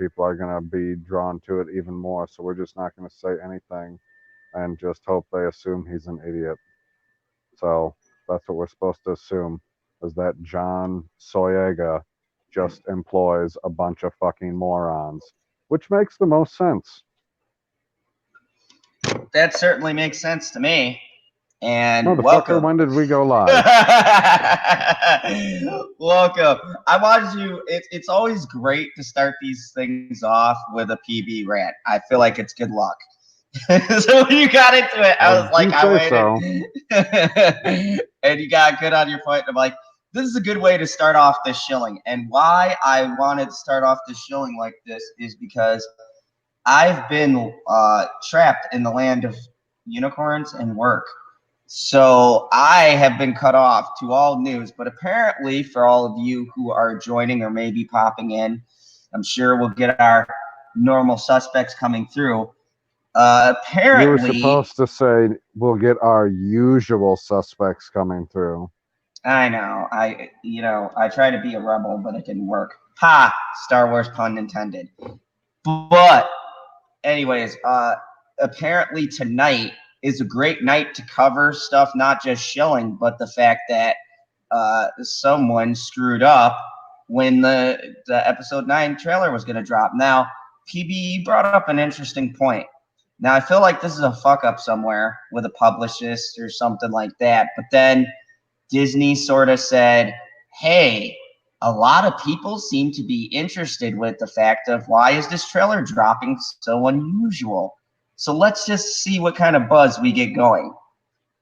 people are going to be drawn to it even more. So we're just not going to say anything and just hope they assume he's an idiot. So that's what we're supposed to assume, is that John Soyega just employs a bunch of fucking morons, which makes the most sense. That certainly makes sense to me. And Motherfucker, welcome. when did we go live? Welcome. I wanted you. It's always great to start these things off with a PB rant. I feel like it's good luck. So when you got into it, I was like, I waited. And you got good on your point. I'm like, this is a good way to start off this shilling. And why I wanted to start off this shilling like this is because I've been trapped in the land of unicorns and work. So I have been cut off to all news, but apparently for all of you who are joining or maybe popping in, I'm sure we'll get our normal suspects coming through. Apparently, you were supposed to say we'll get our usual suspects coming through. I know. I try to be a rebel, but it didn't work. Ha! Star Wars pun intended. But anyways, apparently tonight is a great night to cover stuff, not just shilling, but the fact that someone screwed up when the episode 9 trailer was going to drop. Now, PB brought up an interesting point. Now, I feel like this is a fuck up somewhere with a publicist or something like that. But then Disney sort of said, hey, a lot of people seem to be interested with the fact of why is this trailer dropping so unusual? So let's just see what kind of buzz we get going.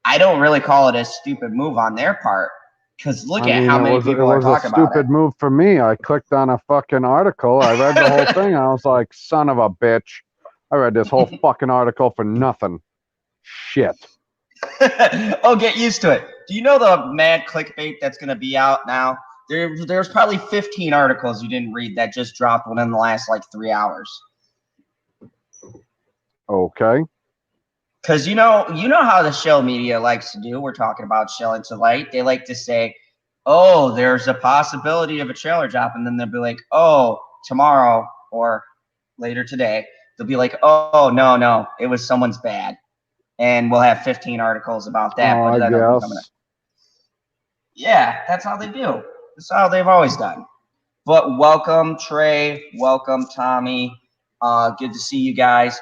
I don't really call it a stupid move on their part, because look at how many people are talking about it. It was a stupid move for me. I clicked on a fucking article. I read the whole thing. I was like, son of a bitch. I read this whole fucking article for nothing. Shit. Oh, get used to it. Do you know the mad clickbait that's going to be out now? There's probably 15 articles you didn't read that just dropped within the last like 3 hours. Okay. Because you know how the shell media likes to do. We're talking about Shilling tonight. They like to say, "Oh, there's a possibility of a trailer drop," and then they'll be like, "Oh, tomorrow or later today." They'll be like, "Oh, no, it was someone's bad," and we'll have 15 articles about that. Oh, but I guess. Yeah, that's how they do. That's how they've always done. But welcome, Trey. Welcome, Tommy. Good to see you guys.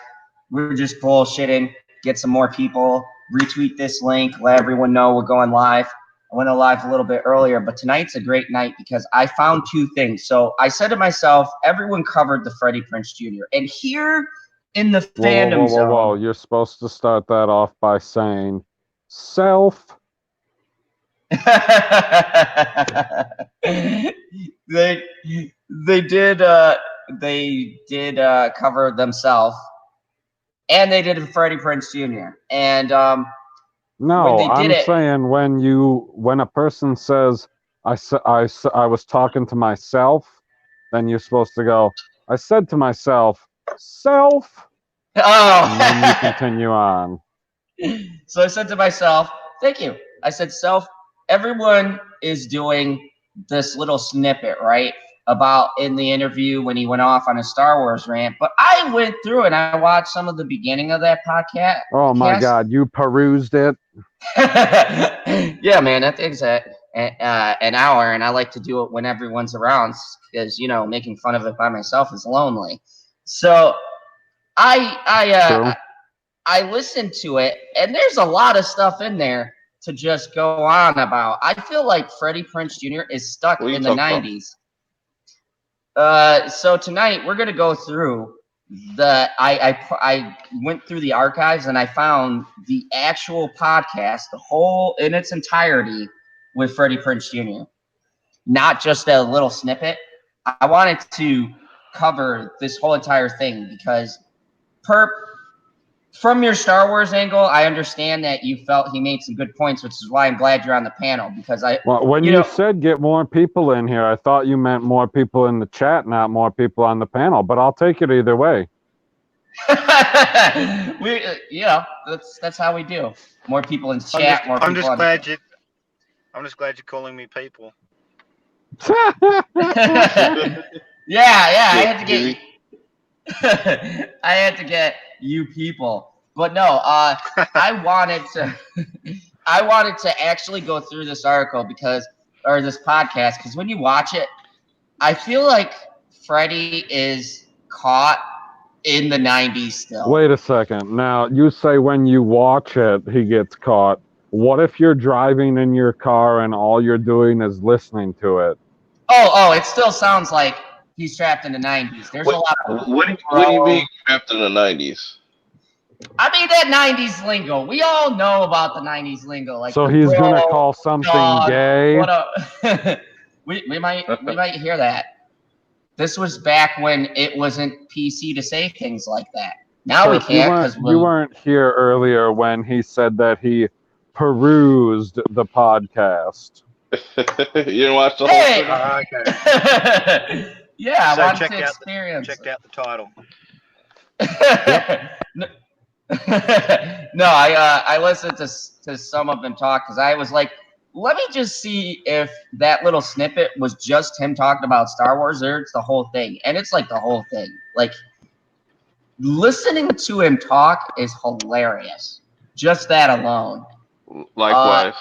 We're just bullshitting. Get some more people. Retweet this link. Let everyone know we're going live. I went live a little bit earlier, but tonight's a great night because I found two things. So I said to myself, everyone covered the Freddie Prinze Jr. And here in the fandom zone. Whoa. You're supposed to start that off by saying self. They did cover themselves, and they did Freddie Prinze Jr. And no, I'm saying when a person says I was talking to myself, then you're supposed to go, I said to myself, self. Oh, and then you continue on. So I said to myself, thank you. I said, self, everyone is doing this little snippet, right? About in the interview when he went off on a Star Wars rant. But I went through and I watched some of the beginning of that podcast. Oh my God, you perused it? Yeah, man, that thing's an hour, and I like to do it when everyone's around because, making fun of it by myself is lonely. So I listened to it, and there's a lot of stuff in there to just go on about. I feel like Freddie Prinze Jr. is stuck in the 90s. So tonight we're gonna go through I went through the archives and I found the actual podcast, the whole in its entirety with Freddie Prinze Jr. Not just a little snippet. I wanted to cover this whole entire thing because from your Star Wars angle, I understand that you felt he made some good points, which is why I'm glad you're on the panel because when you said get more people in here, I thought you meant more people in the chat, not more people on the panel. But I'll take it either way. That's how we do. More people in chat. I'm just glad you're calling me people. Yeah. I had to get. I had to get you people. But no, I wanted to I wanted to actually go through this article or this podcast because when you watch it, I feel like Freddie is caught in the 90s still. Wait a second. Now, you say when you watch it, he gets caught. What if you're driving in your car and all you're doing is listening to it? Oh, it still sounds like he's trapped in the 90s. There's a lot of What do you mean trapped in the 90s? I mean that 90s lingo. We all know about the 90s lingo. Like So the he's bro, gonna call something dog, gay? what a we might hear that. This was back when it wasn't PC to say things like that. Now we Perp, can't because you weren't here earlier when he said that he perused the podcast. You didn't watch the Hey! whole thing? Okay. Yeah, So I wanted checked to out experience. Checked out the title. No, I listened to some of them talk because I was like, let me just see if that little snippet was just him talking about Star Wars or it's the whole thing. And it's like the whole thing. Like listening to him talk is hilarious. Just that alone. Likewise.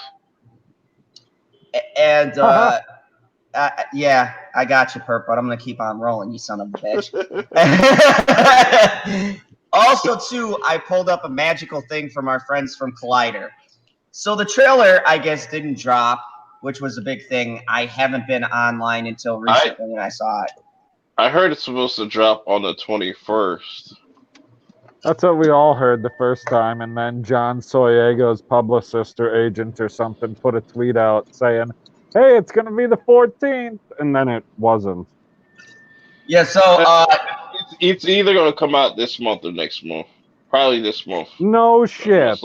And yeah, I got you, Perp, but I'm gonna keep on rolling, you son of a bitch. Also, too, I pulled up a magical thing from our friends from Collider. So the trailer, I guess, didn't drop, which was a big thing. I haven't been online until recently when I saw it. I heard it's supposed to drop on the 21st. That's what we all heard the first time, and then John Soyego's publicist or agent or something put a tweet out saying, hey, it's gonna be the 14th, and then it wasn't. Yeah, so It's either going to come out this month or next month. Probably this month. No shit.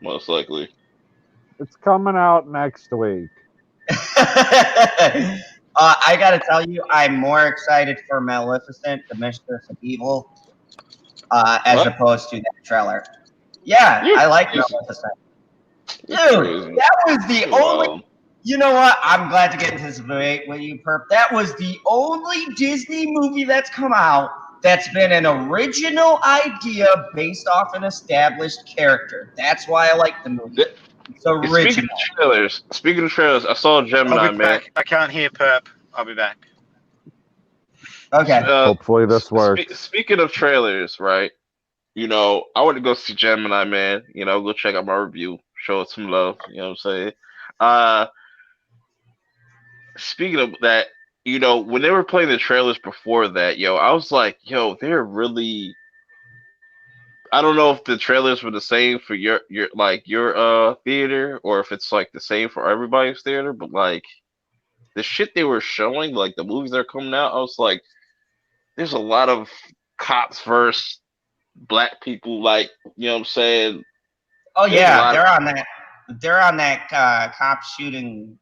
Most likely. It's coming out next week. I gotta tell you, I'm more excited for Maleficent, the Mistress of Evil, as opposed to that trailer. Yeah, I like Maleficent. Dude, that was the only. You know what? I'm glad to get into this debate with you, Perp. That was the only Disney movie that's come out that's been an original idea based off an established character. That's why I like the movie. It's original. Speaking of trailers, I saw Gemini Man. I can't hear Perp. I'll be back. Okay. Hopefully this works. Speaking of trailers, right? You know, I went to go see Gemini Man. You know, go check out my review. Show it some love. You know what I'm saying? Speaking of that, you know, when they were playing the trailers before that, I was like, they're really. I don't know if the trailers were the same for your theater or if it's like the same for everybody's theater, but like the shit they were showing, like the movies that are coming out, I was like, there's a lot of cops versus black people, like, you know what I'm saying? Oh yeah, they're on that cop shooting.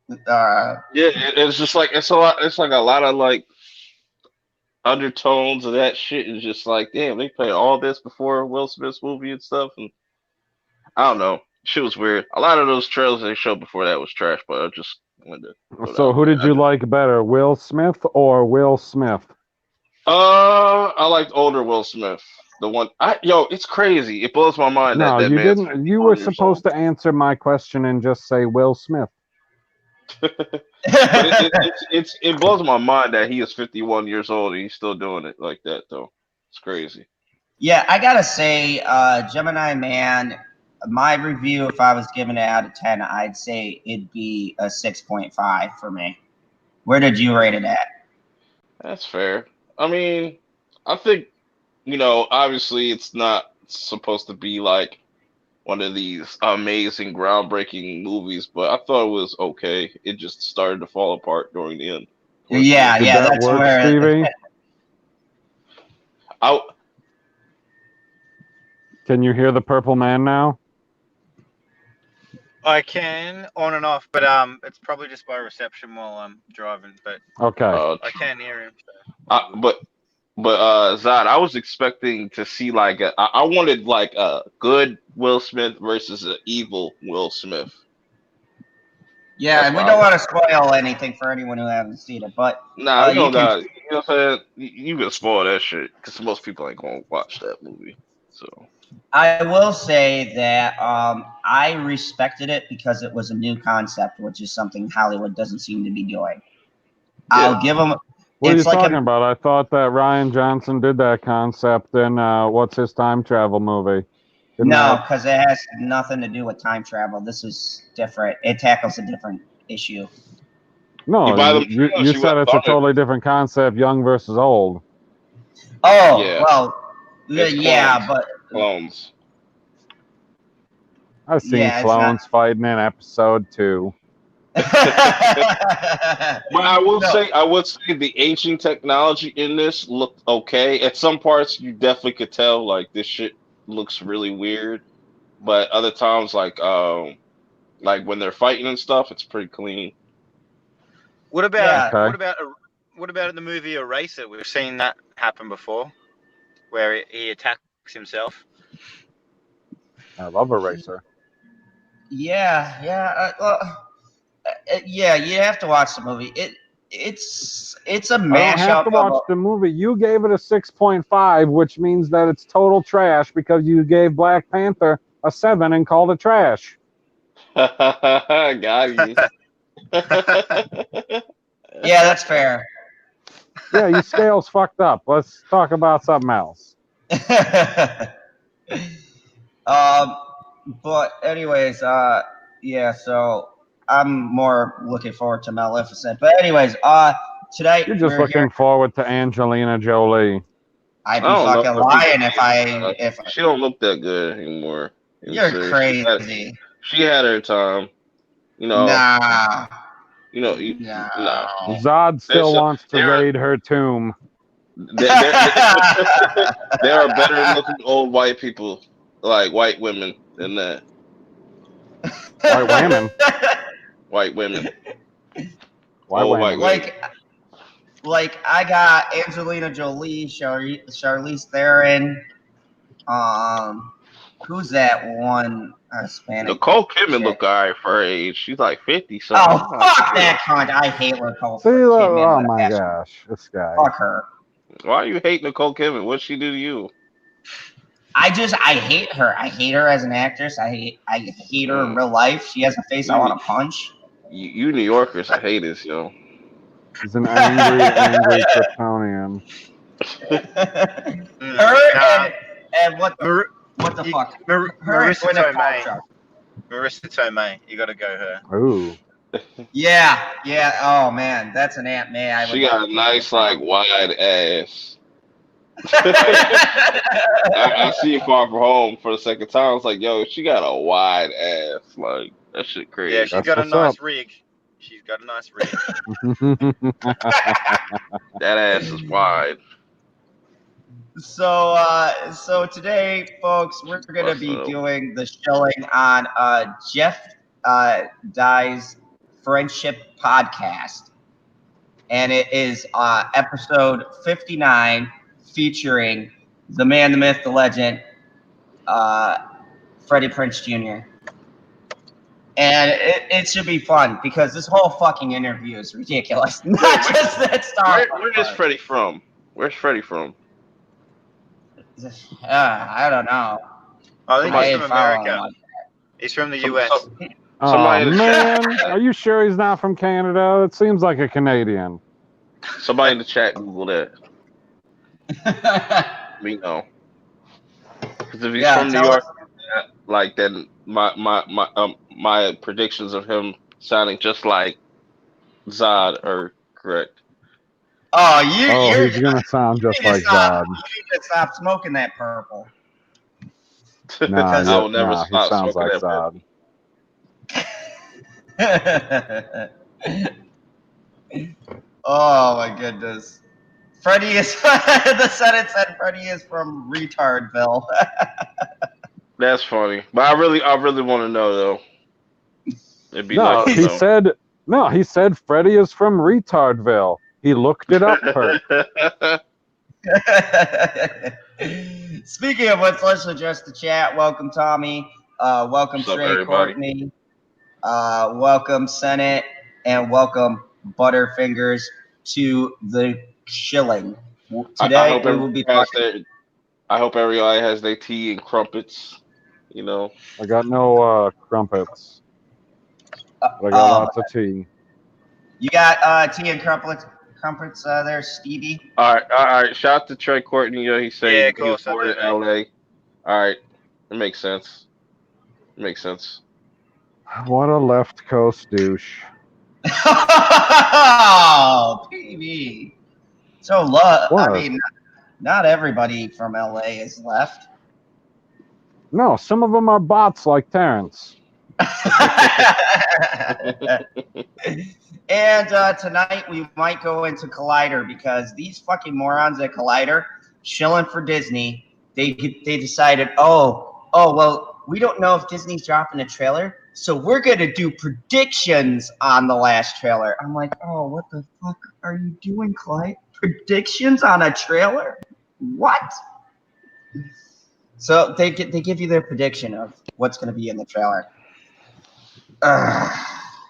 It's just like it's like a lot of like undertones of that shit, and just like, damn, they played all this before Will Smith's movie and stuff, and I don't know, shit was weird. A lot of those trailers they showed before that was trash, but I just wanted to. So who did you like better, Will Smith or Will Smith? I liked older Will Smith. The one, it's crazy. It blows my mind. No, that you didn't. You were supposed to answer my question and just say Will Smith. But it blows my mind that he is 51 years old and he's still doing it like that, though. It's crazy. Yeah, I gotta say, Gemini Man, my review, if I was giving it out of 10, I'd say it'd be a 6.5 for me. Where did you rate it at? That's fair. I mean, I think, obviously it's not supposed to be like one of these amazing, groundbreaking movies, but I thought it was okay. It just started to fall apart during the end. Yeah, that's work, where. Stevie? Can you hear the Purple Man now? I can on and off, but it's probably just by reception while I'm driving. But okay, I can hear him. But Zod, I was expecting to see like I wanted like a good Will Smith versus an evil Will Smith. Yeah, That's and we why don't want to spoil anything for anyone who hasn't seen it, but nah, you you don't can. got. You know what I'm saying? You can spoil that shit because most people ain't gonna watch that movie. So I will say that I respected it because it was a new concept, which is something Hollywood doesn't seem to be doing. yeah. I'll give them. What are you It's like talking about? I thought that Ryan Johnson did that concept in what's his time travel movie? Didn't no, that- because it has nothing to do with time travel. This is different. It tackles a different issue. No, You buy them you trailers, you would said have it's a thought totally different concept, young versus old. Oh Yeah. well, It's yeah, clones. but Clones. I've seen yeah, it's clones fighting in episode 2. not. But I will No. say, the aging technology in this looked okay. At some parts, you definitely could tell like this shit looks really weird. But other times, like when they're fighting and stuff, it's pretty clean. What about Yeah. Okay. what about in the movie Eraser? We've seen that happen before, where he attacks himself. I love Eraser. Yeah, yeah. You have to watch the movie. It's a I don't mashup have to watch of. the movie. You gave it a 6.5, which means that it's total trash because you gave Black Panther a 7 and called it trash. Got you. Yeah, that's fair. Yeah, your scale's fucked up. Let's talk about something else. But anyways, yeah. So I'm more looking forward to Maleficent. But anyways, tonight You're just we're here. looking forward to Angelina Jolie. I'd I be don't know fucking if lying people- if she don't look that good anymore. you're She crazy. had her time. You know. Nah, You know. no. No. Zod still There's a- wants to there are- raid her tomb. There are better looking old white people, like white women, than that. White women. White women. White Old women. white like I got Angelina Jolie, Charlize Theron. Who's that one Hispanic Nicole Kidman chick? look alright for her age. She's like 50 Oh, something. fuck that cunt! I hate Nicole See, Kidman. oh with a my passion. gosh, this guy. Fuck her. Why you hate Nicole Kidman? What'd she do to you? I hate her. I hate her as an actress. I hate her in real life. She has a face I want to punch. You New Yorkers are haters, yo. He's an angry Kryptonian. Her and what the fuck? Her and Marissa Gwyneth Tomei. Paltrow. Marissa Tomei. You got to go her. Ooh. Yeah. Oh man, that's an Aunt May. I would She got a nice, like, wide ass. I see it far from home for the second time. I was like, yo, she got a wide ass. Like, that shit crazy. Yeah, she's That's got a what's nice up. rig. She's got a nice rig. That ass is wide. So today, folks, we're gonna be doing the showing on Jeff Dye's Friendship Podcast, and it is episode 59, featuring the man, the myth, the legend, Freddie Prinze Jr. And it should be fun because this whole fucking interview is ridiculous. Not just that Star Wars. Where is Freddie from? Where's Freddie from? I don't know. I think he's from follow America. him. He's from the US. Oh Somebody in the man, chat. are you sure he's not from Canada? It seems like a Canadian. Somebody in the chat Google that. Me know. Because if he's from New York, like then my predictions of him sounding just like Zod are correct. Oh, he's gonna sound just like Zod. You need to stop smoking that purple. Nah, I will never he stop sounds smoking like that Zod. Oh my goodness. Freddie is the Senate said Freddie is from Retardville. That's funny, but I really want to know though. It'd be No, like he said Freddie is from Retardville. He looked it up for. Speaking of which, let's address the chat. Welcome, Tommy. Welcome, What's up, Trey, everybody? Courtney. Welcome, Senate, and welcome, Butterfingers, to the Shilling. I Today, hope we will be everybody has talking. their. I hope everybody has their tea and crumpets. You know. I got no crumpets, but I got Oh, lots of tea. you got tea and crumpets there, Stevie. All right, all right. Shout out to Trey Courtney. You know, he Yeah, said of he was course I born do, in mate. L.A. All right, it makes sense. It makes sense. What a left coast douche. Oh, PB. So, I What? mean, not everybody from LA is left. No, some of them are bots like Terrence. And tonight we might go into Collider because these fucking morons at Collider, shilling for Disney, they decided, well, we don't know if Disney's dropping a trailer, so we're gonna do predictions on the last trailer. I'm like, oh, what the fuck are you doing, Clyde? Predictions on a trailer? What? So they give you their prediction of what's gonna be in the trailer. Ugh.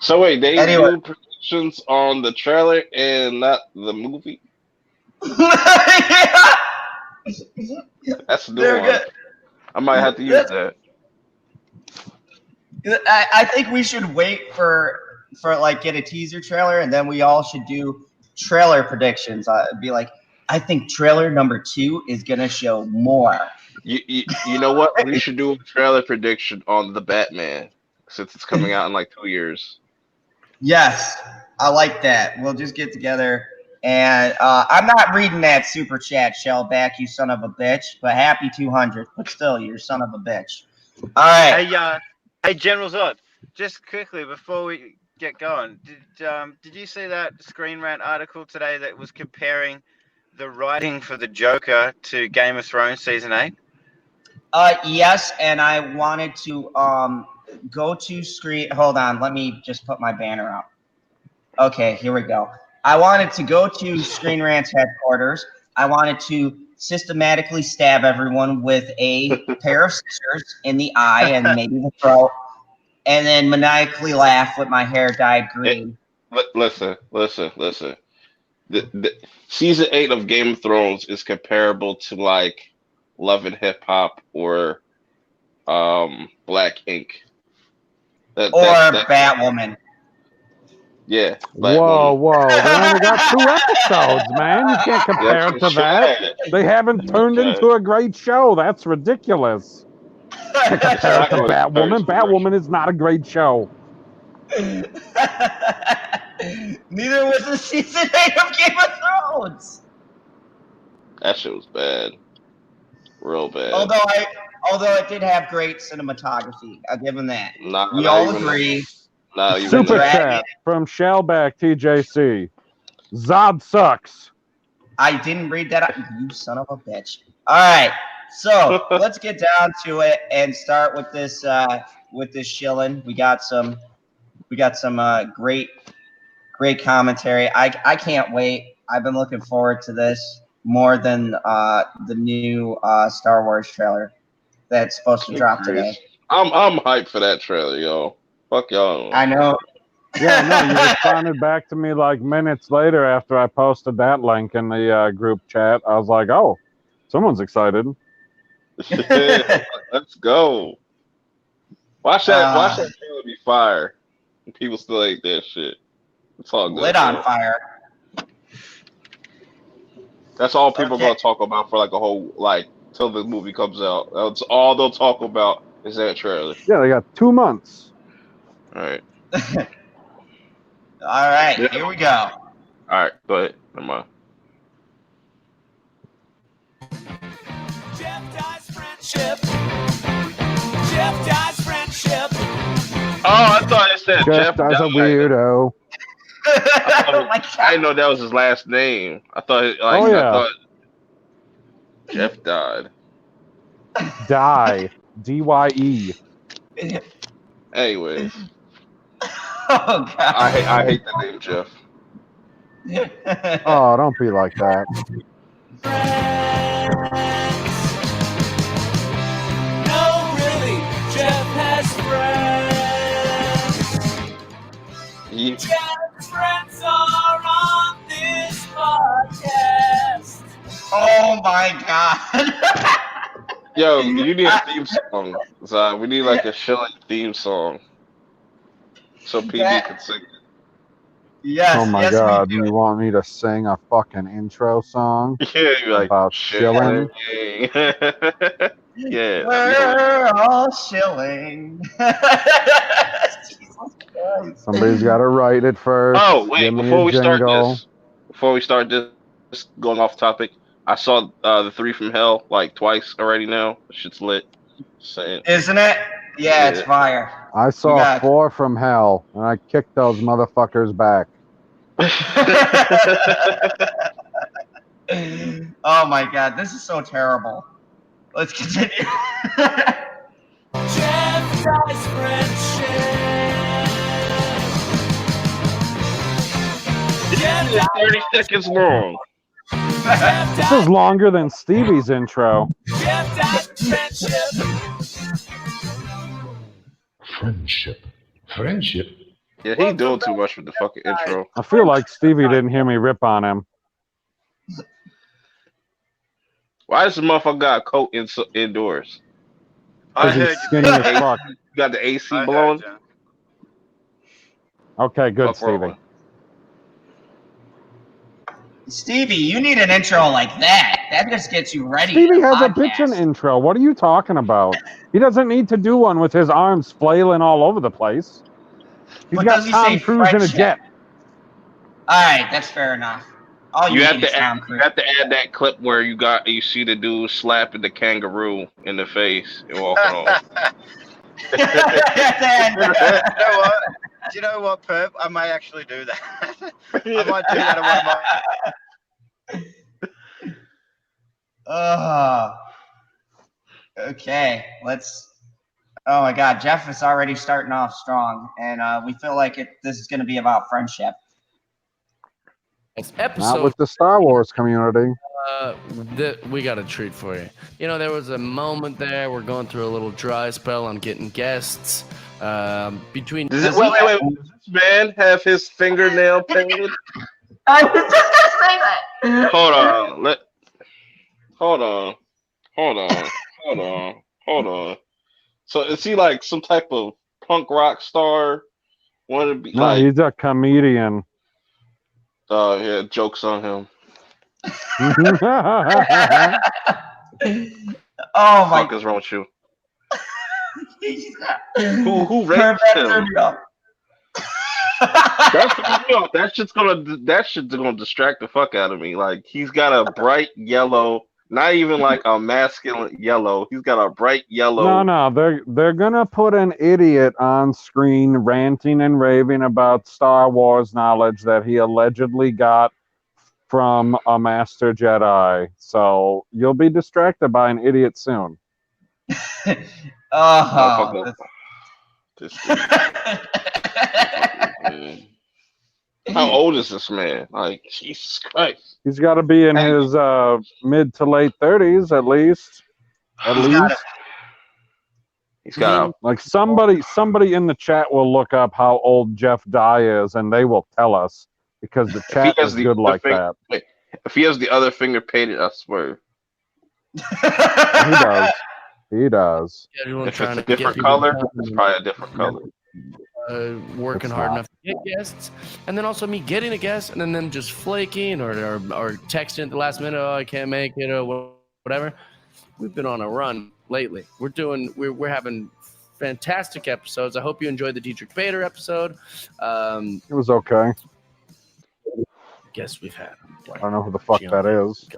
So wait, they Anyway. do predictions on the trailer and not the movie. Yeah. That's a new They're one. good. I might have to use that. I think we should wait for like get a teaser trailer and then we all should do trailer predictions. Be like, I think trailer number 2 is gonna show more. You know what? We should do a trailer prediction on the Batman since it's coming out in like 2 years. Yes, I like that. We'll just get together. And I'm not reading that super chat, Shellback, you son of a bitch. But happy 200. But still, you're son of a bitch. All right. Hey, General Zod, just quickly before we get going, did you see that Screen Rant article today that was comparing the writing for the Joker to Game of Thrones season 8? Yes, and I wanted to go to screen. Hold on, let me just put my banner up. Okay, here we go. I wanted to go to Screen Rant's headquarters. I wanted to systematically stab everyone with a pair of scissors in the eye and maybe the throat, and then maniacally laugh with my hair dyed green. Listen. The season 8 of Game of Thrones is comparable to like Love and Hip Hop or Black Ink. Batwoman. Yeah, Black Whoa, Woman. whoa. They only got 2 episodes, man. You can't compare it to that. They haven't turned into a great show. That's ridiculous. To compare it to Batwoman. Batwoman is not a great show. Neither was the season 8 of Game of Thrones. That shit was bad. Real bad. Although it did have great cinematography. I'll give him that. Not We all agree. Super chat from Shellback TJC. Zod sucks. I didn't read that out. You son of a bitch. All right. So let's get down to it and start with this shilling. We got some great commentary. I can't wait. I've been looking forward to this more than the new Star Wars trailer that's supposed to drop today. I'm hyped for that trailer, yo. Fuck y'all. I know. Yeah, no, you responded back to me like minutes later after I posted that link in the group chat. I was like, oh, someone's excited. Let's go. Watch that trailer be fire. People still hate that shit. It's all good. Lit on fire. That's all people are gonna talk about for like a whole till the movie comes out. That's all they'll talk about is that trailer. Yeah, they got 2 months. All right. All right, here we go. All right, go ahead. Never mind. Oh, I thought it said Jeff as a weirdo. Oh my God. I didn't know that was his last name. I thought I thought Jeff died. Die. D-Y-E. Anyways. Oh God. I hate the name Jeff. Oh, don't be like that. No, really, Jeff has friends. my god. Yo, you need a theme song. So we need like a Shilling theme song. So PB can sing it. Yes, Oh my yes, god, we do. you want me to sing a fucking intro song Yeah, you're like about Shilling? Yeah, that'd be hilarious. We're all shilling. Jesus Christ. Somebody's got to write it first. Oh Give wait, me a jingle. before we start this going off topic, I saw the Three from Hell like twice already now. Shit's lit. Saying, Isn't it? Yeah, it's yeah. fire. I We saw got 4 from Hell, and I kicked those motherfuckers back. Oh my god, this is so terrible. Let's continue. Jeff dies friendship. Jeff It's 30 seconds long. This is longer than Stevie's intro. Jeff dies friendship. Friendship. Yeah, he doing too much with the fucking intro. I feel like Stevie didn't hear me rip on him. Why does the motherfucker got a coat indoors? I Because heard he's you. skinny as fuck. You got the AC I blowing? heard you. Okay, good, Fuck wrong Stevie. with Stevie, you need an intro like that. That just gets you ready. Stevie for has a podcast. bitchin' intro. What are you talking about? He doesn't need to do one with his arms flailing all over the place. He's But got does he Tom say Cruise in a friendship? jet. All right, that's fair enough. All you, You have need is to Tom add, Cruise. you have to add that clip where you see the dude slapping the kangaroo in the face and walking off. You know what? Do you know what, Perp? I may actually do that. I might do that at one of my. Okay, let's. Oh my God, Jeff is already starting off strong, and we feel like this is going to be about friendship. It's Not episode. with the Star Wars community. We got a treat for you. You know, there was a moment there. We're going through a little dry spell on getting guests. Between Wait. Does this man have his fingernail painted? I was just going to say that. Hold on. So is he like some type of punk rock star? Want to be No, like? he's a comedian. Yeah, jokes on him. Oh What my the fuck is wrong with you? God. Who raped him? That shit's gonna distract the fuck out of me. Like he's got a bright yellow, not even like a masculine yellow. He's got a bright yellow. No, they're gonna put an idiot on screen ranting and raving about Star Wars knowledge that he allegedly got from a Master Jedi. So you'll be distracted by an idiot soon. Oh. This dude. Man. How old is this man? Like Jesus Christ. He's got to be in his mid to late 30s at least. He's got Like somebody in the chat will look up how old Jeff Dye is, and they will tell us because the chat is good like that. Wait, if he has the other finger painted, I swear. He does. If it's a different color, it's probably a different color. Working hard enough to get guests, and then also me getting a guest, and then them just flaking or texting at the last minute. Oh, I can't make it, or whatever. We've been on a run lately. We're having fantastic episodes. I hope you enjoyed the Dietrich Bader episode. It was okay. Guess we've had. I don't know who the fuck that is.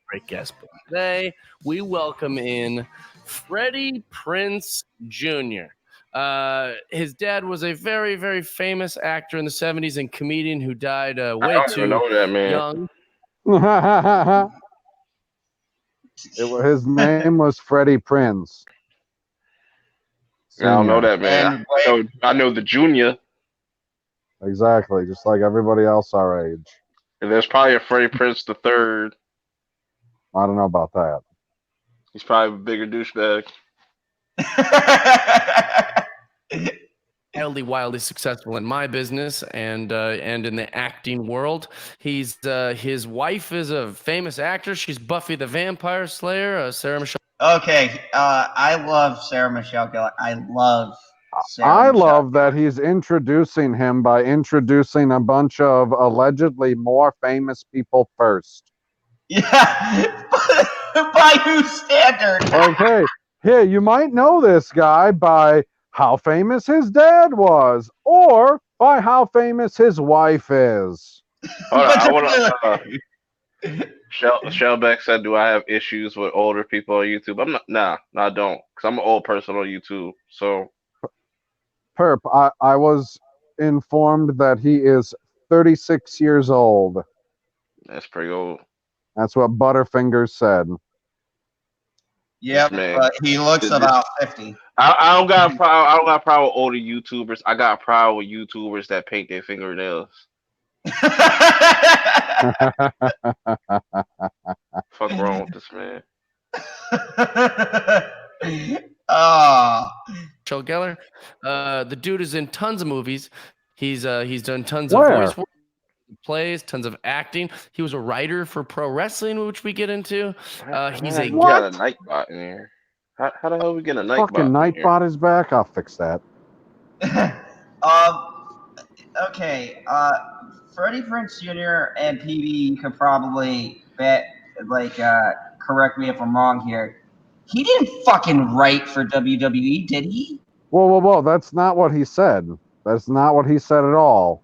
Great guest. But today we welcome in Freddie Prinze Jr. His dad was a very, very famous actor in the 70s and comedian who died way too young. His name was Freddie Prinze. I don't know that man. I know the junior. Exactly, just like everybody else our age. And there's probably a Freddie Prinze the third. I don't know about that. He's probably a bigger douchebag. wildly successful in my business and in the acting world. His wife is a famous actress. She's Buffy the Vampire Slayer, Sarah Michelle. Okay, I love Sarah Michelle Gellar. I love Sarah I Michelle love that Gellar. he's introducing him by introducing a bunch of allegedly more famous people first. Yeah, by whose standard? Like, hey, you might know this guy by how famous his dad was, or by how famous his wife is. Hold on, I want Particularly- to. Shellback said, "Do I have issues with older people on YouTube?" I'm not. Nah, I don't. Cause I'm an old person on YouTube. So Perp, I was informed that he is 36 years old. that's pretty old. That's what Butterfingers said. Yep, Man. but he looks This- about 50. I don't got a problem. I don't got a problem with older YouTubers. I got a problem with YouTubers that paint their fingernails. Fuck wrong with this man? Oh, Michelle Gellar. The dude is in tons of movies. He's done tons Where? of voice work, plays, tons of acting. He was a writer for pro wrestling, which we get into. He's a We got a Nightbot in here. How the hell we get a Nightbot? Fucking Nightbot is back. I'll fix that. okay. Freddie Prinze Jr. and PB could probably correct me if I'm wrong here. He didn't fucking write for WWE, did he? Whoa. That's not what he said. That's not what he said at all.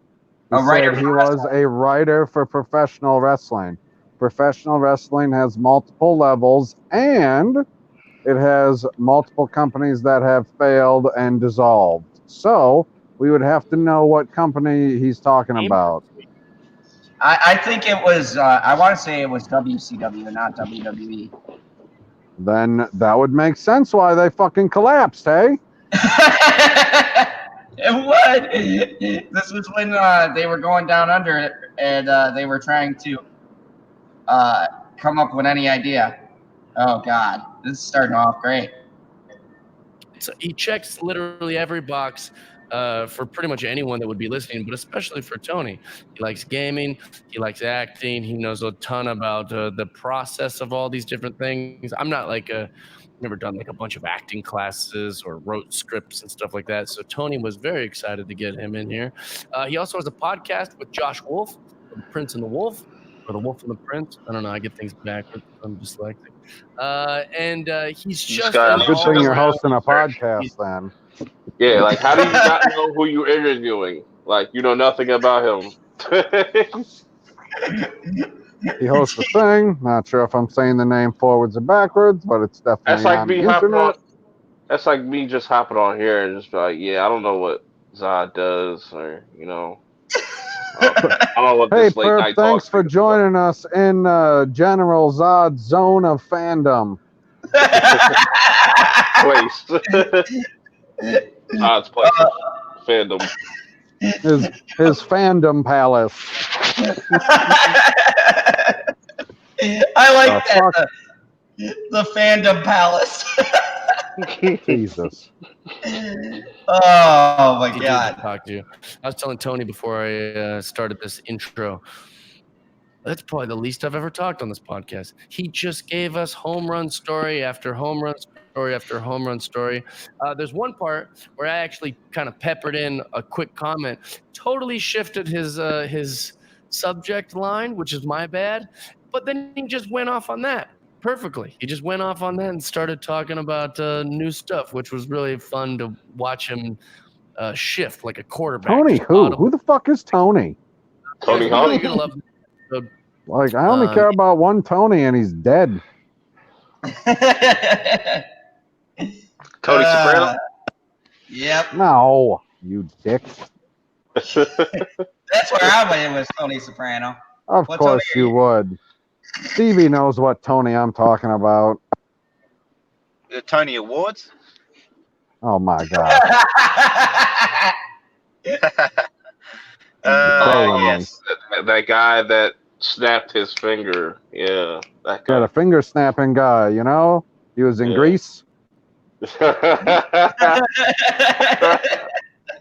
He A writer said he for was a writer for professional wrestling. Professional wrestling has multiple levels, and it has multiple companies that have failed and dissolved. So we would have to know what company he's talking about. I think it was. I want to say it was WCW, not WWE. Then that would make sense why they fucking collapsed, hey? It would. This was when they were going down under it, and they were trying to come up with any idea. Oh God, this is starting off great. So he checks literally every box for pretty much anyone that would be listening, but especially for Tony. He likes gaming. He likes acting. He knows a ton about the process of all these different things. I'm not like never done like a bunch of acting classes or wrote scripts and stuff like that. So Tony was very excited to get him in here. He also has a podcast with Josh Wolf, The Prince and the Wolf, or The Wolf and the Prince. I don't know. I get things backwards. I'm dyslexic. And he's just got an Good thing you're all-around- hosting a podcast then. Yeah, like how do you not know who you're interviewing? Like you know nothing about him. He hosts a thing. Not sure if I'm saying the name forwards or backwards, but it's definitely That's like on me the hopping on. internet. That's like me just hopping on here and just be like, yeah, I don't know what Zod does, or you know, I don't know what Hey, this late Perp, night thanks talk for is joining us in General Zod's zone of fandom. place. Zod's place, of fandom. His fandom palace. I like Oh, that. fuck. The fandom palace. Jesus. Oh my He did God. talk to you. I was telling Tony before I started this intro. That's probably the least I've ever talked on this podcast. He just gave us home run story after home run story after home run story. There's one part where I actually kind of peppered in a quick comment, totally shifted his subject line, which is my bad. But then he just went off on that perfectly. He just went off on that and started talking about new stuff, which was really fun to watch him shift like a quarterback. Tony who? Who the fuck is Tony? Tony You're Hawk. gonna love Like, I only care about one Tony and he's dead. Tony Soprano. Yep. No, you dick. That's where I went with Tony Soprano. Of What course Tony are you would. Stevie knows what Tony I'm talking about. The Tony Awards. Oh my god. Trolling me. Yes. That guy that snapped his finger. Yeah, that Yeah, guy. the finger snapping guy, you know? He was in Yeah. Greece.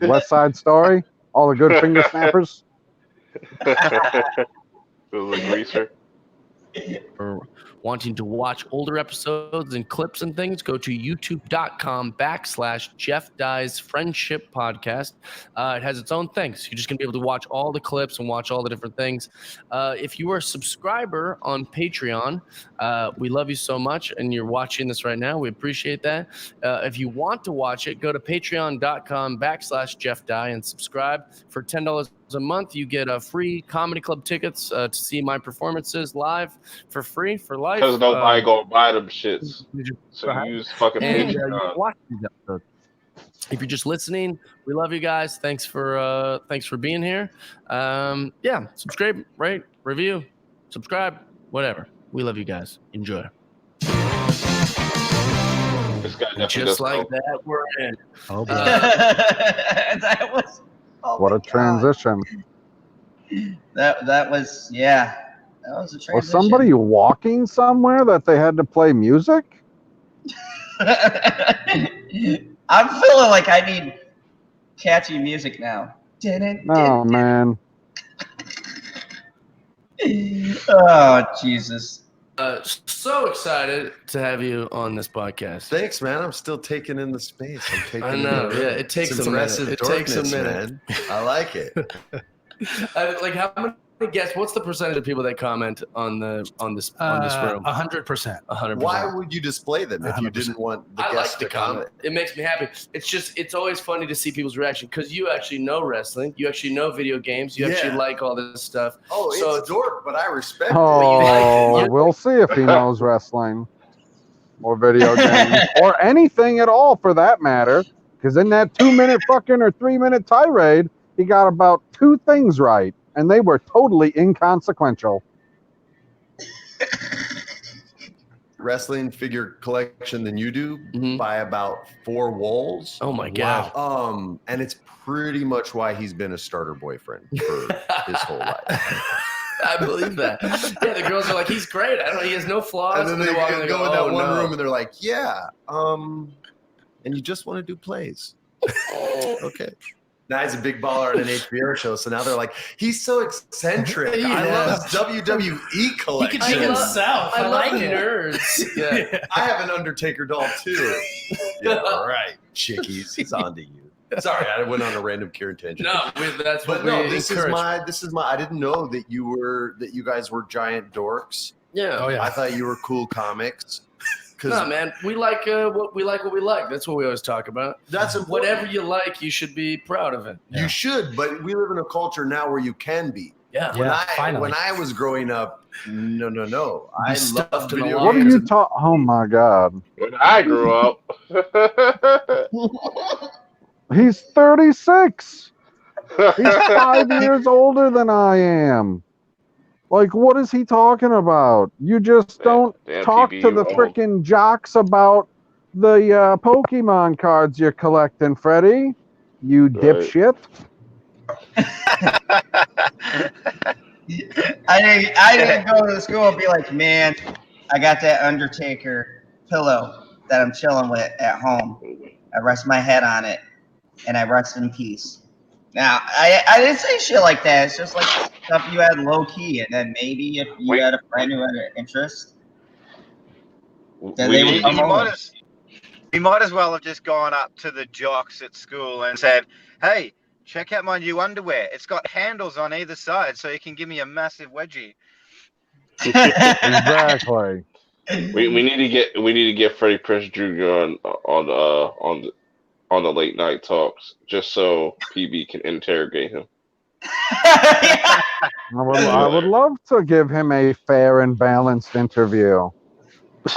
West Side Story, all the good finger snappers. It was a greaser. Or wanting to watch older episodes and clips and things, go to youtube.com/Jeff Dye's Friendship Podcast. It has its own thing. So you're just going to be able to watch all the clips and watch all the different things. If you are a subscriber on Patreon, we love you so much, and you're watching this right now. We appreciate that. If you want to watch it, go to patreon.com/Jeff Dye and subscribe. For $10 a month, you get free comedy club tickets to see my performances live for free for life. Because nobody gonna buy them shits. So Right. use fucking And you Patreon. can watch these episodes. If you're just listening, we love you guys. Thanks for being here. Yeah, subscribe, rate, review, subscribe, whatever. We love you guys. Enjoy. This guy definitely Just does like coke. that, we're in. Oh, boy. That was. Oh What my a transition. God. That was, yeah. That was a transition. Was somebody walking somewhere that they had to play music? I'm feeling like I need catchy music now. Oh, man. Oh, Jesus. So excited to have you on this podcast. Thanks, man. I'm still taking in the space. I'm taking I know. Yeah, it takes it's a minute. impressive It takes a darkness, minute. man. I like it. Like, how many guests? What's the percentage of people that comment on this room? 100%. 100%. Why would you display them if you 100%. didn't want the I guests like the to comment? comment. It makes me happy. It's always funny to see people's reaction because you actually know wrestling. You actually know video games. You actually Yeah. like all this stuff. Oh, So it's dork, but I respect it. Oh, we'll see if he knows wrestling or video games or anything at all for that matter. Because in that 2-minute fucking or 3-minute tirade, he got about 2 things right, and they were totally inconsequential. Wrestling figure collection than you do Mhm. by about 4 walls. Oh my god. And it's pretty much why he's been a starter boyfriend for his whole life. I believe that. Yeah, the girls are like, he's great. I don't know. He has no flaws. And then they walk in and go in that "Oh, one no." room and they're like, yeah, and you just want to do plays. Okay. Now he's a big baller at an HBO show, so now they're like, he's so eccentric. I love his WWE He collection. could take himself. I like love it. nerds. Yeah. I have an Undertaker doll too. Yeah, all right, chickies. He's on to you. Sorry, I went on a random Kieran tangent. No, that's what But we no, this encourage. is my. I didn't know that you guys were giant dorks. Yeah. Oh, yeah. I thought you were cool comics. No, man. We like what we like. That's what we always talk about. That's important. Whatever you like, you should be proud of it. You should, but we live in a culture now where you can be. Yeah. Finally. When I was growing up, no. I stuffed loved in a video locker. What are games. you talking? Oh my god. When I grew up. He's 36. He's 5 years older than I am. Like, what is he talking about? You just don't Damn, talk PB, to the you old. frickin' jocks about the Pokemon cards you're collecting, Freddie. You dipshit. I didn't go to the school and be like, man, I got that Undertaker pillow that I'm chilling with at home. I rest my head on it, and I rest in peace. Now, I didn't say shit like that. It's just like stuff you had low key, and then maybe if you had a friend who had an interest, then they would come over. We might as well have just gone up to the jocks at school and said, hey, check out my new underwear. It's got handles on either side, so you can give me a massive wedgie. Exactly. we need to get Freddie Prinze Jr. on the late night talks just so PB can interrogate him. I would love to give him a fair and balanced interview.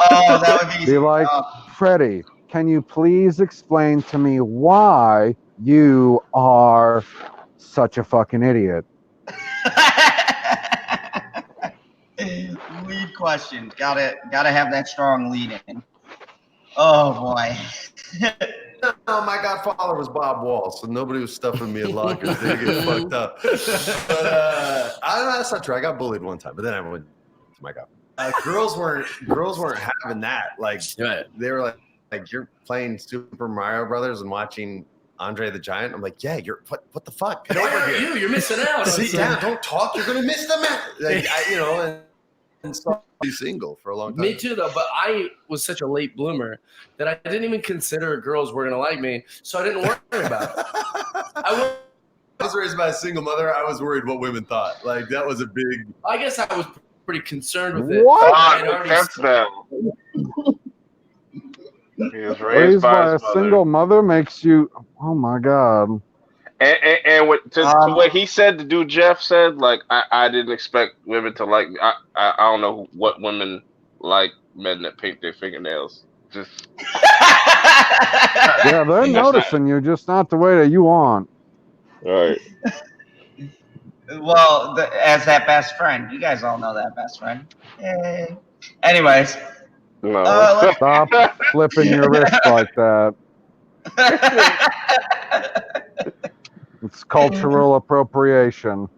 Oh, that would be Be like, Freddie, can you please explain to me why you are such a fucking idiot? Lead question. Gotta have that strong lead in. Oh boy. No, my godfather was Bob Wall, so nobody was stuffing me in lockers. They get fucked up. But I don't know, that's not true. I got bullied one time, but then I went to my god. Girls weren't having that. Like Right. they were like you're playing Super Mario Brothers and watching Andre the Giant? I'm like, yeah, you're what the fuck? Get Where over are here. you? You're missing out. Sit down. Don't talk. You're gonna miss the match. Like, and so be single for a long time. Me too, though. But I was such a late bloomer that I didn't even consider girls were gonna like me, so I didn't worry about it. I was raised by a single mother. I was worried what women thought. Like that was a big. I guess I was pretty concerned with it. What? I had already That's now. He was Raised by a his mother. single mother makes you. Oh my god. And to what he said, the dude Jeff said, like I didn't expect women to like me. I don't know what women like men that paint their fingernails. Just Yeah, they're noticing you, just not the way that you want. right. Well, as that best friend, you guys all know that best friend. Yay. Anyways, No. Stop flipping your wrist like that. It's cultural appropriation.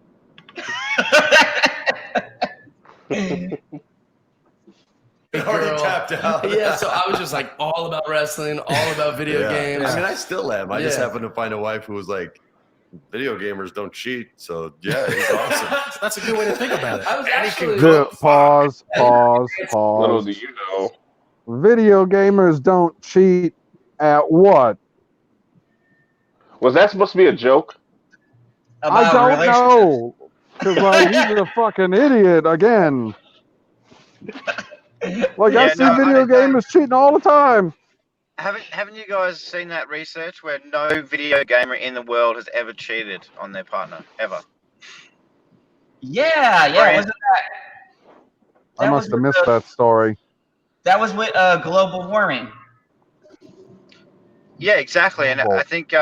Already tapped out. Yeah, so I was just like all about wrestling, all about video games. I mean, I still am. I just Yeah. happened to find a wife who was like, video gamers don't cheat. So yeah, it's awesome. That's a good way to think about it. I was actually Pause. Little do you know. Video gamers don't cheat at what? Was that supposed to be a joke? I about don't relationships. know. Because like, he's a fucking idiot again. Like I Yeah, see no, video gamers cheating all the time. Haven't you guys seen that research where no video gamer in the world has ever cheated on their partner ever? Yeah, Right. wasn't that? I that must was have with missed that story. That was with global warming. Yeah, exactly. And Well, I think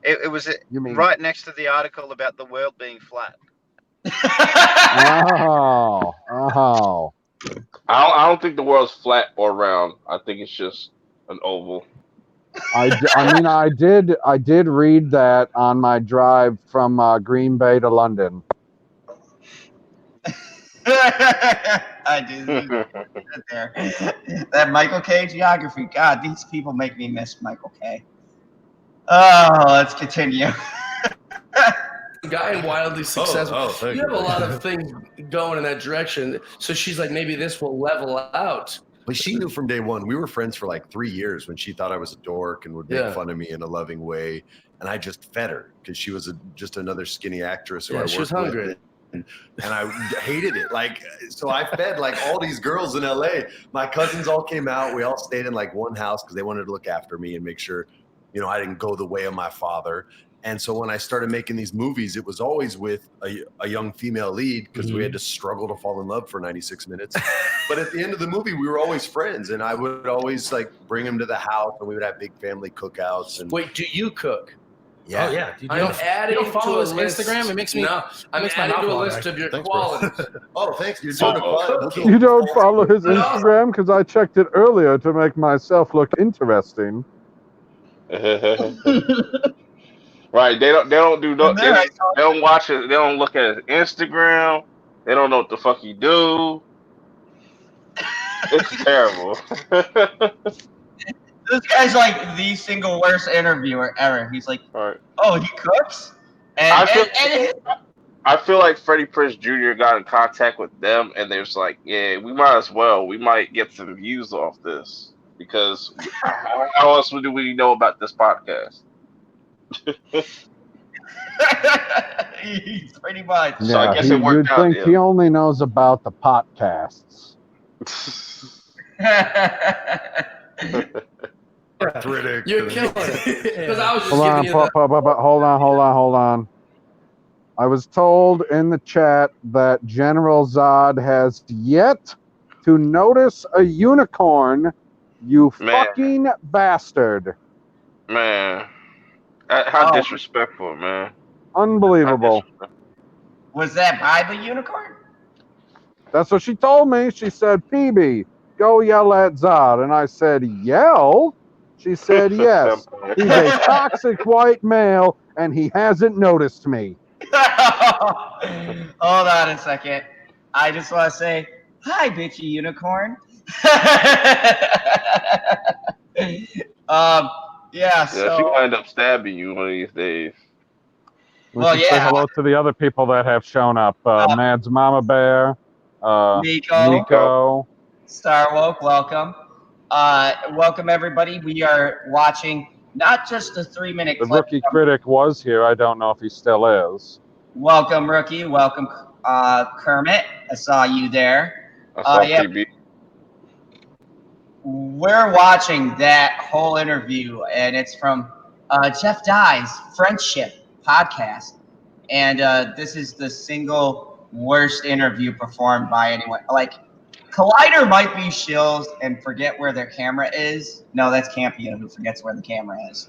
it was You mean right next to the article about the world being flat. Oh. I don't think the world's flat or round. I think it's just an oval. I mean, I did read that on my drive from Green Bay to London. I do. There. That Michael K geography. God, these people make me miss Michael K. Oh, let's continue. guy and wildly successful. thank You have a lot of things going in that direction. So she's like, maybe this will level out. But she knew from day one. We were friends for like 3 years when she thought I was a dork and would make Yeah. fun of me in a loving way. And I just fed her because she was just another skinny actress who I Yeah, worked she was with. hungry. And I hated it. Like, so I fed like all these girls in LA. My cousins all came out. We all stayed in like one house because they wanted to look after me and make sure, I didn't go the way of my father. And so when I started making these movies, it was always with a young female lead because we had to struggle to fall in love for 96 minutes. But at the end of the movie, we were always friends. And I would always like bring him to the house and we would have big family cookouts. And Wait, do you cook? yeah. Oh yeah. You I'm don't, adding you don't follow to his a list. Instagram. It makes me. No, I'm makes my adding mouth to a water. list of your Thanks, bro. qualities. Oh, thanks. You're So doing a cooking. You don't follow his Instagram because I checked it earlier to make myself look interesting. Right. They don't do no. And then I They don't watch it. They don't look at his Instagram. They don't know what the fuck he do. It's terrible. This guy's like the single worst interviewer ever. He's like, All right. oh, he cooks? I feel like Freddie Prinze Jr. got in contact with them, and they was like, "Yeah, we might as well. We might get some views off this because how else do we know about this podcast?" He's pretty much. So I guess it you'd worked out, think yeah. he only knows about the podcasts. Arthritic. You're killing it. Because I was just Hold on, giving you the. hold on. I was told in the chat that General Zod has yet to notice a unicorn. You Man. fucking bastard. Man, how Oh. disrespectful, man. How Unbelievable. disrespectful. Was that by the unicorn? That's what she told me. She said, PB, go yell at Zod. And I said, yell? She said, yes. He's a toxic white male, and he hasn't noticed me. Hold on a second. I just want to say, hi, bitchy unicorn. Yeah. She So, might end up stabbing you one of these days. We well, should say yeah. hello to the other people that have shown up. Mad's Mama Bear, Nico, Nico. Star Woke, welcome. Welcome everybody. We are watching not just a 3-minute The clip. rookie critic was here. I don't know if he still is. Welcome, rookie. Welcome, Kermit. I saw you there. I saw Yeah, PB. we're watching that whole interview, and it's from Jeff Dye's Friendship podcast. And this is the single worst interview performed by anyone. Like, Collider might be shills and forget where their camera is. No, that's Campia who forgets where the camera is.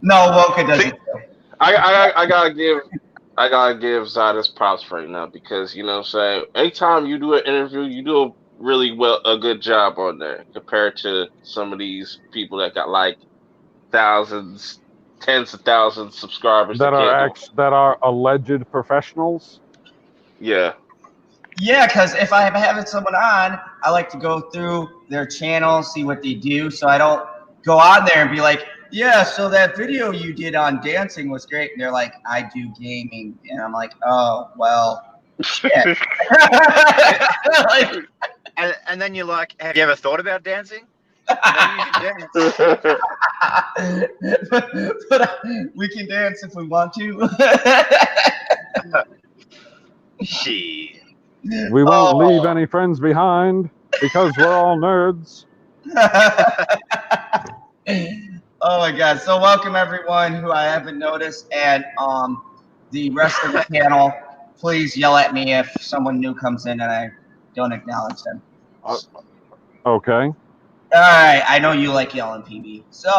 No, Woka does it too. I gotta give Zadis props right now because you know what I'm saying, anytime you do an interview, you do a good job on there compared to some of these people that got like thousands, tens of thousands subscribers That can't are alleged professionals. Yeah. Yeah, because if I'm having someone on, I like to go through their channel, see what they do, so I don't go on there and be like, yeah, so that video you did on dancing was great. And they're like, I do gaming. And I'm like, oh, well, shit. Like, And then you're like, have you ever thought about dancing? Maybe you should dance. but we can dance if we want to. Shit. We won't leave any friends behind because we're all nerds. Oh my god. So welcome everyone who I haven't noticed, and the rest of the panel, please yell at me if someone new comes in and I don't acknowledge them. Okay. Alright, I know you like yelling, PB. So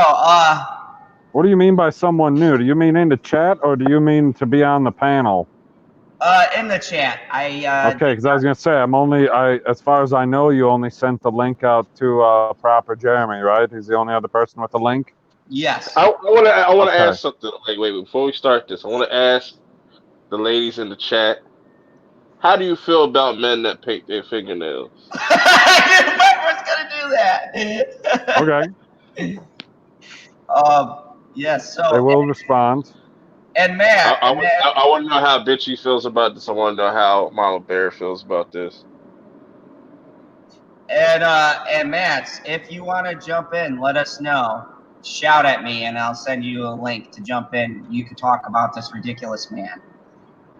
What do you mean by someone new? Do you mean in the chat or do you mean to be on the panel? in the chat. Okay, because I was gonna say as far as I know, you only sent the link out to Proper Jeremy, right? He's the only other person with the link. Yes. I want to Okay. ask something. Wait, before we start this, I want to ask the ladies in the chat, how do you feel about men that paint their fingernails? I knew was gonna do that. Okay. Yes. They So will respond. and Matt. I want to know how Bitchy feels about this. I want to know how Mama Bear feels about this. And Matt, if you want to jump in, let us know. Shout at me, and I'll send you a link to jump in. You can talk about this ridiculous man,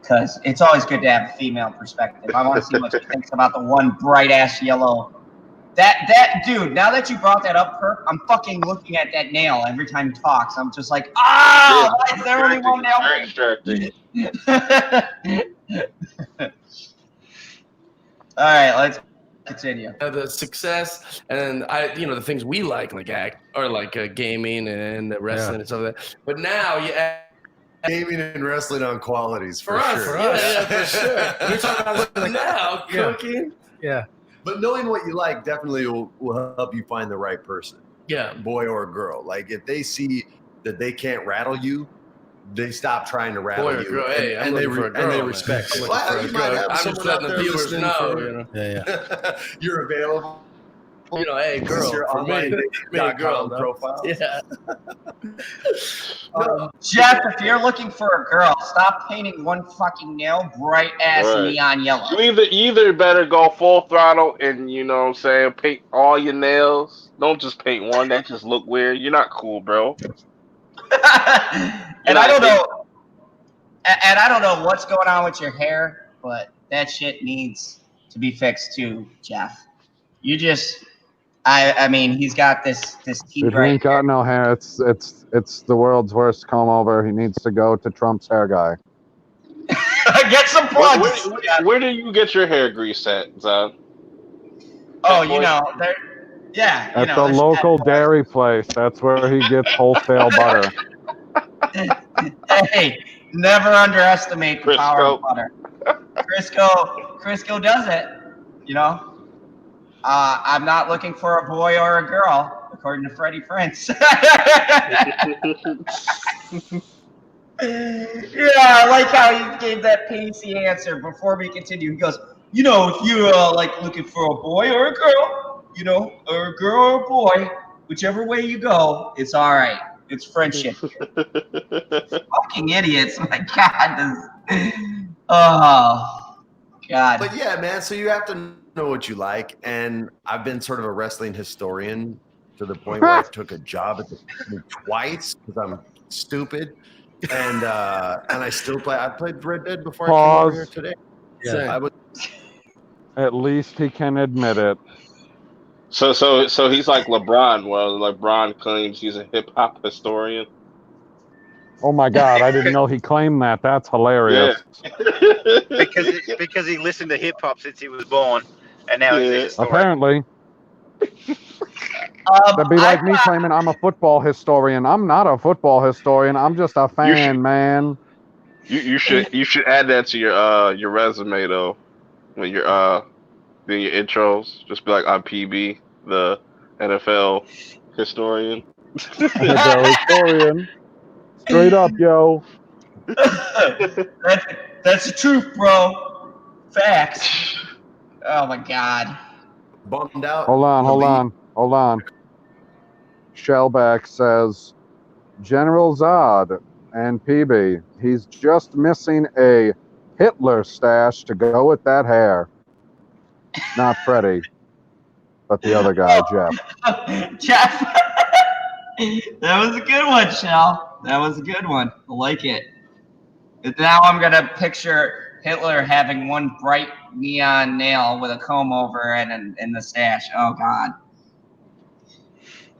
because it's always good to have a female perspective. I want to see what she thinks about the one bright ass yellow. That dude. Now that you brought that up, Perk, I'm fucking looking at that nail every time he talks. I'm just like, why is there only one nail? Very distracting. All right, let's continue. The success and the things we like act or gaming and wrestling and stuff like that. But now you add Gaming and wrestling on qualities for us, sure. yeah, for sure. We're talking about now cooking. Yeah. But knowing what you like definitely will help you find the right person, Yeah. boy or girl. Like if they see that they can't rattle you, they stop trying to rattle Boy or you, girl, hey, I'm and they looking for a girl, and they man. respect I'm it. looking for a You might girl. have I'm just someone letting out the there viewers listening know, for- you know. Yeah. You're available. Hey, This girl, is your for online me, dating.com girl, though. profile. Yeah. Jeff, if you're looking for a girl, stop painting one fucking nail bright ass Right. neon yellow. You either better go full throttle and paint all your nails. Don't just paint one. That just look weird. You're not cool, bro. And I don't know. And I don't know what's going on with your hair, but that shit needs to be fixed too, Jeff. You just, I mean, he's got this Dude, teeth he right ain't got no hair. It's the world's worst comb over. He needs to go to Trump's hair guy. Get some plugs. Where do you get your hair grease at, Zan? Oh, there. Yeah, At the local dairy place. That's where he gets wholesale butter. Hey, never underestimate the power Crisco. of butter. Crisco does it. I'm not looking for a boy or a girl, according to Freddie Prinze. Yeah, I like how he gave that pacey answer before we continue. He goes, if you're looking for a boy or a girl, or a girl or a boy, Whichever way you go, it's all right. It's friendship. Fucking idiots. My God. Oh, God. But yeah, man. So you have to know what you like, and I've been sort of a wrestling historian to the point where I took a job at the company twice because I'm stupid, and I still play. I played Red Dead before I came over here Pause. today. Same. I was At least he can admit it. So he's like LeBron. Well, LeBron claims he's a hip hop historian. Oh my God, I didn't know he claimed that. That's hilarious. because he listened to hip hop since he was born, and now he's a Yeah. historian. Apparently, that'd be like me claiming I'm a football historian. I'm not a football historian. I'm just a fan, man. You should add that to your resume though. When you're doing your intros, just be like, I'm PB, the NFL historian. NFL historian. Straight up, yo. That's the truth, bro. Facts. Oh my God. bummed out. Hold The league- on. Shellback says, General Zod and PB, he's just missing a Hitler stash to go with that hair. Not Freddie, but the other guy, Jeff. Jeff. That was a good one, Shell. That was a good one. I like it. But now I'm going to picture Hitler having one bright neon nail with a comb over and the stash. Oh, God.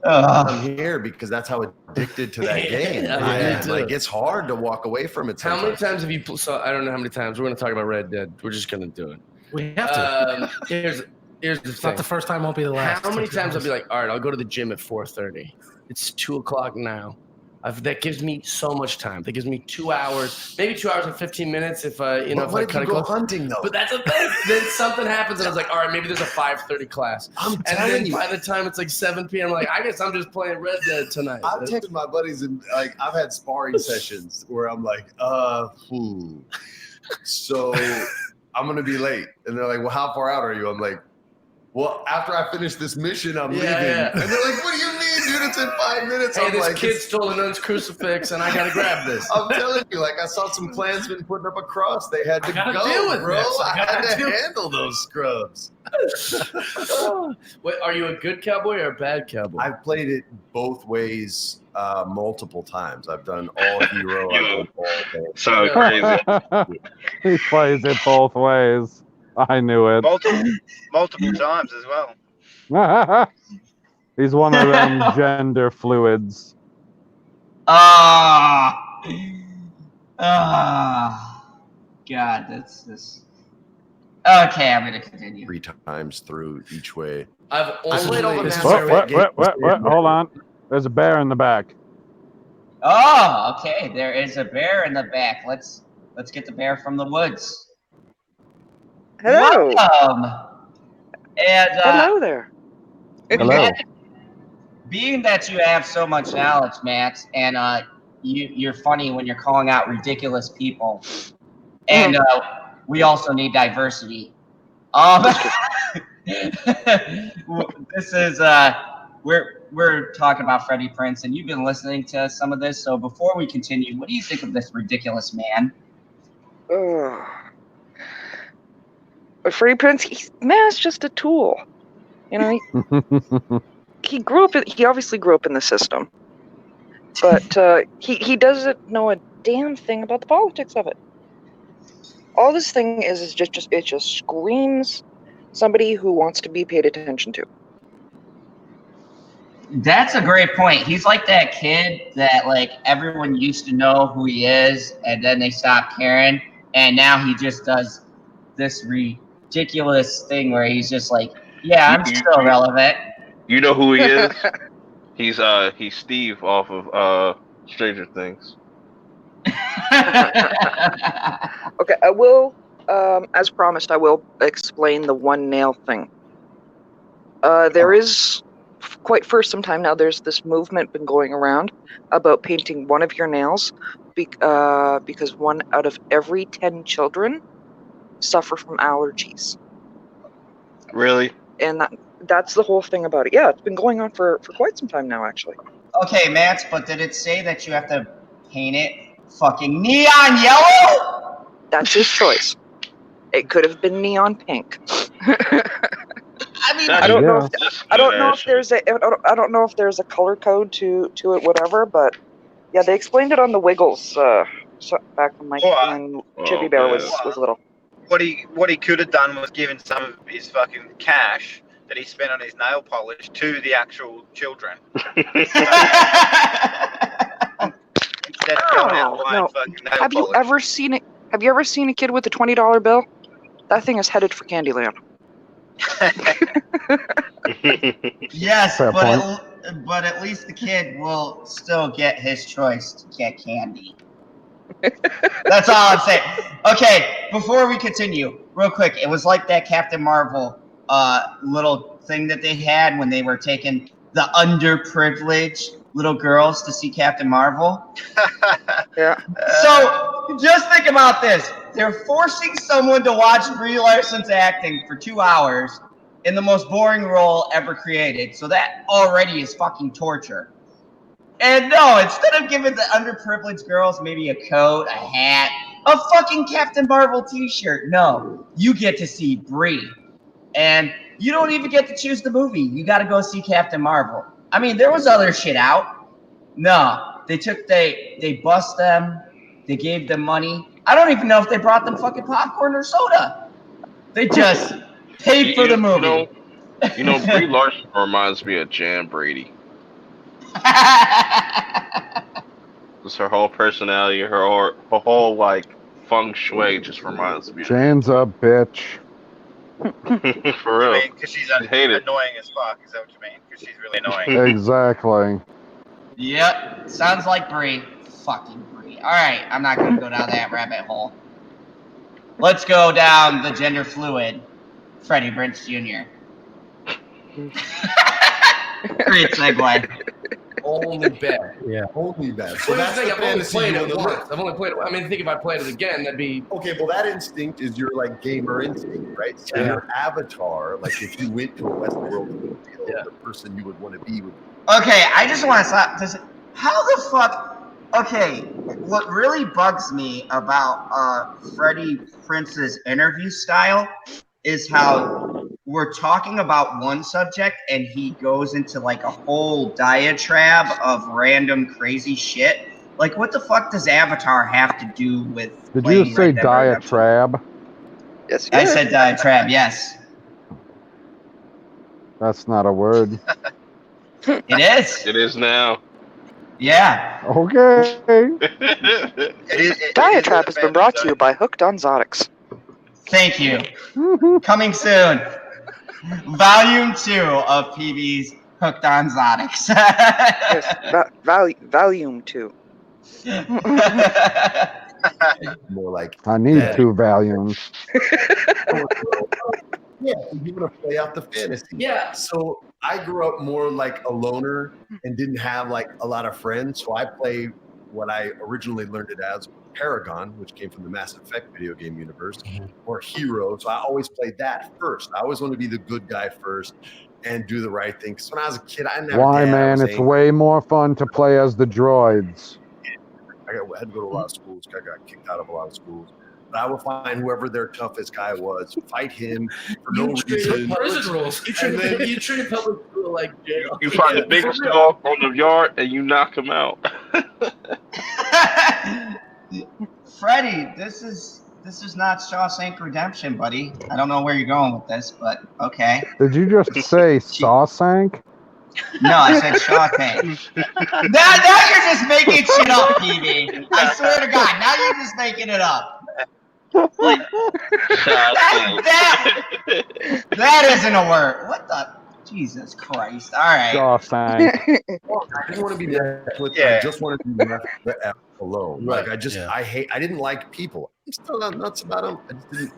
I'm here because that's how addicted to that game. Yeah, man. me too. Like it's hard to walk away from it. How many Sometimes. times have you? So I don't know how many times. We're gonna talk about Red Dead. We're just gonna do it. We have to. Here's the It's not thing. the first time, won't be the last. How many let's be times I'll be honest. like, all right, I'll go to the gym at 4:30. It's 2:00 now. That gives me so much time. That gives me 2 hours, maybe 2 hours and 15 minutes if But if I what if cut you it go close. hunting though? But that's the thing. Then something happens, and I was like, all right, maybe there's a 5:30 class. I'm And telling then you. by the time it's like 7 p.m., I'm like, I guess I'm just playing Red Dead tonight. I've texted my buddies and like I've had sparring sessions where I'm like, so I'm gonna be late, and they're like, well, how far out are you? I'm like, well, after I finish this mission, I'm leaving. Yeah. And they're like, what do you mean, dude? It's in 5 minutes. Hey, I'm this like, kid stole a nun's crucifix, and I gotta grab this. I'm telling you, like I saw some Klansmen putting up a cross. They had to gotta go, deal with bro. this. I I gotta had to deal- handle those scrubs. Wait, are you a good cowboy or a bad cowboy? I've played it both ways multiple times. I've done all hero. I've done all bad. So crazy. He plays it both ways. I knew it. multiple times as well. He's one of them gender fluids. God, that's this. Okay, I'm gonna continue. 3 times through each way. I've This only is- played this is- What? Hold on. There's a bear in the back. Oh, okay. There is a bear in the back. Let's get the bear from the woods. Hello. Welcome. And Hello there. Hello. being that you have so much knowledge, Max, and you're funny when you're calling out ridiculous people, and we also need diversity. This is we're talking about Freddie Prinze, and you've been listening to some of this. So before we continue, what do you think of this ridiculous man? Freddie Prinze, man's just a tool. You know, he grew up. He obviously grew up in the system, but he doesn't know a damn thing about the politics of it. All this thing is just it just screams somebody who wants to be paid attention to. That's a great point. He's like that kid that like everyone used to know who he is, and then they stopped caring, and now he just does this ridiculous thing where he's just like, yeah, I'm still relevant. You know who he is? He's Steve off of Stranger Things. Okay, I will, as promised, I will explain the one nail thing. There is, for some time now, there's this movement been going around about painting one of your nails because 1 out of every 10 children suffer from allergies. Really? And That's the whole thing about it. Yeah, it's been going on for quite some time now, actually. Okay, Matt, but did it say that you have to paint it fucking neon yellow? That's his choice. It could have been neon pink. I mean, I don't know. Yeah. I don't know if there's a. I don't know if there's a color code to it, whatever. But yeah, they explained it on the Wiggles back when when Chippy Bear was little. What he could have done was given some of his fucking cash that he spent on his nail polish to the actual children. Instead of going out buying No. fucking nail Have you polish. ever seen it? Have you ever seen a kid with a $20 bill? That thing is headed for Candyland. yes, Fair but at least the kid will still get his choice to get candy. That's all I'm saying. Okay, before we continue, real quick, it was like that Captain Marvel little thing that they had when they were taking the underprivileged little girls to see Captain Marvel. Yeah. So just think about this. They're forcing someone to watch Brie Larson's acting for 2 hours in the most boring role ever created. So that already is fucking torture. And no, instead of giving the underprivileged girls maybe a coat, a hat, a fucking Captain Marvel t-shirt, no, you get to see Brie. And you don't even get to choose the movie. You got to go see Captain Marvel. I mean, there was other shit out. No, they bust them. They gave them money. I don't even know if they brought them fucking popcorn or soda. They just paid for the movie. Brie Larson reminds me of Jan Brady. Just her whole personality, her whole like feng shui just reminds me. Jan's a bitch. For real. Because she's annoying as fuck. Is that what you mean? Because she's really annoying. Exactly. Yep, sounds like Brie. Fucking Brie. All right, I'm not gonna go down that rabbit hole. Let's go down the gender fluid. Freddie Prinze Jr. Great segue. Only bad. Yeah, only bad. So Well, that's the the thing, I've only fantasy played you it want to once. I've only played it. I mean, think if I played it again, that'd be. Okay, well, that instinct is your like gamer instinct, right? So Yeah. your avatar, like if you went to a Westworld, Yeah. the person you would want to be would. Okay, I just want to stop. How the fuck? Okay, what really bugs me about Freddie Prinze's interview style is how we're talking about one subject and he goes into like a whole diatribe of random crazy shit. Like, what the fuck does Avatar have to do with? Did playing you say Red Dead Redemption? diatribe? Yes, I said diatribe. Yes, That's not a word. it is. It is now. Yeah. Okay. Diatribe has been brought to you by Hooked on Zotics. Thank you. Coming soon. Volume 2 of PB's Hooked on Zotics. Yes, volume 2. More like I need Yeah. 2 volumes. yeah, you want to play out the fantasy. Yeah. So I grew up more like a loner and didn't have like a lot of friends. So I played what I originally learned it as Paragon, which came from the Mass Effect video game universe, or Hero. So I always played that first. I always want to be the good guy first and do the right thing. Because when I was a kid, I never. Why, dad, I man? was It's angry. way more fun to play as the droids. I had to go to a lot of schools. I got kicked out of a lot of schools. But I would find whoever their toughest guy was, fight him for no reason. Prison rules. You treat public school like jail. You find the biggest dog on the yard and you knock him out. Freddie, this is not Shawshank Redemption, buddy. I don't know where you're going with this, but okay. Did you just say Sawsank? No, I said Shawshank. now you're just making shit up, PB. I swear to God, now you're just making it up. Like, that isn't a word. What the? Jesus Christ. All right. Sawsank. I didn't want to be left with. Yeah. I just wanted to be left the F alone. Right, Like yeah. I didn't like people. I'm still not nuts about them.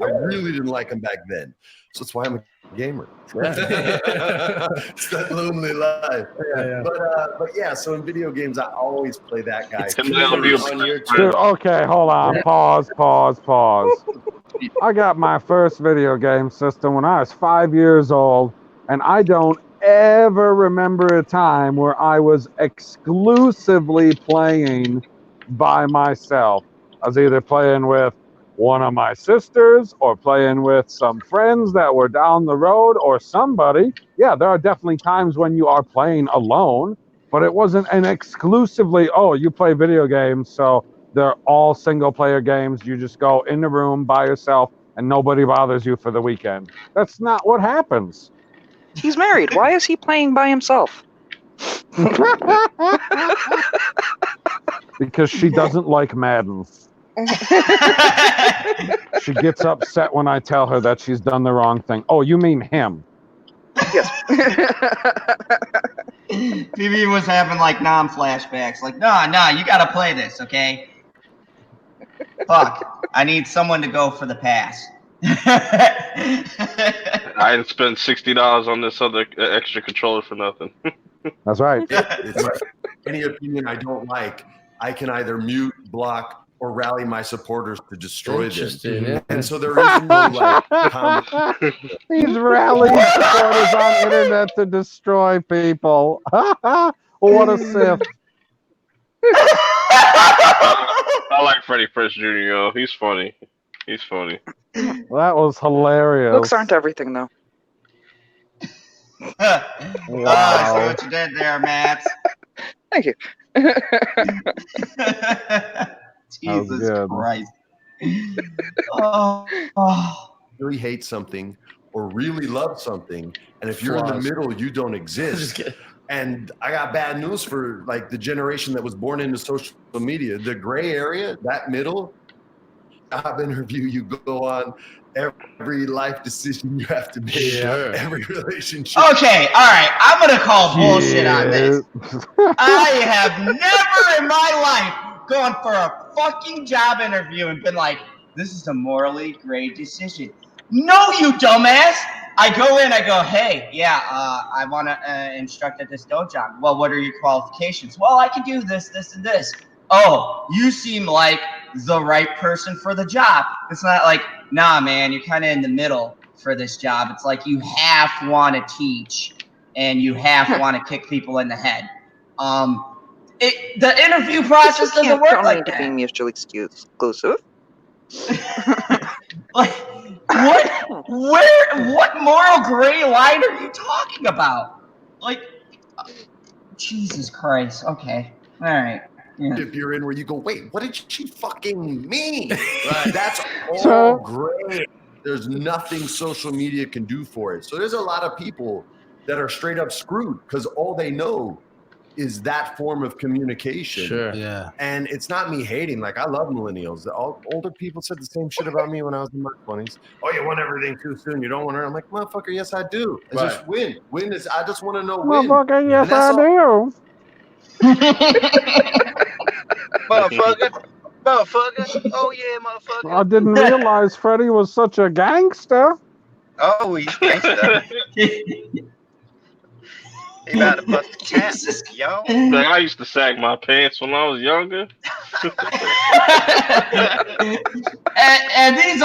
I really didn't like them back then. So that's why I'm a gamer. It's that lonely life. Yeah. But yeah, so in video games, I always play that guy. Tim Allen be On your Dude, okay, hold on. Pause. I got my first video game system when I was 5 years old. And I don't ever remember a time where I was exclusively playing by myself. I was either playing with one of my sisters or playing with some friends that were down the road or somebody. Yeah, there are definitely times when you are playing alone, but it wasn't an exclusively, oh, you play video games, so they're all single player games. You just go in the room by yourself and nobody bothers you for the weekend. That's not what happens. He's married. Why is he playing by himself? Because she doesn't like Madden. She gets upset when I tell her that she's done the wrong thing. Oh, you mean him? Yes. Phoebe was having like flashbacks. Like, no, you gotta play this, okay? Fuck, I need someone to go for the pass. I didn't spend $60 on this other extra controller for nothing. That's right. It's like any opinion I don't like, I can either mute, block, or rally my supporters to destroy them. Interesting, yeah. And so there is no like common. He's rallying supporters on internet to destroy people. What a Sith. I like Freddie Prinze Jr. Yo. He's funny. He's funny. That was hilarious. Looks aren't everything, though. I see what you did there, Matt. Thank you. Jesus good. Christ. Oh. Really hate something or really love something, and if you're in the Flaws. middle, you don't exist. And I got bad news for like the generation that was born into social media. The gray area, that middle job interview you go on, every life decision you have to make, Sure. every relationship. Okay, all right. I'm gonna call bullshit on this. I have never in my life gone for a fucking job interview and been like, "This is a morally great decision." No, you dumbass. I go in, I go, "Hey, yeah, I want to instruct at this dojo." Well, what are your qualifications? Well, I can do this, this, and this. Oh, you seem like the right person for the job. It's not like, nah, man, you're kind of in the middle for this job. It's like you half want to teach and you half want to kick people in the head. The interview process doesn't work like to that. being mutually exclusive. Like, what moral gray line are you talking about? Like, Jesus Christ. Okay. All right. Yeah. If you're in where you go, wait, what did she fucking mean? Right. That's all great. There's nothing social media can do for it. So there's a lot of people that are straight up screwed because all they know is that form of communication. Sure. Yeah. And it's not me hating. Like, I love millennials. All older people said the same shit about me when I was in my 20s. Oh, you want everything too soon. You don't want to. I'm like, motherfucker, yes, I do. It's Right. just win. Win is, I just want to know win. Motherfucker, yes, And that's I all. do. Motherfucker. Motherfucker. Oh, yeah, motherfucker. I didn't realize Freddie was such a gangster. Oh, he's gangster. He about to bust a cap, yo. Like, I used to sag my pants when I was younger. and these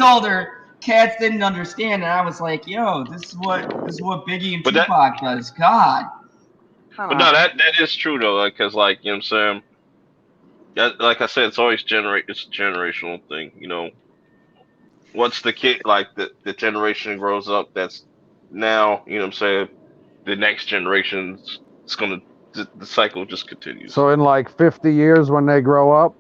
older cats didn't understand, and I was like, "Yo, this is what Biggie and But that- Tupac does." God. But no, that is true though, like, cause like, you know what I'm saying. Like I said, it's always it's a generational thing, you know. Once the kid, like the generation grows up, that's now, you know what I'm saying, the next generation, it's gonna, the cycle just continues. So in like 50 years when they grow up,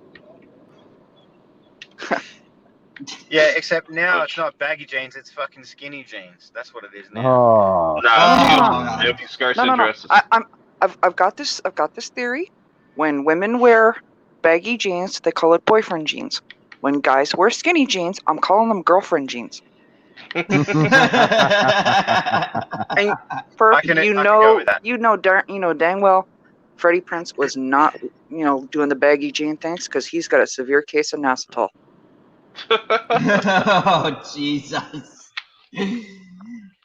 Yeah, except now it's not baggy jeans, it's fucking skinny jeans. That's what it is now. oh, Nah, it'll be scarce No. dresses. I've got this theory. When women wear baggy jeans, they call it boyfriend jeans. When guys wear skinny jeans, I'm calling them girlfriend jeans. And for I can go with that. you know dang well, Freddie Prinze was not doing the baggy jean things because he's got a severe case of Nasatol. Oh Jesus. He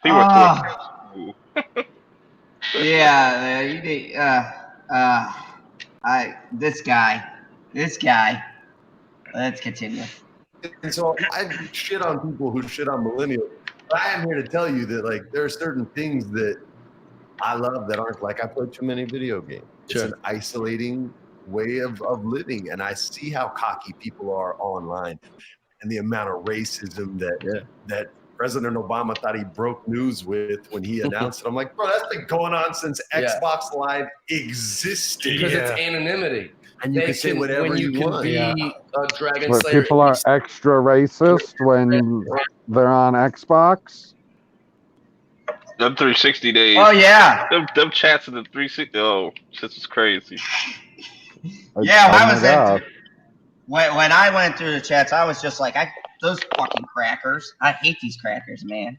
went through it. Yeah, you did. This guy. Let's continue. And so I shit on people who shit on millennials. But I am here to tell you that like there are certain things that I love that aren't like I play too many video games. It's an isolating way of living, and I see how cocky people are online, and the amount of racism that President Obama thought he broke news with when he announced it. I'm like, bro, that's been going on since Xbox Live existed. Because it's anonymity. And you can say whatever when you can want. be a Dragon But Slayer. people are extra racist when they're on Xbox. Them 360 days. Oh yeah. Them chats in the 360. Oh, this is crazy. Yeah, Oh I my was God. when I went through the chats, I was just like, those fucking crackers. I hate these crackers, man.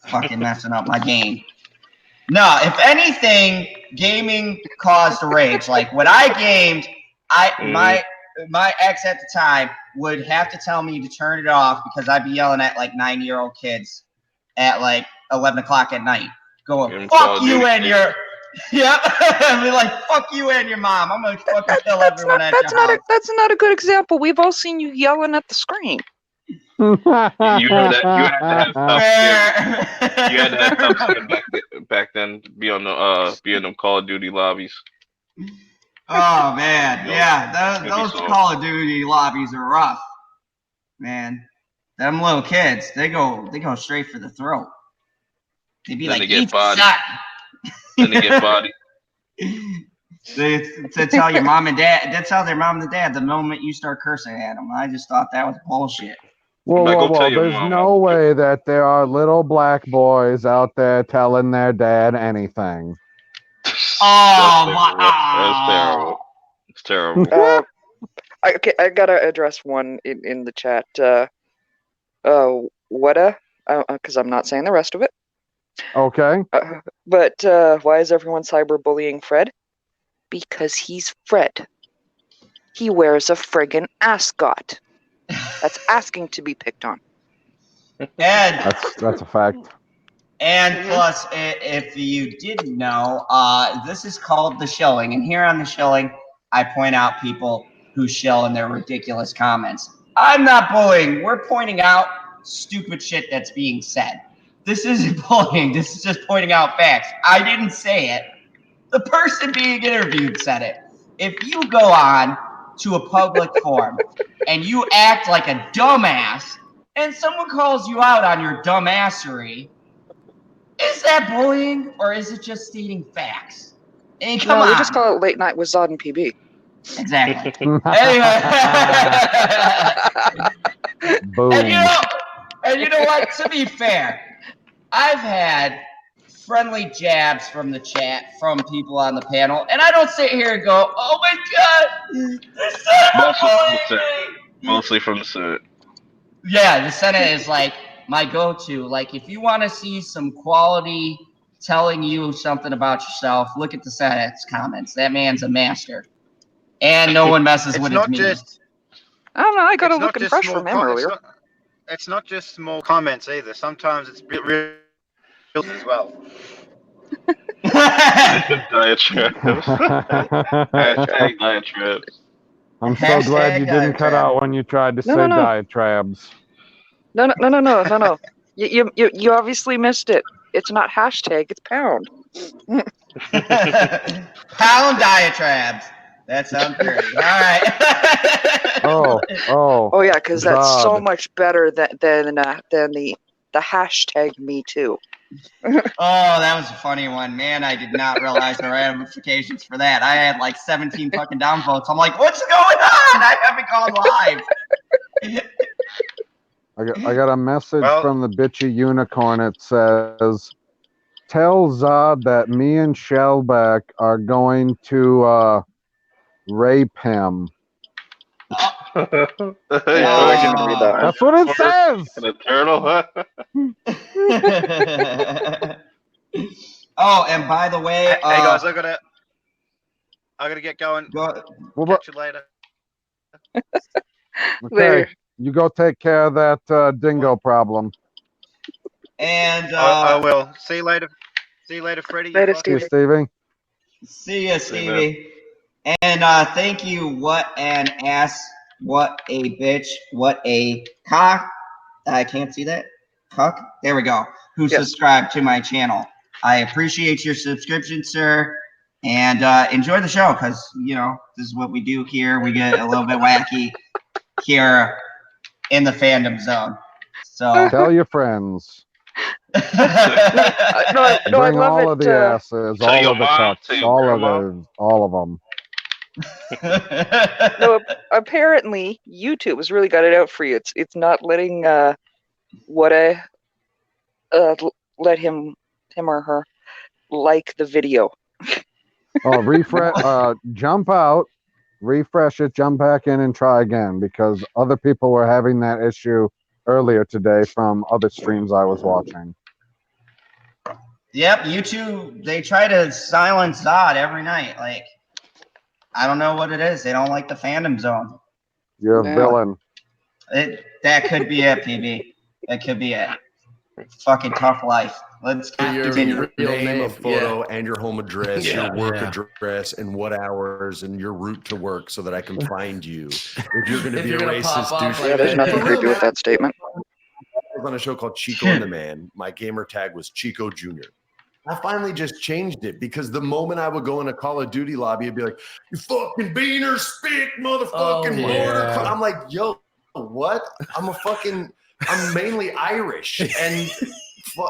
Fucking messing up my game. No, if anything, gaming caused rage. Like when I gamed, my ex at the time would have to tell me to turn it off because I'd be yelling at like 9-year-old kids at like 11 o'clock at night, going, "Fuck you and your." Yep, I'd be like, "Fuck you and your mom. I'm gonna fucking kill everyone at your house." That's not a good example. We've all seen you yelling at the screen. You had to have tough. You had to have tough skin back then. Be on them Call of Duty lobbies. Oh man, yeah, those Call of Duty lobbies are rough, man. Them little kids, they go straight for the throat. They be Then like, they get "Eat bodied. son." Then they get bodied. to tell your mom and dad, to tell their mom and dad the moment you start cursing at them. I just thought that was bullshit. Whoa. There's no way that there are little black boys out there telling their dad anything. Oh my! That's terrible. It's terrible. I gotta address one in the chat. Because I'm not saying the rest of it. Okay. But why is everyone cyberbullying Fred? Because he's Fred. He wears a friggin' ascot. That's asking to be picked on. And that's a fact. And plus, if you didn't know, this is called the Shilling. And here on the Shilling, I point out people who shill in their ridiculous comments. I'm not bullying. We're pointing out stupid shit that's being said. This isn't bullying. This is just pointing out facts. I didn't say it. The person being interviewed said it. If you go on to a public forum and you act like a dumbass and someone calls you out on your dumbassery, is that bullying or is it just stating facts? And come on. We just call it Late Night with Zod and PB. Exactly. Anyway. Boom. And you know what? To be fair, I've had friendly jabs from the chat from people on the panel, and I don't sit here and go, "Oh my God, the Senate." Mostly from the Senate. Yeah, the Senate is like my go-to. Like, if you want to see some quality telling you something about yourself, look at the Senate's comments. That man's a master, and no one messes with his meetings. I don't know. I gotta look and fresh from him earlier. It's not just small comments either. Sometimes it's real as well. Diatribes. Diatribes. I'm so glad you didn't cut out when you tried to say diatribes. No. You obviously missed it. It's not hashtag. It's pound. Pound diatribes. That sounds pretty. All right. Oh yeah, because that's so much better than the hashtag me too. Oh, that was a funny one, man. I did not realize the ramifications for that. I had like 17 fucking downvotes. I'm like, what's going on? I haven't gone live. I got a message from the bitchy unicorn. It says, "Tell Zod that me and Shellback are going to rape him." I didn't read that one. That's what it says. The turtle, huh? Oh, and by the way, hey guys, I gotta get going. Catch you later. Okay, you go take care of that dingo problem. And I will. See you later. See you later, Freddie. Later, See you, Stevie. See ya, Stevie. And thank you. What an ass. What a bitch. What a cock. I can't see that. Huck, there we go, who Yes. subscribed to my channel. I appreciate your subscription, sir, and enjoy the show because, you know, this is what we do here. We get a little bit wacky here in the fandom zone. So Tell your friends. No, I Bring love all it. of the asses, Tell all your of the mom, cuts, tell your all of them. No, apparently YouTube has really got it out for you. It's not letting let him or her like the video. Oh, refresh. Jump out, refresh it, jump back in, and try again because other people were having that issue earlier today from other streams I was watching. Yep, YouTube, they try to silence Zod every night. Like, I don't know what it is. They don't like the fandom zone. You're a Yeah. villain. That could be it, PB. That could be it. Fucking tough life. Let's Your continue. Your real name, name, a photo, and your home address, Yeah. your work Yeah. address, and what hours, and your route to work, so that I can find you. If you're going to If be you're a gonna pop racist off douche, like Yeah, there's that, nothing yeah. creepy with that statement. I was on a show called Chico and the Man. My gamer tag was Chico Jr. I finally just changed it because the moment I would go in a Call of Duty lobby, it'd be like, "You fucking beaner, spick, motherfucking Oh, border." yeah. I'm like, "Yo, what? I'm mainly Irish, and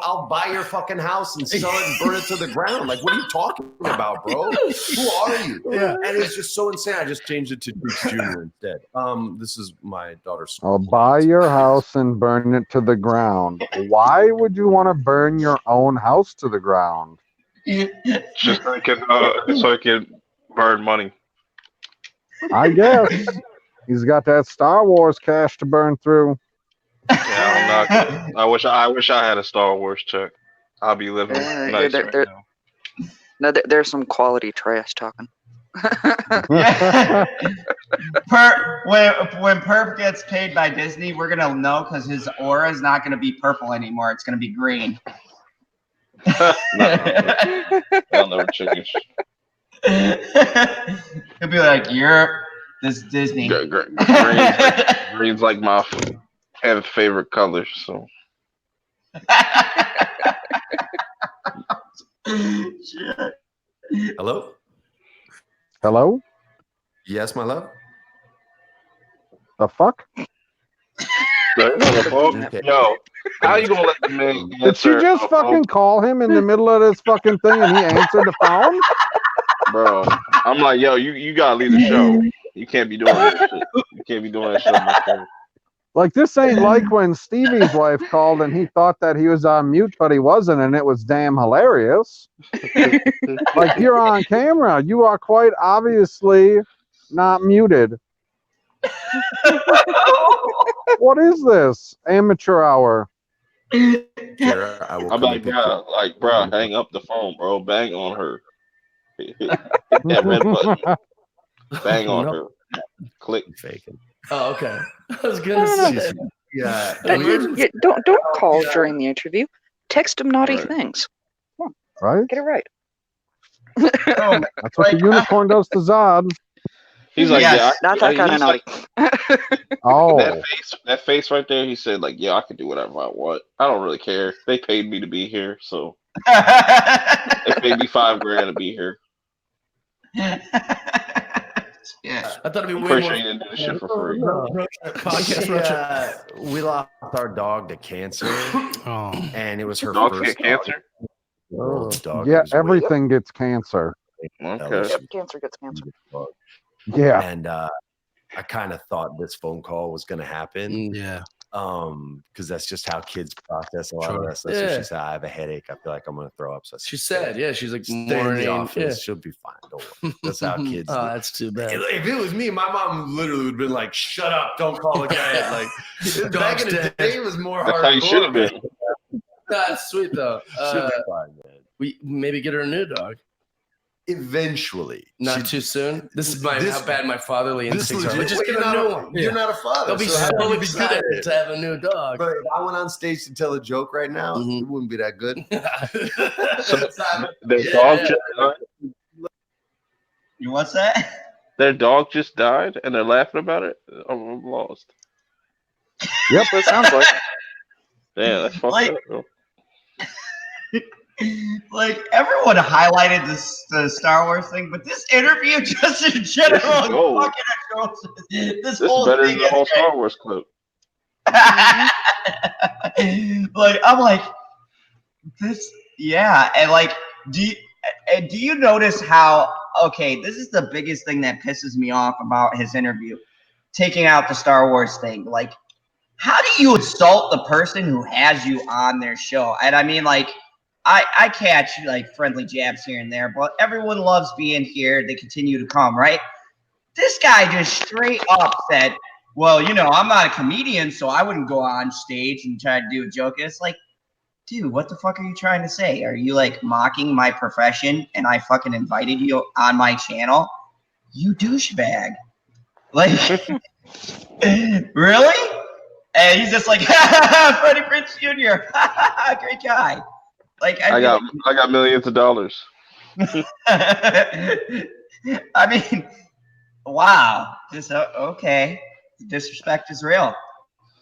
I'll buy your fucking house and sell it and burn it to the ground. Like, what are you talking about, bro? Who are you?" Yeah. And it's just so insane. I just changed it to Dukes Jr. instead. This is my daughter's I'll buy your house and burn it to the ground. Why would you want to burn your own house to the ground? Just so I can burn money. I guess he's got that Star Wars cash to burn through. Yeah, I'm not gonna. I wish I had a Star Wars check. I'll be living nice right now. No, there's some quality trash talking. Yeah. When Perp gets paid by Disney, we're gonna know because his aura is not gonna be purple anymore. It's gonna be green. I'll never change. He'll be like, "You're this Disney." Green's like my 10th favorite color. So Shit. Hello? Hello? Yes, my love? The fuck? Okay. Yo, how you gonna let the man Did she answer just a fucking call him in the middle of this fucking thing and he answered the phone? bro? I'm like, yo, you gotta leave the show. You can't be doing that shit. You can't be doing that shit on my phone. Like, this ain't like when Stevie's wife called and he thought that he was on mute, but he wasn't, and it was damn hilarious. Like, you're on camera. You are quite obviously not muted. What is this? Amateur hour. Kara, I will I'm come like, and pick you up. bro, hang up the phone, bro. Bang on her. Hit that red button. Bang on her. Click. Faking. Oh, okay. I was gonna say. Yeah. Don't call during the interview. Text him naughty Right. things. Right? Get it right. Oh, That's what the unicorn does to Zod. He's like, Yes, yeah. Not that kind of he's naughty. like, Oh. that face right there. He said, like, yeah, I can do whatever I want. I don't really care. They paid me to be here, so they paid me $5,000 to be here. Yeah. I thought it'd be I'm way pretty more. sure you didn't do this shit for free. Podcast We lost our dog to cancer, Oh. and it was her Dogs first get cancer. dog. Yeah, was way everything gets cancer. Okay. Yep, cancer gets cancer. Yeah. And I kind of thought this phone call was going to happen, Yeah. because that's just how kids process a lot of Sure. that stuff. So Yeah. she said, "I have a headache. I feel like I'm going to throw up." So I She said, yeah, she's like "Stay in the morning. office. Yeah. She'll be fine. Don't worry." That's how kids. Oh, do. that's too bad. If it was me, my mom literally would have been like, "Shut up! Don't call again." Like back Dog's in the dead. day, it was more That's hardcore. how you should have been. That's sweet though. She'll be fine, man. We maybe get her a new dog. Eventually, Not too soon. This is how bad my fatherly This instincts are. legit, Let's just well, get you're a not new a- one. You're not a father. They'll be so how so do you excited decide it? to have a new dog. But if I went on stage to tell a joke right now, Mhm. it wouldn't be that good. Their dog just died. You what's that? Their dog just died, and they're laughing about it. I'm lost. Yep. That's what it sounds like. Damn, that's fucked Like- up, bro. Like everyone highlighted the Star Wars thing, but this interview just in general is gold. fucking atrocious. This This is whole better thing than the is whole Star Wars clip. like I'm like this, yeah, and like do you notice how this is the biggest thing that pisses me off about his interview, taking out the Star Wars thing. Like, how do you insult the person who has you on their show? And I mean, like, I catch like friendly jabs here and there, but everyone loves being here. They continue to come, right? This guy just straight up said, well, you know, I'm not a comedian, so I wouldn't go on stage and try to do a joke. It's like, dude, what the fuck are you trying to say? Are you like mocking my profession and I fucking invited you on my channel? You douchebag. Like, really? And he's just like, Freddie Prinze Jr. Great guy. Like, I got millions of dollars. I mean, wow. Just okay. Disrespect is real.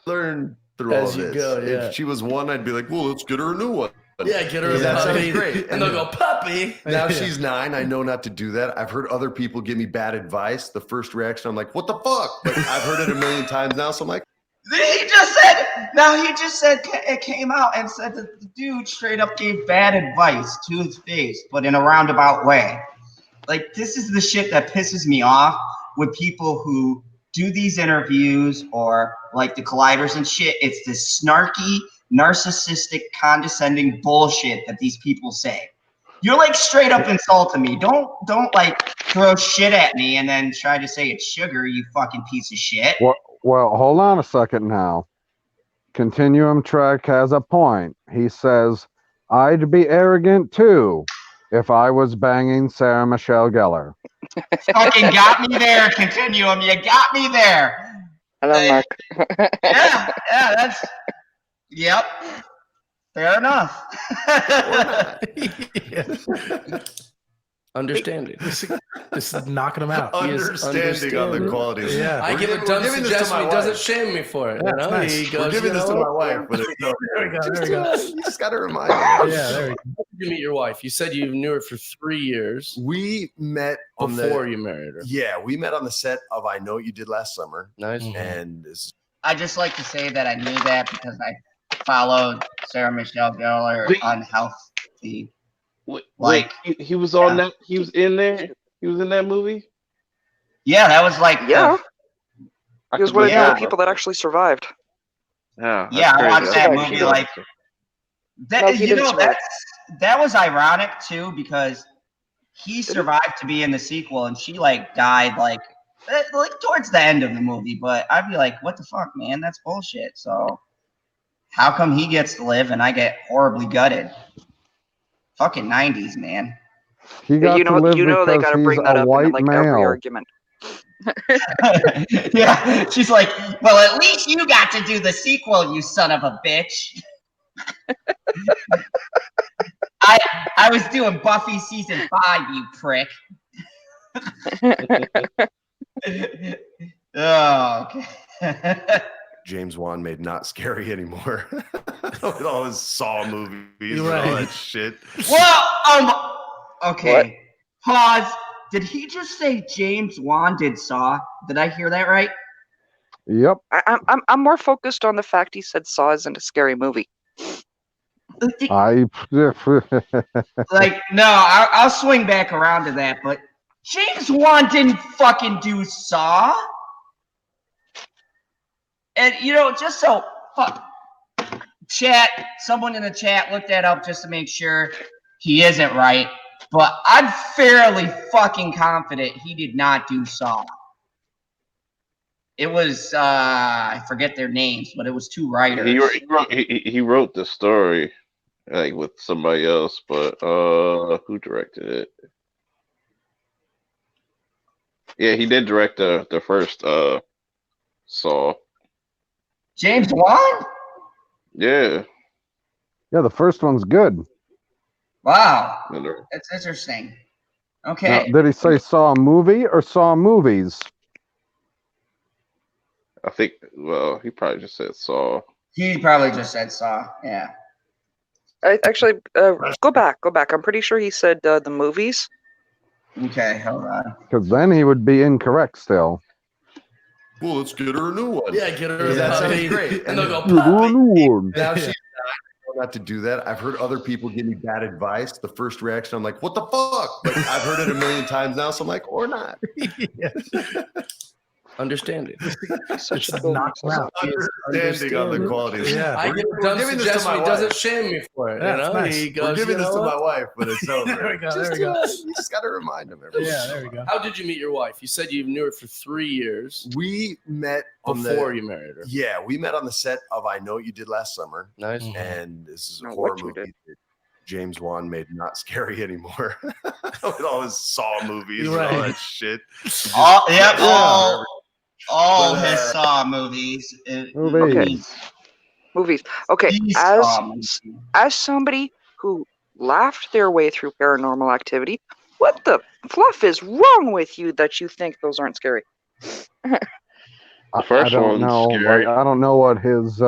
Learn through As all you this. go, yeah. If she was one, I'd be like, well, let's get her a new one. Yeah, get her a That sounds puppy. great. And they'll go, puppy. Now Yeah. she's 9. I know not to do that. I've heard other people give me bad advice. The first reaction, I'm like, what the fuck? But I've heard it a million times now, so I'm like, He just said it came out and said that the dude straight up gave bad advice to his face, but in a roundabout way. Like, this is the shit that pisses me off with people who do these interviews or like the colliders and shit. It's this snarky, narcissistic, condescending bullshit that these people say. You're like straight up insulting me. Don't like throw shit at me and then try to say it's sugar, you fucking piece of shit. Well, hold on a second now. Continuum Trek has a point. He says, I'd be arrogant too if I was banging Sarah Michelle Gellar. Fucking got me there, Continuum. You got me there. Hello, Mark. Yeah, that's, yep. Fair enough. Understanding. This is knocking him out. He is understanding on the understanding. quality. Yeah. I give a dumb suggestion. He doesn't shame me for it. Yeah, You know? it's nice. He We're goes, giving this to my wife, but it's no, There we go. There we go. you just got to remind her. Yeah, there we go. How did you meet your wife? You said you knew her for 3 years We met on before you married her. Yeah, we met on the set of I Know What You Did Last Summer, Nice. and this, I just like to say that I knew that because I followed Sarah Michelle Gellar on Healthy. Like, he was on that. He was in there. He was in that movie. yeah, that was like, Yeah. He was one of the Yeah. only people that actually survived. Yeah, Yeah, I watched that That's movie. crazy. Like, that, No, he you didn't know, survive. that was ironic too because he survived to be in the sequel, and she like died like towards the end of the movie. But I'd be like, what the fuck, man? That's bullshit. So how come he gets to live and I get horribly gutted? Fucking 90s, man. He got You know, to live they got to because bring he's that a up in white like every male. argument. Yeah, she's like, well, at least you got to do the sequel, you son of a bitch. I was doing Buffy season 5, you prick. Oh, okay. James Wan made not scary anymore with all his Saw movies Right. and all that shit. Well, okay. Pause. Did he just say James Wan did Saw? Did I hear that right? Yep. I'm more focused on the fact he said Saw isn't a scary movie. I Like, no, I'll swing back around to that, but James Wan didn't fucking do Saw. And, you know, just so, someone in the chat looked that up just to make sure he isn't right, but I'm fairly fucking confident he did not do Saw. It was, I forget their names, but it was 2 writers. He wrote the story like with somebody else, but who directed it? Yeah, he did direct the first Saw. James Wan? Yeah. Yeah, the first one's good. Wow. And That's interesting. Now, Okay. did he say Saw a movie or Saw movies? I think, well, he probably just said Saw. He probably just said Saw. Yeah. I actually go back. I'm pretty sure he said the movies. Okay, hold on. Because then he would be incorrect still. Well, let's get her a new one. Yeah, get her a That sounds puppy. great. And they'll go, Get her a puppy. new one. Now she's not to do that. I've heard other people give me bad advice. The first reaction, I'm like, what the fuck? But I've heard it a million times now, so I'm like, or not. Understanding. Such a Just cool knock him out. Understanding on the quality. Of Yeah. I We're- get a we're dumb giving this to suggestion. my He doesn't wife. shame me for it. Yeah, You it's know? nice. He We're goes, giving you this know to my what? wife, but it's over. There we go, Just, there we go. you just got to remind him every Yeah, once in a there we while. go. How did you meet your wife? You said you knew her for 3 years We met on before the, you married her. yeah, we met on the set of I Know What You Did Last Summer, Nice. Mhm. and this is a Know horror what you movie did. that James Wan made not scary anymore with all his Saw movies You're and all right. that shit. All But, his Saw movies. Movies. Movies. Okay, These as Saw movies. somebody who laughed their way through Paranormal Activity, what the fluff is wrong with you that you think those aren't scary? I first don't one's know. scary. Like, I don't know what his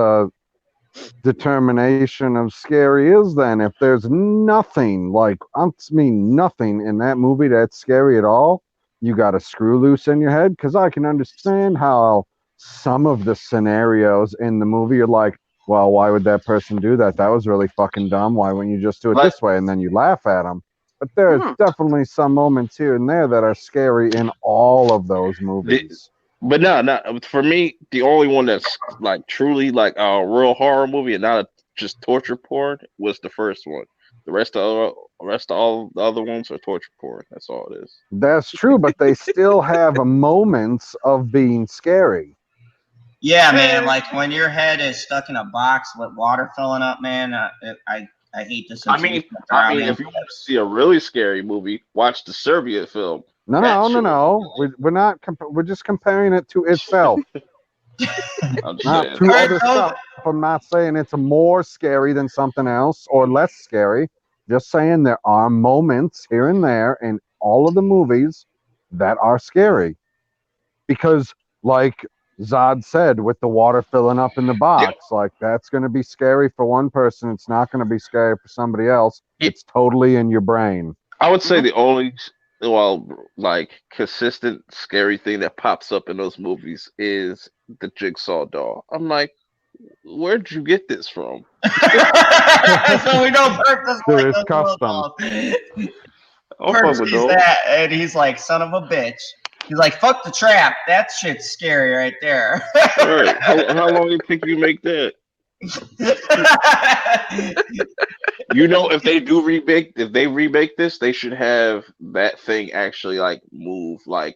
determination of scary is. Then, if there's nothing, like I mean, nothing in that movie that's scary at all, you got a screw loose in your head. Because I can understand how some of the scenarios in the movie are like, well, why would that person do that? That was really fucking dumb. Why wouldn't you just do it Like- this way? And then you laugh at them. But there's Hmm. definitely some moments here and there that are scary in all of those movies. But no, for me, the only one that's like truly like a real horror movie and not just torture porn was the first one. The rest of all the other ones are torture porn. That's all it is. That's true, but they still have moments of being scary. Yeah, man. Like when your head is stuck in a box with water filling up, man. I hate this. I mean, if you want to see a really scary movie, watch the Serbia film. No, That no, shit no, was no. We're not. We're just comparing it to itself, I'm just not saying. to Alright, other so- stuff. I'm not saying it's more scary than something else or less scary. Just saying there are moments here and there in all of the movies that are scary, because, like Zod said, with the water filling up in the box, like that's going to be scary for one person. It's not going to be scary for somebody else. Yeah. It's totally in your brain. I would say the only like consistent scary thing that pops up in those movies is the Jigsaw doll. I'm like, where'd you get this from? So we know Perk doesn't There like is those custom. dolls. I'll Perk fuck with sees those. that and he's like, son of a bitch. He's like, fuck the trap. That shit's scary right there. Right. How long did it take you to make that? You know, if they remake this, they should have that thing actually like move like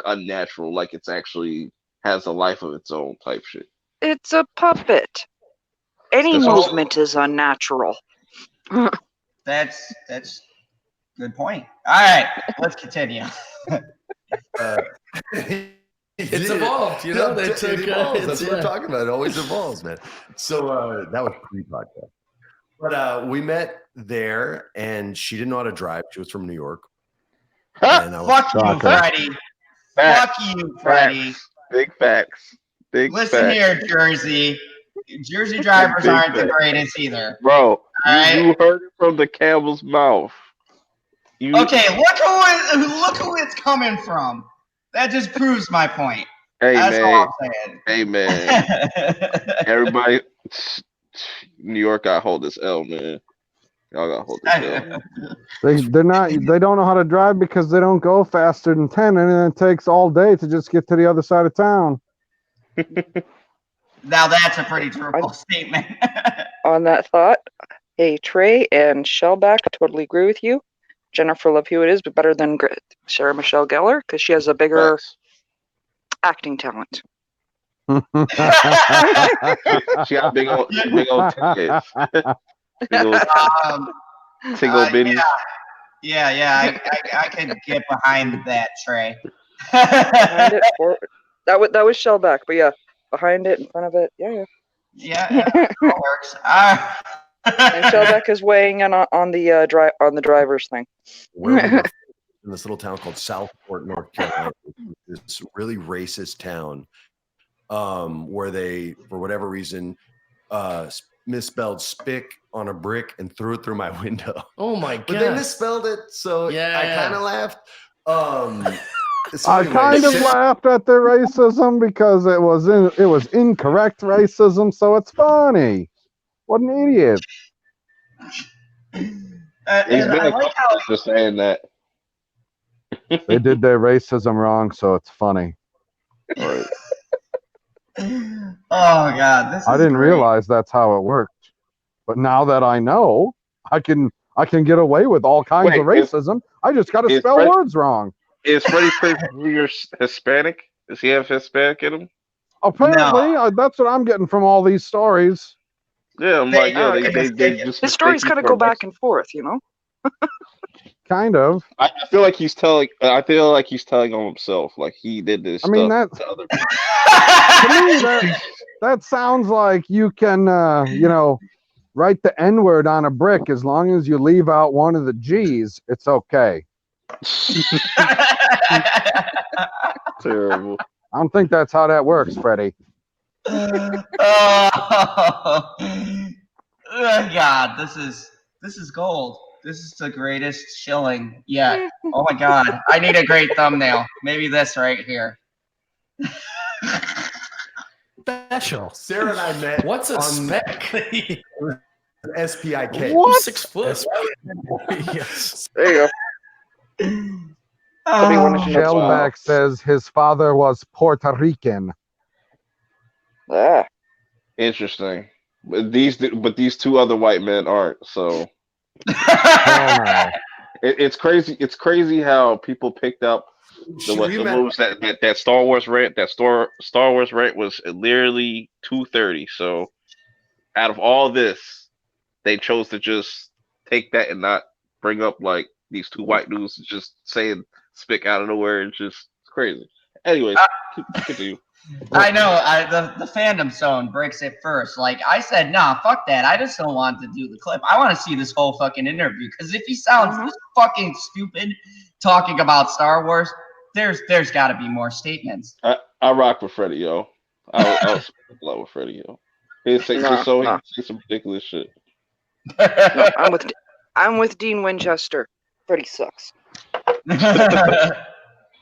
unnatural, like it's actually has a life of its own type shit. It's a puppet. Any That's all- movement is unnatural. That's good point. All right, let's continue. It's evolved, you know. They It took evolves. That's what yeah. we're talking about. It always evolves, man. So that was pre-podcast. But we met there, and she didn't know how to drive. She was from New York. And I was Fuck you, Shocker. Freddie. Fuck you, Freddie. Big facts. Big Listen facts. here, Jersey. Jersey drivers Big aren't the facts. greatest either. Bro, Alright. you heard it from the camel's mouth. You, Okay, look who it's coming from. That just proves my point. Hey That's man, all I'm saying. hey man. Everybody, New York got hold this L, man. Y'all got hold this L. They don't know how to drive because they don't go faster than 10, and it takes all day to just get to the other side of town. Now that's a pretty truthful statement. On that thought, hey, Trey and Shellback, I totally agree with you. Jennifer Love Hewitt is better than Sarah Michelle Gellar because she has a bigger Facts. acting talent. She got big old titties. Big old Um, tingle bitties. yeah. I could get behind that, Trey. Behind it, that was Shellback, but yeah, behind it, in front of it, yeah. Yeah, that works. And Shellback is weighing in on the driver's thing. Where we were in this little town called Southport, North Carolina, this really racist town. where they, for whatever reason, misspelled spick on a brick and threw it through my window. Oh my god! But they misspelled it, so I kind of laughed. So I anyway, kind of laughed at their racism because it was incorrect racism, so it's funny. What an idiot! He's And been I like how just saying that. They did their racism wrong, so it's funny. oh god, this is I didn't great. realize that's how it worked, but now that I know, I can get away with all kinds of racism. I just got to spell words wrong. Is Freddie Prinze Jr. Hispanic? Does he have Hispanic in him? Apparently, that's what I'm getting from all these stories. Yeah, I'm like, yo, they just his stories kind of go back and forth, you know. Kind of. I feel like he's telling. I feel like he's telling on himself. Like he did this. I mean, stuff to other people. To me, that sounds like you can, write the N-word on a brick as long as you leave out one of the G's. It's okay. Terrible. I don't think that's how that works, Freddie. Oh god, this is gold. This is the greatest shilling yet. Oh my god, I need a great thumbnail. Maybe this right here. Special. Sarah and I met. What's a spec? SPIK. What? 6 foot. Yes. There you go. Shellback says his father was Puerto Rican. Ah. Interesting. But these two other white men aren't. So Hell no. it's crazy. It's crazy how people picked up the moves that Star Wars rant. That Star Wars rant was literally 2:30. So out of all this, they chose to just take that and not bring up like these two white dudes just saying spick out of nowhere. It's crazy. Anyways, continue. I know. The fandom zone breaks it first. Like I said, nah, fuck that. I just don't want to do the clip. I want to see this whole fucking interview because if he sounds this fucking stupid talking about Star Wars, there's got to be more statements. I rock with Freddie, yo. I'll love with Freddie, yo. He say some ridiculous shit. No, I'm with Dean Winchester. Freddie sucks.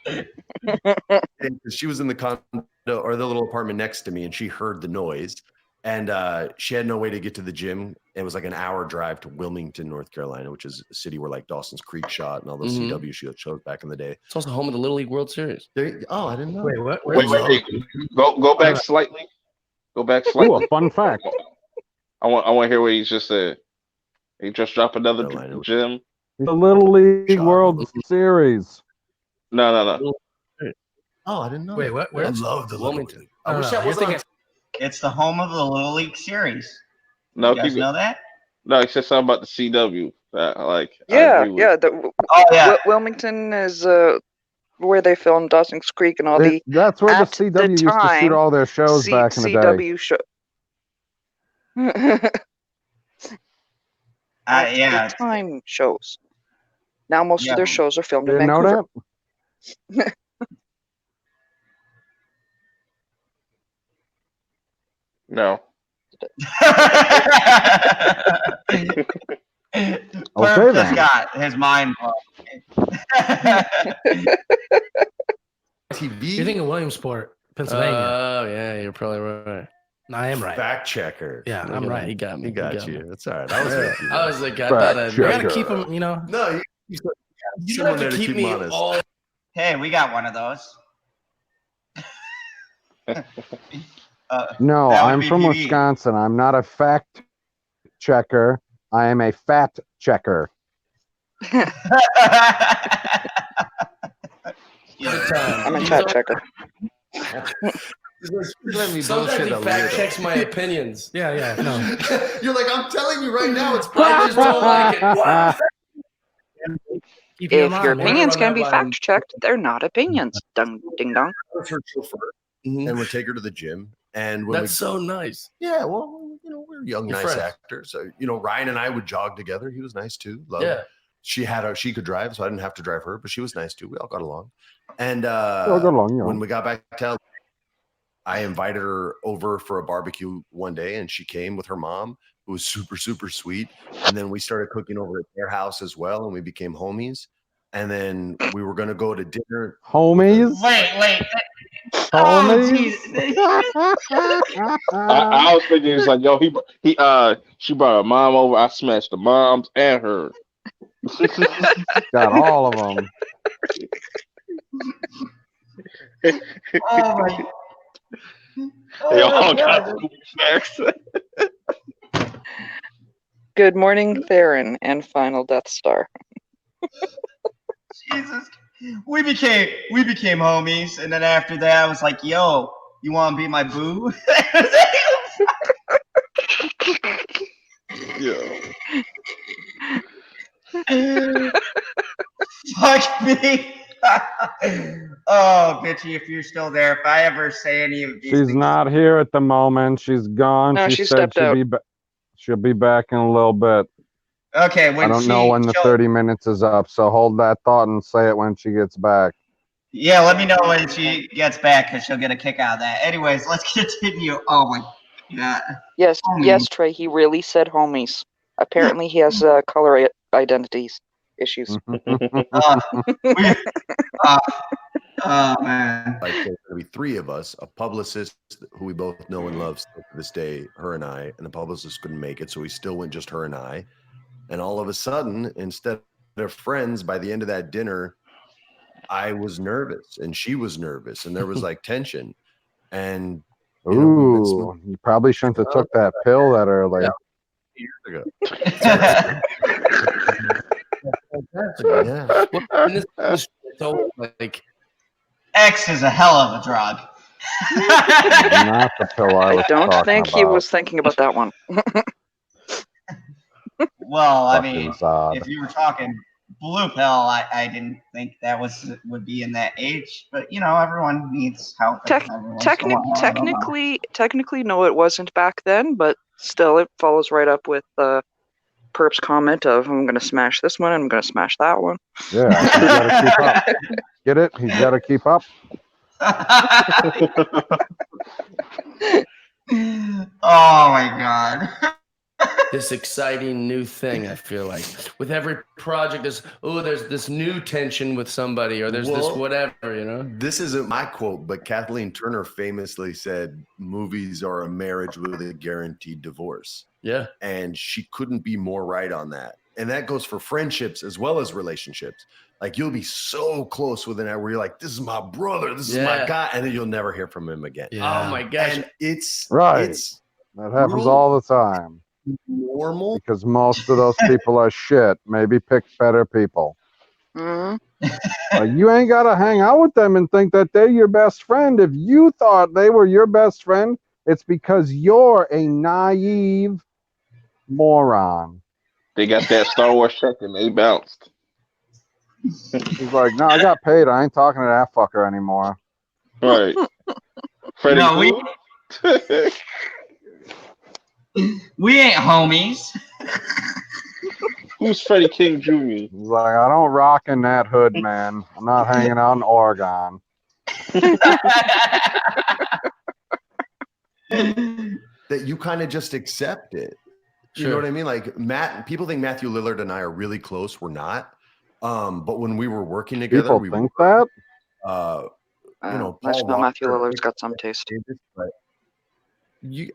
And she was in the condo or the little apartment next to me, and she heard the noise, and she had no way to get to the gym. It was like an hour drive to Wilmington, North Carolina, which is a city where like Dawson's Creek shot and all those CW shows back in the day. It's also home of the Little League World Series. Oh, I didn't know. Wait, what? Wait. Go back slightly. Go back slightly. Ooh, a fun fact. I want to hear what he just said. He just dropped another gym. The Little League World Series. No. Oh, I didn't know. Wait, what? Where? I love the Wilmington. I wish that was on. It's the home of the Little League Series. No, You guys know that? No, he said something about the CW. Wilmington is where they filmed Dawson's Creek and all that's where the CW used to shoot all their shows back in the day. CW show. Time shows. Now most of their shows are filmed in Vancouver. Know that? No. Perp just got his mind blown. TV. You're thinking Williamsport, Pennsylvania. Oh yeah, you're probably right. I am right. Fact checker. Yeah, I'm right. He got me. He got you. Me. That's all right. I was with you. I was like, I gotta keep him. You know. No, you have to keep me honest. all. Hey, we got one of those. No, I'm from Wisconsin. I'm not a fact checker. I am a fat checker. I'm a fat checker. Sometimes he fact checks my opinions. Yeah. No. You're like, I'm telling you right now, it's I just don't like it. Wow. If your opinions can be fact checked, they're not opinions. Ding dong. Her chauffeur, and we'll take her to the gym. And that's so nice. Yeah, well, we're young, nice actors. So, Ryan and I would jog together. He was nice too. She could drive, so I didn't have to drive her, but she was nice too. We all got along. And when we got back to LA, I invited her over for a barbecue one day, and she came with her mom, who was super, super sweet. And then we started cooking over at their house as well, and we became homies. And then we were going to go to dinner. Homies? Wait. Homies? I was thinking it's like, yo, she brought her mom over. I smashed the moms and her. Got all of them. Oh my. They Oh all my got God. food snacks. Good morning, Theron, and Final Death Star. Jesus. We became homies, and then after that, I was like, "Yo, you want to be my boo?" Yeah. Fuck me. Oh, bitchy, if you're still there, if I ever say any of these She's things, not here at the moment. She's gone. No, she she said stepped out. she'll be back in a little bit. okay. I don't know when the 30 minutes is up, so hold that thought and say it when she gets back. Yeah, let me know when she gets back, because she'll get a kick out of that. Anyways, let's continue. Oh my God. Yes, Homies. yes, Trey. He really said homies. Apparently, he has color identities issues. We, oh man. Like, there's going to be 3 of us, a publicist who we both know and love still to this day, her and I, and the publicist couldn't make it, so we still went just her and I. And all of a sudden, instead of friends, by the end of that dinner, I was nervous and she was nervous, and there was like tension. And Ooh, you probably shouldn't have took that pill that early. Yeah. Years ago. Yeah. Well, in this, so like, X is a hell of a drug. Not the pill I I was don't talking think he about. was thinking about that one. Well, I Fucking mean, Zod. if you were talking blue pill, I didn't think that would be in that age. But you know, everyone needs help. Technically, no, it wasn't back then, but still, it follows right up with Perp's comment of, I'm going to smash this one, and I'm going to smash that one. Yeah, he's got to keep up. Get it? He's got to keep up. Oh my God. this exciting new thing. I feel like with every project, there's this new tension with somebody, or there's this whatever, you know. This isn't my quote, but Kathleen Turner famously said, "Movies are a marriage with a guaranteed divorce." Yeah, and she couldn't be more right on that. And that goes for friendships as well as relationships. Like, you'll be so close with an hour where you're like, "This is my brother, this is my guy," and then you'll never hear from him again. Yeah. Oh my gosh, and it's right. It's that happens all the time. Normal, because most of those people are shit. Maybe pick better people. You ain't gotta hang out with them and think that they're your best friend. If you thought they were your best friend, it's because you're a naive moron. They got that Star Wars check and they bounced. He's like, no, I got paid. I ain't talking to that fucker anymore. Right. Freddie, no, we ain't homies. Who's Freddie King Jr.? He's like, I don't rock in that hood, man. I'm not hanging out in Oregon. That you kind of just accept it. You Sure. know what I mean? Like, people think Matthew Lillard and I are really close. We're not. But when we were working together, People think that. You know, I Paul know Matthew Walker, Lillard's got some taste. but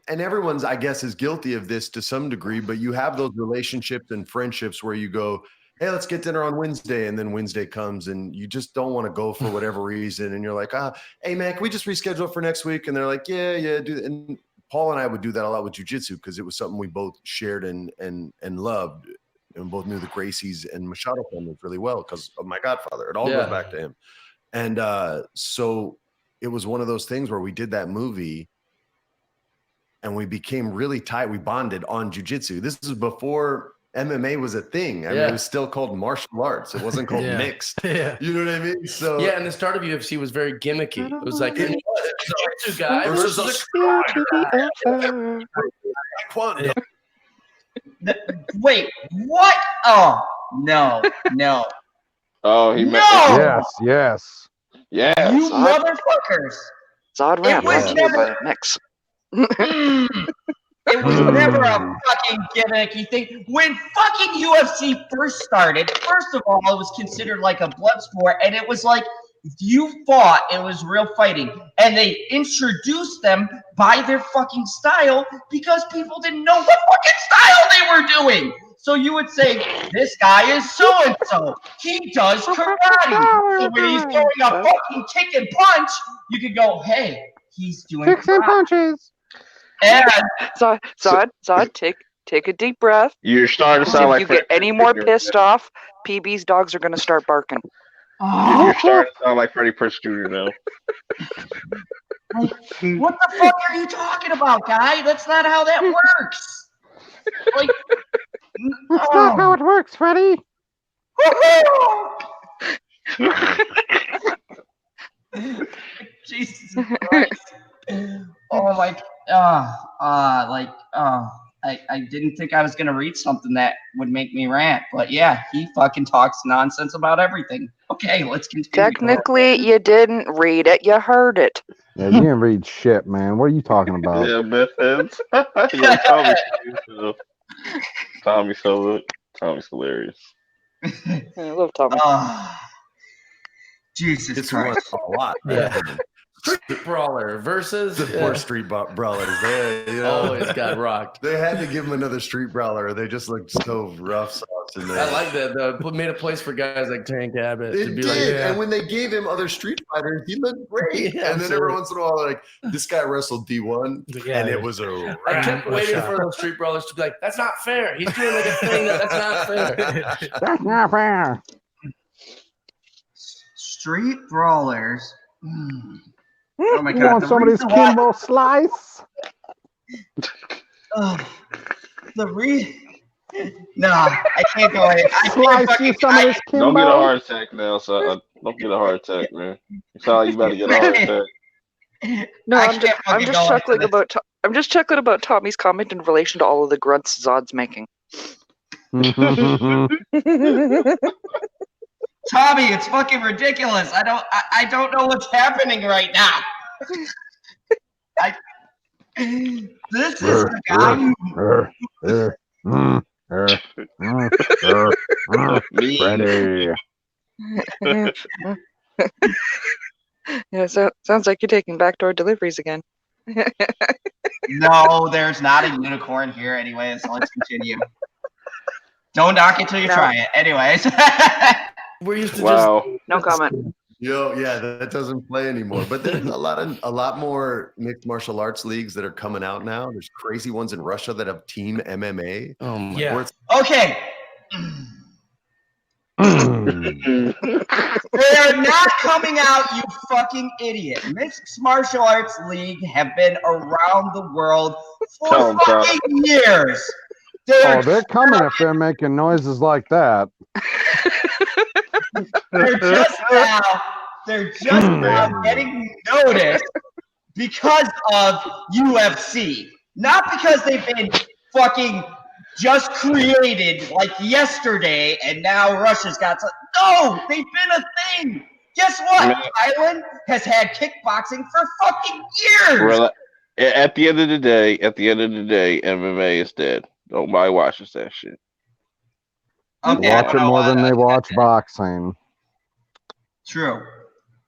and everyone's, I guess, is guilty of this to some degree, but you have those relationships and friendships where you go, "Hey, let's get dinner on Wednesday," and then Wednesday comes and you just don't want to go for whatever reason, and you're like, "Hey man, can we just reschedule for next week?" And they're like, yeah, do that. And Paul and I would do that a lot with jiu-jitsu because it was something we both shared and loved, and both knew the Gracies and Machado families really well because of my godfather. It all goes back to him. And so it was one of those things where we did that movie and we became really tight. We bonded on jiu-jitsu. This is before MMA was a thing. I mean, it was still called martial arts. It wasn't called mixed. Yeah. You know what I mean? So and the start of UFC was very gimmicky. It was like, a jiu-jitsu guy versus versus a striker guy. Wait, what? Oh, no. Oh, he No! met. Yes. You motherfuckers. Zod It ran was brought to you never. by Mix. It was never a fucking gimmicky thing. When fucking UFC first started, first of all, it was considered like a blood sport, and it was like if you fought, it was real fighting. And they introduced them by their fucking style because people didn't know what fucking style they were doing. So you would say, this guy is so-and-so. He does karate. So when he's throwing a fucking kick and punch, you could go, hey, he's doing Kicks and karate. punches. And Zod, take a deep breath. You're starting to If sound like you get any more pissed off, PB's dogs are gonna start barking. You're starting to sound like Freddie Prinze Jr. now. Like, what the fuck are you talking about, guy? That's not how that works. Like, That's not how it works, Freddie. Jesus Christ. Oh my, I didn't think I was gonna read something that would make me rant, but yeah, he fucking talks nonsense about everything. Okay, let's continue. Technically, you didn't read it, you heard it. Yeah, you didn't read shit, man. What are you talking about? Yeah, methods. Yeah, Tommy's hilarious. I love Tommy. Jesus It's Christ. a lot. Yeah. Street Brawler versus The poor street brawlers. They, you know, always got rocked. they had to give him another street brawler. Or they just looked so rough sauce in there. I like that though. Made a place for guys like Tank Abbott It to be did, like, yeah. and when they gave him other street fighters, he looked great. Yeah, and then every once in a while, like this guy wrestled D1, Yeah, and yeah. it was a I kept What a waiting shot. for those Street Brawlers to be like, that's not fair. He's doing like a thing that's not fair. That's not fair. Street brawlers. Oh my You god. want the somebody's reason why- Kimbo slice? No, I can't go in. I can't Slice fucking, you some of this Don't get a Kimbo? heart attack now, son. Don't get a heart attack, man. You sound like you about to get a heart attack. No, I I'm can't just fucking go chuckling into about I'm just chuckling about Tommy's comment in relation to all of the grunts Zod's making. Tommy, it's fucking ridiculous. I don't know what's happening right now. This is the guy who Freddie. Yeah, so sounds like you're taking backdoor deliveries again. No, there's not a unicorn here anyway, so let's continue. Don't knock it till you No. try it. Anyways. We're used to Wow. No comment. Yo, yeah, that doesn't play anymore. But there's a lot more mixed martial arts leagues that are coming out now. There's crazy ones in Russia that have team MMA. just. Oh my Yeah. Where it's Okay. They are not coming out, you fucking idiot. Mixed martial arts league have been around the world for Tell 'em, Tom. fucking years. Oh, they're coming if they're making noises like that. They're just now getting noticed because of UFC. Not because they've been fucking just created like yesterday and now Russia's got some. No, they've been a thing. Guess what? Thailand has had kickboxing for fucking years. Well, at the end of the day, MMA is dead. Nobody watches that shit. Okay, I Watch don't it know more why than they that's watch that. boxing. True.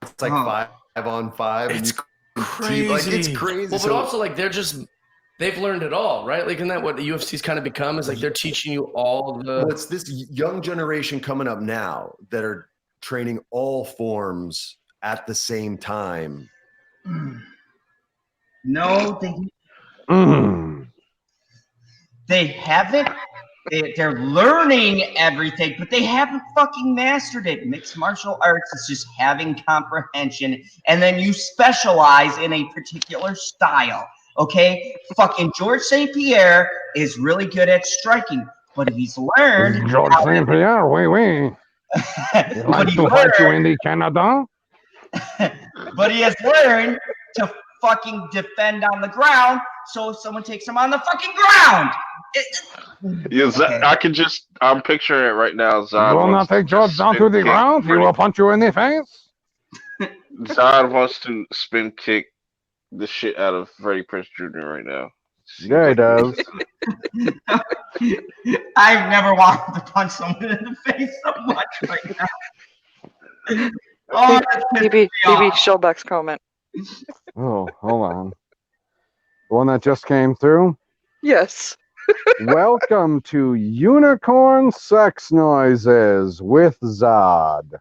It's like Huh. 5-on-5. and It's you compete. Like, it's crazy. Well, but So- also like they've learned it all, right? Like, isn't that what the UFC's kind of become? Is like they're teaching you all the. Well, it's this young generation coming up now that are training all forms at the same time. No, they haven't. They're learning everything, but they haven't fucking mastered it. Mixed martial arts is just having comprehension, and then you specialize in a particular style. Okay? Fucking George St. Pierre is really good at striking, but he's learned. George St. Pierre, oui, oui. You but like he to fight you learned, in the Canada? but he has learned to fucking defend on the ground. So if someone takes him on the fucking ground, Yes, Okay. I'm picturing it right now. You Zod will not wants take to George down to spin the kick ground. He will punch you in the face. Zod wants to spin kick the shit out of Freddie Prinze Jr. right now. Yeah, he does. I've never wanted to punch someone in the face so much right now. Oh, that's pissing me BB off. Shellback's comment. Oh, hold on. The one that just came through. Yes. Welcome to Unicorn Sex Noises with Zod.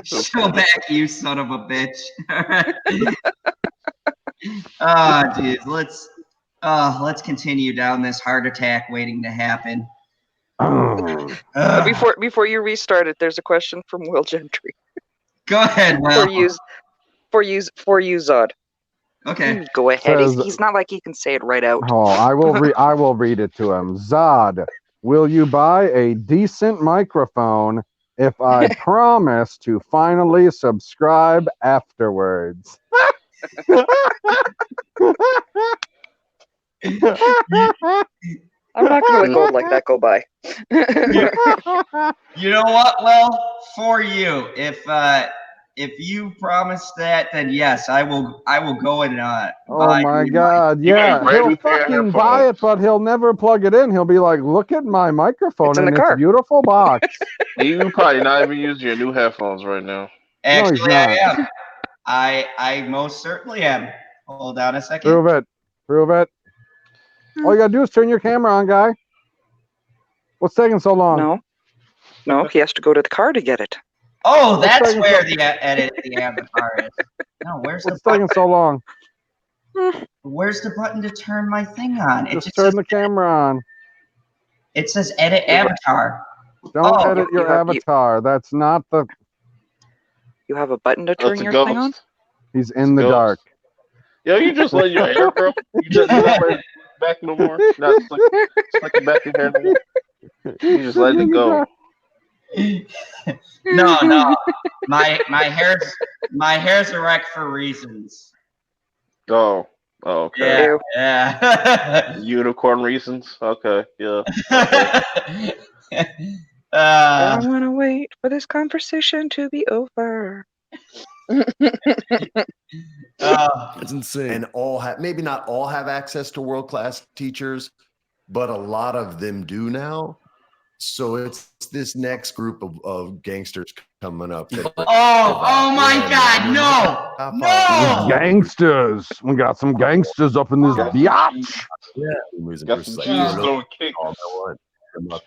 Show back, you son of a bitch. Oh, geez. Let's continue down this heart attack waiting to happen. Before you restart it, there's a question from Will Gentry. Go ahead, Will. For you, Zod. Okay. Go ahead. Says- He's not like he can say it right out. Oh, I will read it to him. Zod, will you buy a decent microphone if I promise to finally subscribe afterwards? I'm not gonna let gold like that go by. You know what? Well, for you, if you promise that, then yes, I will go and Oh my God! Yeah, brand he'll new pair of fucking buy it, headphones. but he'll never plug it in. He'll be like, "Look at my microphone It's in and the its car." beautiful box." You probably not even using your new headphones right now. Actually, No, I he's am. I most certainly am. Hold on a second. Prove it. Prove it. All you gotta do is turn your camera on, guy. What's taking so long? No, he has to go to the car to get it. Oh, that's taking where so- the avatar is. No, where's the What's taking button? so long? Where's the button to turn my thing on? It Just just turn says, the camera on. it says edit avatar. Don't Oh, edit you your have- avatar. That's not the. You have a button to That's turn a your ghost. thing on? He's in the Ghost. dark. Yo, you just let your hair grow. You just not let it back no more. Not slicking back your hair no more. You just let it go. No. My hair's erect for reasons. Oh, okay. Ew. Yeah. Unicorn reasons. Okay, yeah. I want to wait for this conversation to be over. That's insane. And maybe not all have access to world-class teachers, but a lot of them do now. So it's this next group of gangsters coming up. Oh my God, no. Gangsters. We got some gangsters up in this biatch. Got some cheese throwing kicks.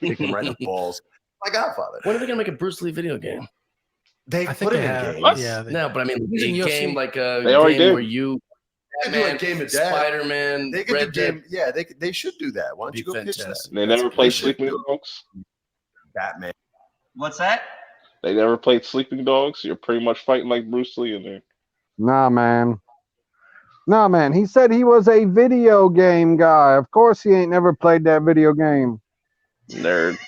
Kick him right in the balls. My Godfather. When are they gonna make a Bruce Lee video game? They I think put they it in have. games. Yeah. No, but I mean, He's in a UFC. game like a They already game did. where you, They do a game of death. Spider-Man, They could Red do Dead. game. Yeah, they should do that. Why don't you Be go pitch that? fantastic. They never played They should Sleeping do Dogs. Batman. What's that? They never played Sleeping Dogs. You're pretty much fighting like Bruce Lee in there. Nah, man. He said he was a video game guy. Of course he ain't never played that video game. Nerd.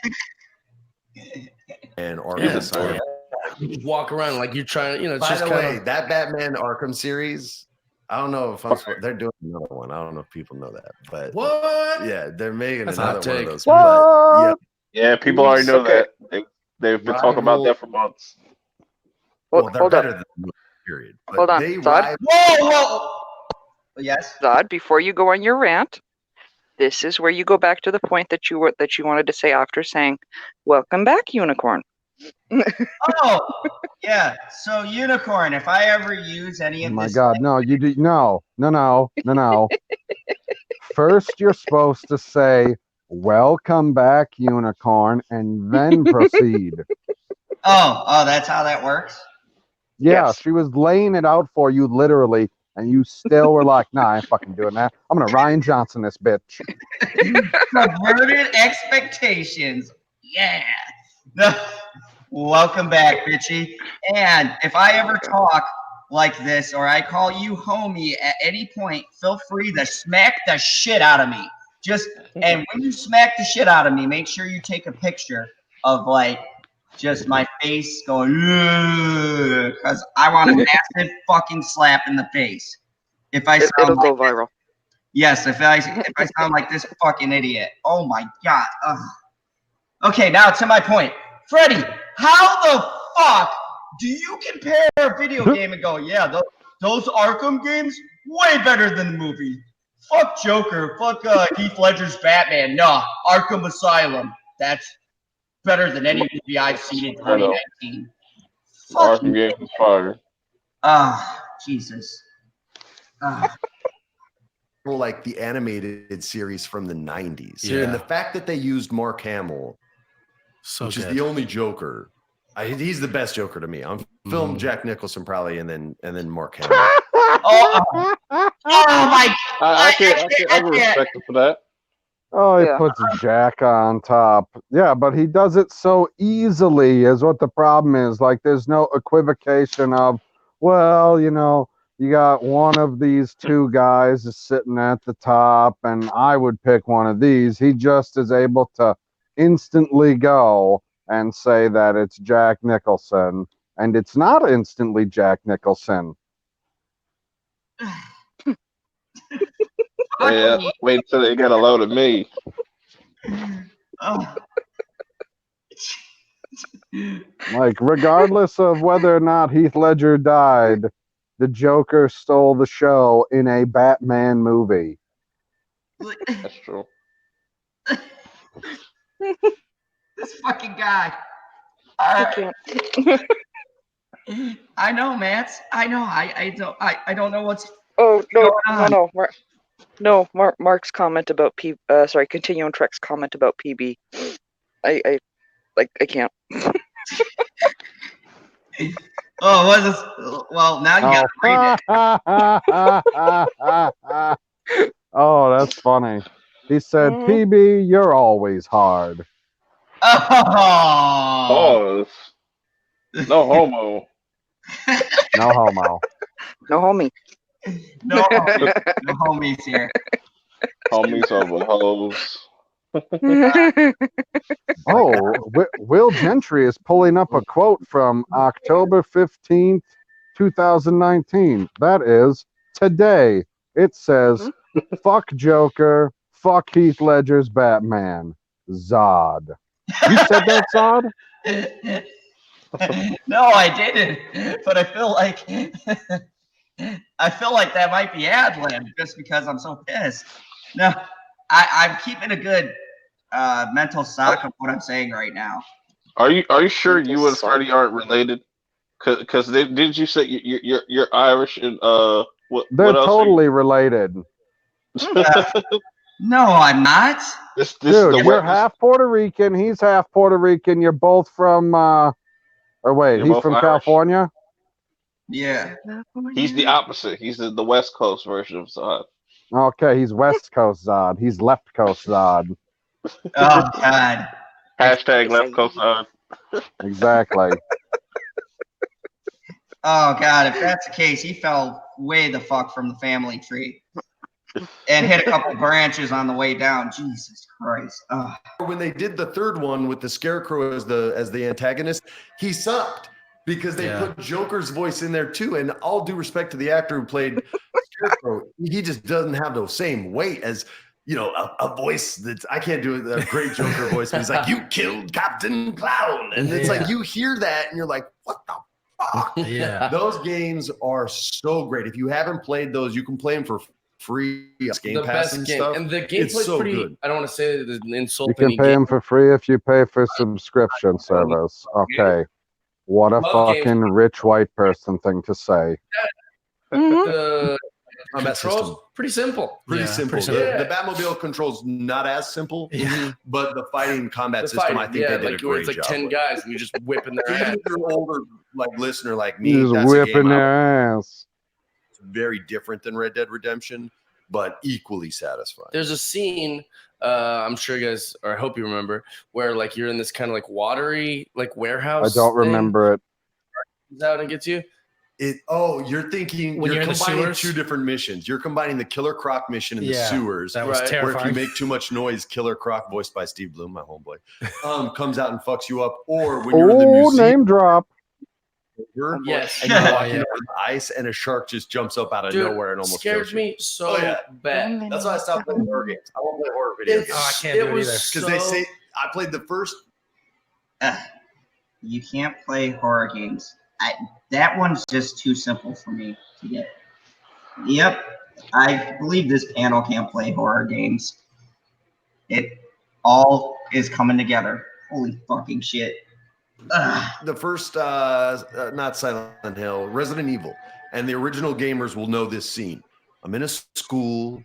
And Arkham Yeah, Asylum. You just walk around like you're trying to, it's By just the kind way, of. that Batman Arkham series, I don't know if they're doing another one. I don't know if people know that, but What? yeah, they're making That's a another hot one of take. those. What? Yeah, people already know Okay. that. They've been talking about that for months. Well, they're Hold better up. than the movie, period. But Hold on, they Zod. rival- Whoa. Yes. Zod, before you go on your rant, this is where you go back to the point that you wanted to say after saying, "Welcome back, Unicorn." Oh, yeah. So unicorn. If I ever use any Oh of my this, God, no, you do no. First, you're supposed to say, "Welcome back, unicorn," and then proceed. Oh, that's how that works. Yeah, Yes. she was laying it out for you literally, and you still were like, "Nah, I ain't fucking doing that. I'm gonna Ryan Johnson this bitch." Subverted expectations. Yeah. Welcome back, bitchy. And if I ever talk like this or I call you homie at any point, feel free to smack the shit out of me. And when you smack the shit out of me, make sure you take a picture of like just my face going, because I want a massive fucking slap in the face. If I sound It'll like go viral. Yes, if I sound like this fucking idiot. Oh my God. Ugh. Okay, now to my point. Freddie, how the fuck do you compare a video game and go, yeah, those Arkham games, way better than the movie. Fuck Joker. Fuck Heath Ledger's Batman. No, Arkham Asylum. That's better than any movie I've seen in 2019. Arkham games is fire. Jesus. Like the animated series from the 90s. Yeah. And the fact that they used Mark Hamill, which is the only Joker. He's the best Joker to me. I'm film Jack Nicholson probably, and then Mark Hamill. Oh my! I can respect him for that. Oh, he puts Jack on top. Yeah, but he does it so easily is what the problem is. Like, there's no equivocation of, well, you know, you got one of these two guys is sitting at the top, and I would pick one of these. He just is able to instantly go and say that it's Jack Nicholson, and it's not instantly Jack Nicholson. Yeah, wait until they get a load of me. Like, regardless of whether or not Heath Ledger died, the Joker stole the show in a Batman movie. That's true. This fucking guy. I can't. I know, Mance. I know. I don't know what's. Oh no. Mark's comment about Continue on Trek's comment about PB. I can't. Oh, what is this? Well, now you gotta read it. Oh, that's funny. He said, PB, you're always hard. Oh. No homo. No homo. No homie. No homies here. Homies over hoes. Oh, Will Gentry is pulling up a quote from October 15th, 2019. That is today. It says, fuck Joker, fuck Heath Ledger's Batman. Zod. You said that, Zod? No, I didn't. But I feel like that might be ad-lib just because I'm so pissed. No, I'm keeping a good mental stock of what I'm saying right now. Are you sure you and Freddie aren't related? Because didn't you say you're Irish and what? They're what else totally related. No, I'm not. Dude, you're half Puerto Rican. He's half Puerto Rican. You're both from, or wait, You're he's both from Irish? California? Yeah. He's the opposite. He's the West Coast version of Zod. Okay, he's West Coast Zod. He's left coast Zod. Oh, God. Hashtag left coast Zod. Exactly. Oh, God. If that's the case, he fell way the fuck from the family tree and hit a couple branches on the way down. Jesus Christ. Oh. When they did the third one with the Scarecrow as the antagonist, he sucked because they put Joker's voice in there too. And all due respect to the actor who played Scarecrow, he just doesn't have the same weight as, you know, a voice that I can't do a great Joker voice. But he's like, you killed Captain Clown. And it's like, you hear that and you're like, what the fuck? Yeah. Those games are so great. If you haven't played those, you can play them for free. Game Pass and stuff. And the gameplay's so pretty good. I don't want to say the insult. You can pay him for free if you pay for subscription service. Okay. What a fucking rich white person thing to say. The Combat controls system. pretty simple. Pretty simple. The Batmobile control's not as simple, but the fighting combat system, I think they did a great it's like job 10 with. guys and you just whipping their Even ass. if you're an older listener like me, He's that's a whipping game their ass. It's very different than Red Dead Redemption, but equally satisfying. There's a scene, I'm sure you guys, or I hope you remember, where like you're in this kind of like watery like warehouse. I don't remember it. Is out and gets you? You're thinking When you're you're in the combining sewers? two different missions. You're combining the Killer Croc mission in the Yeah, sewers. That was Right. Where if terrifying. you make too much noise, Killer Croc, voiced by Steve Bloom, my homeboy, comes out and fucks you up. Or when you're in the Oh, museum, name drop. Yes. and you're Yeah. walking over the ice, and a shark just jumps up out of Dude, nowhere and almost scared kills you. me so Oh, yeah. bad. That's why I stopped playing horror games. I won't play horror video games I can't do it either. because they say I played the first. You can't play horror games. that one's just too simple for me to get. Yep, I believe this panel can't play horror games. It all is coming together. Holy fucking shit. Ugh. The first, not Silent Hill, Resident Evil, and the original gamers will know this scene. I'm in a school.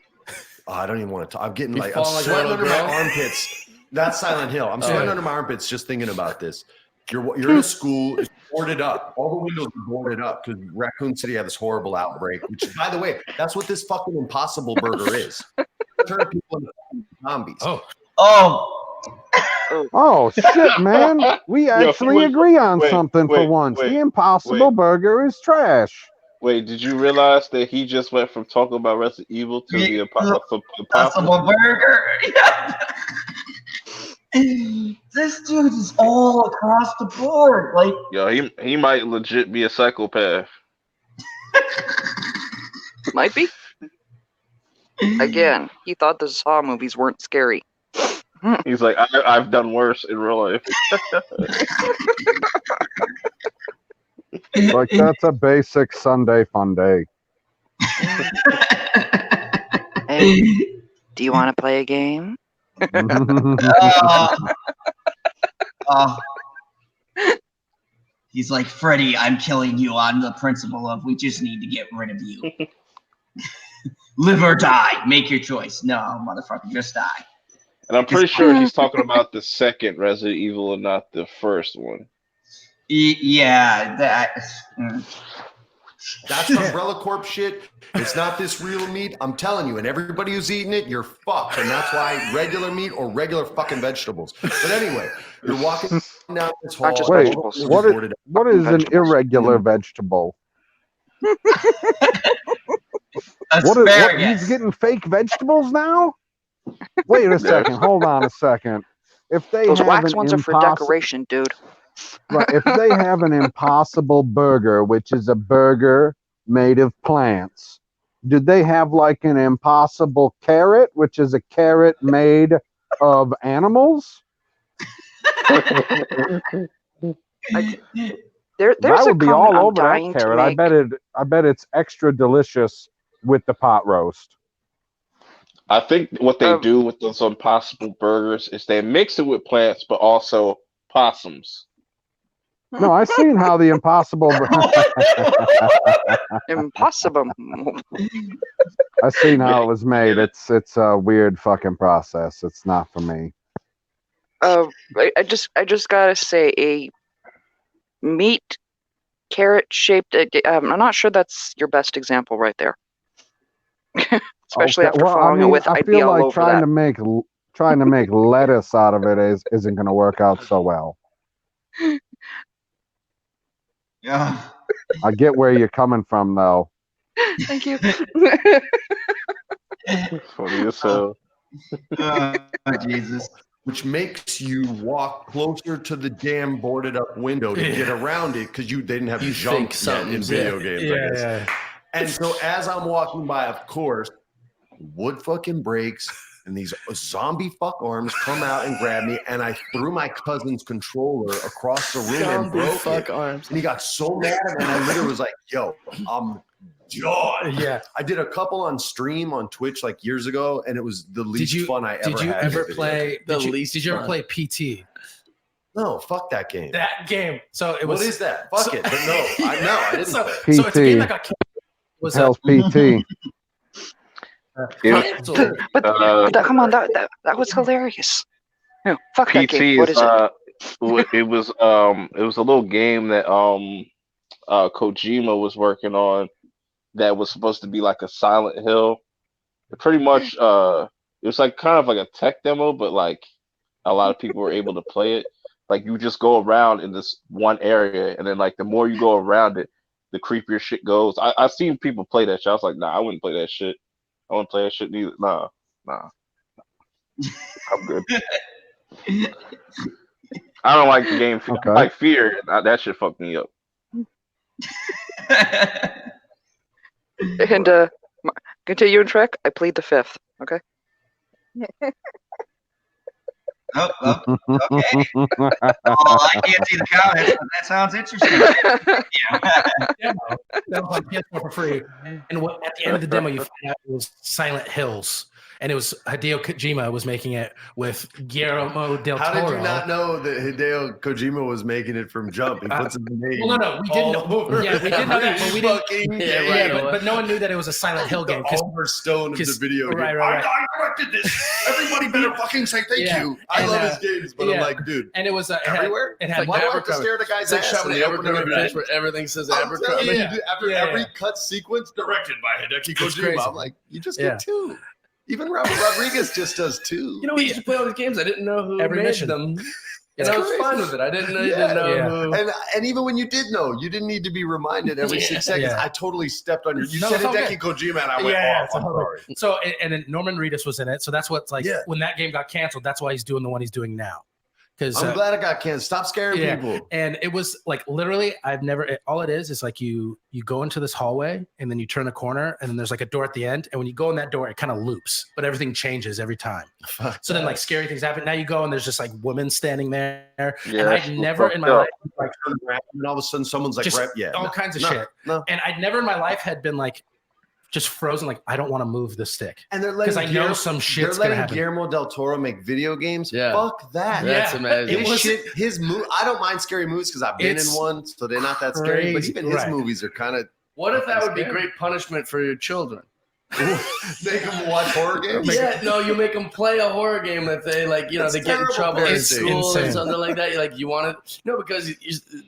Oh, I don't even want to talk. I'm getting You I'm fall like a sweating little under my girl? armpits. That's Silent Hill. I'm sweating under my armpits just thinking about this. You're in a school, it's boarded up. All the windows are boarded up because Raccoon City had this horrible outbreak, which, by the way, that's what this fucking Impossible Burger is. Turn people into zombies. Oh shit, man! We actually agree on something for once. The Impossible Burger is trash. Wait, did you realize that he just went from talking about Resident Evil to the Impossible Burger? This dude is all across the board. Like, yo, he might legit be a psychopath. Might be. Again, he thought the Saw movies weren't scary. He's like, I've done worse in real life. Like, that's a basic Sunday fun day. Hey, do you want to play a game? He's like, Freddy, I'm killing you on the principle of we just need to get rid of you. Live or die. Make your choice. No, motherfucker, just die. And I'm pretty sure he's talking about the second Resident Evil and not the first one. Yeah, that's Umbrella Corp shit. It's not this real meat. I'm telling you, and everybody who's eating it, you're fucked. And that's why regular meat or regular fucking vegetables. But anyway, you're walking down this hall. Wait, what is an irregular vegetable? What, he's getting fake vegetables now? Wait a second. Hold on a second. If they Those have wax an ones are for decoration, dude. Right, if they have an Impossible Burger, which is a burger made of plants, did they have like an Impossible Carrot, which is a carrot made of animals? That would be all over that carrot. I bet it's extra delicious with the pot roast. I think what they do with those Impossible Burgers is they mix it with plants, but also possums. No, I've seen how the Impossible. Impossible. I've seen how it was made. It's a weird fucking process. It's not for me. I just gotta say, a meat carrot shaped. I'm not sure that's your best example right there. Especially after following it with, I I'd feel be all like over that. trying to make lettuce out of it isn't going to work out so well. Yeah. I get where you're coming from, though. Thank you. Funny as hell. Jesus. Which makes you walk closer to the damn boarded up window to get around it because they didn't have jump yet in video games. I guess. Yeah. And so as I'm walking by, of course, wood fucking breaks and these zombie fuck arms come out and grab me, and I threw my cousin's controller across the room and broke it. Arms. And he got so mad, and I literally was like, "Yo, I'm done." Yeah. I did a couple on stream on Twitch like years ago, and it was the least fun I ever had. Did you ever play? Did you ever fun. play PT? No, fuck that game. That game. So it was. What is that? Fuck it. But no, I didn't. So, play. so it's a game that got was Hell's PT. But come on, that was hilarious. No, fuck that PT game. What is it? It was a little game that Kojima was working on that was supposed to be like a Silent Hill. Pretty much it was like kind of like a tech demo, but like a lot of people were able to play it. Like you just go around in this one area, and then like the more you go around it, the creepier shit goes. I've seen people play that shit. I was like, nah, I wouldn't play that shit. I wouldn't play that shit neither. Nah. I'm good. I don't like the game. Okay. I like Fear. That shit fucked me up. And continue, Trek. I plead the fifth. Okay. Oh, okay. Well, I can't see the comments, but that sounds interesting. Demo. That was like PS4 for free. And at the end of the demo, you find out it was Silent Hills. And it was Hideo Kojima was making it with Guillermo del Toro. How did you not know that Hideo Kojima was making it from Jump? He puts his name. Well, no, we didn't know. Yeah, we did know that, but we didn't. Yeah, but no one knew that it was a Silent Hill game. Oliver Stone of the video game. Right. I directed this. Everybody better fucking say thank you. I love his games, but I'm like, dude. And it was everywhere. It had why do I have to stare at a guy's ass shoving the Abercrombie fish where everything says Abercrombie. After every cut sequence, directed by Hideki Kojima. I'm like, you just get two. Even Rodriguez just does two. You know, we used to play all these games. I didn't know who Every made mission. them. And I was fine with it. I didn't know. You didn't know who. And even when you did know, you didn't need to be reminded every 6 seconds. I totally stepped on your. You said Hideki Kojima, and I went, I'm sorry. So, and then Norman Reedus was in it. So that's what's like when that game got canceled. That's why he's doing the one he's doing now. I'm glad it got canceled. Stop scaring people. And it was like literally, all it is like you go into this hallway and then you turn the corner and then there's like a door at the end. And when you go in that door, it kind of loops, but everything changes every time. So then like scary things happen. Now you go and there's just like women standing there. Yeah, and I'd never in my life like turn around and all of a sudden someone's like, just right, all kinds of shit. No. And I'd never in my life had been like, just frozen, like I don't want to move the stick. And they're letting because I know some shit's they're gonna letting happen. Guillermo del Toro make video games. Yeah. Fuck that. That's amazing. His movie. I don't mind scary movies because I've been in one, so they're not that scary. But even his movies are kind of. What if that would be great punishment for your children? Make them watch horror games? Yeah, no, you make them play a horror game if they they get in trouble in school or something like that. You want it? No, because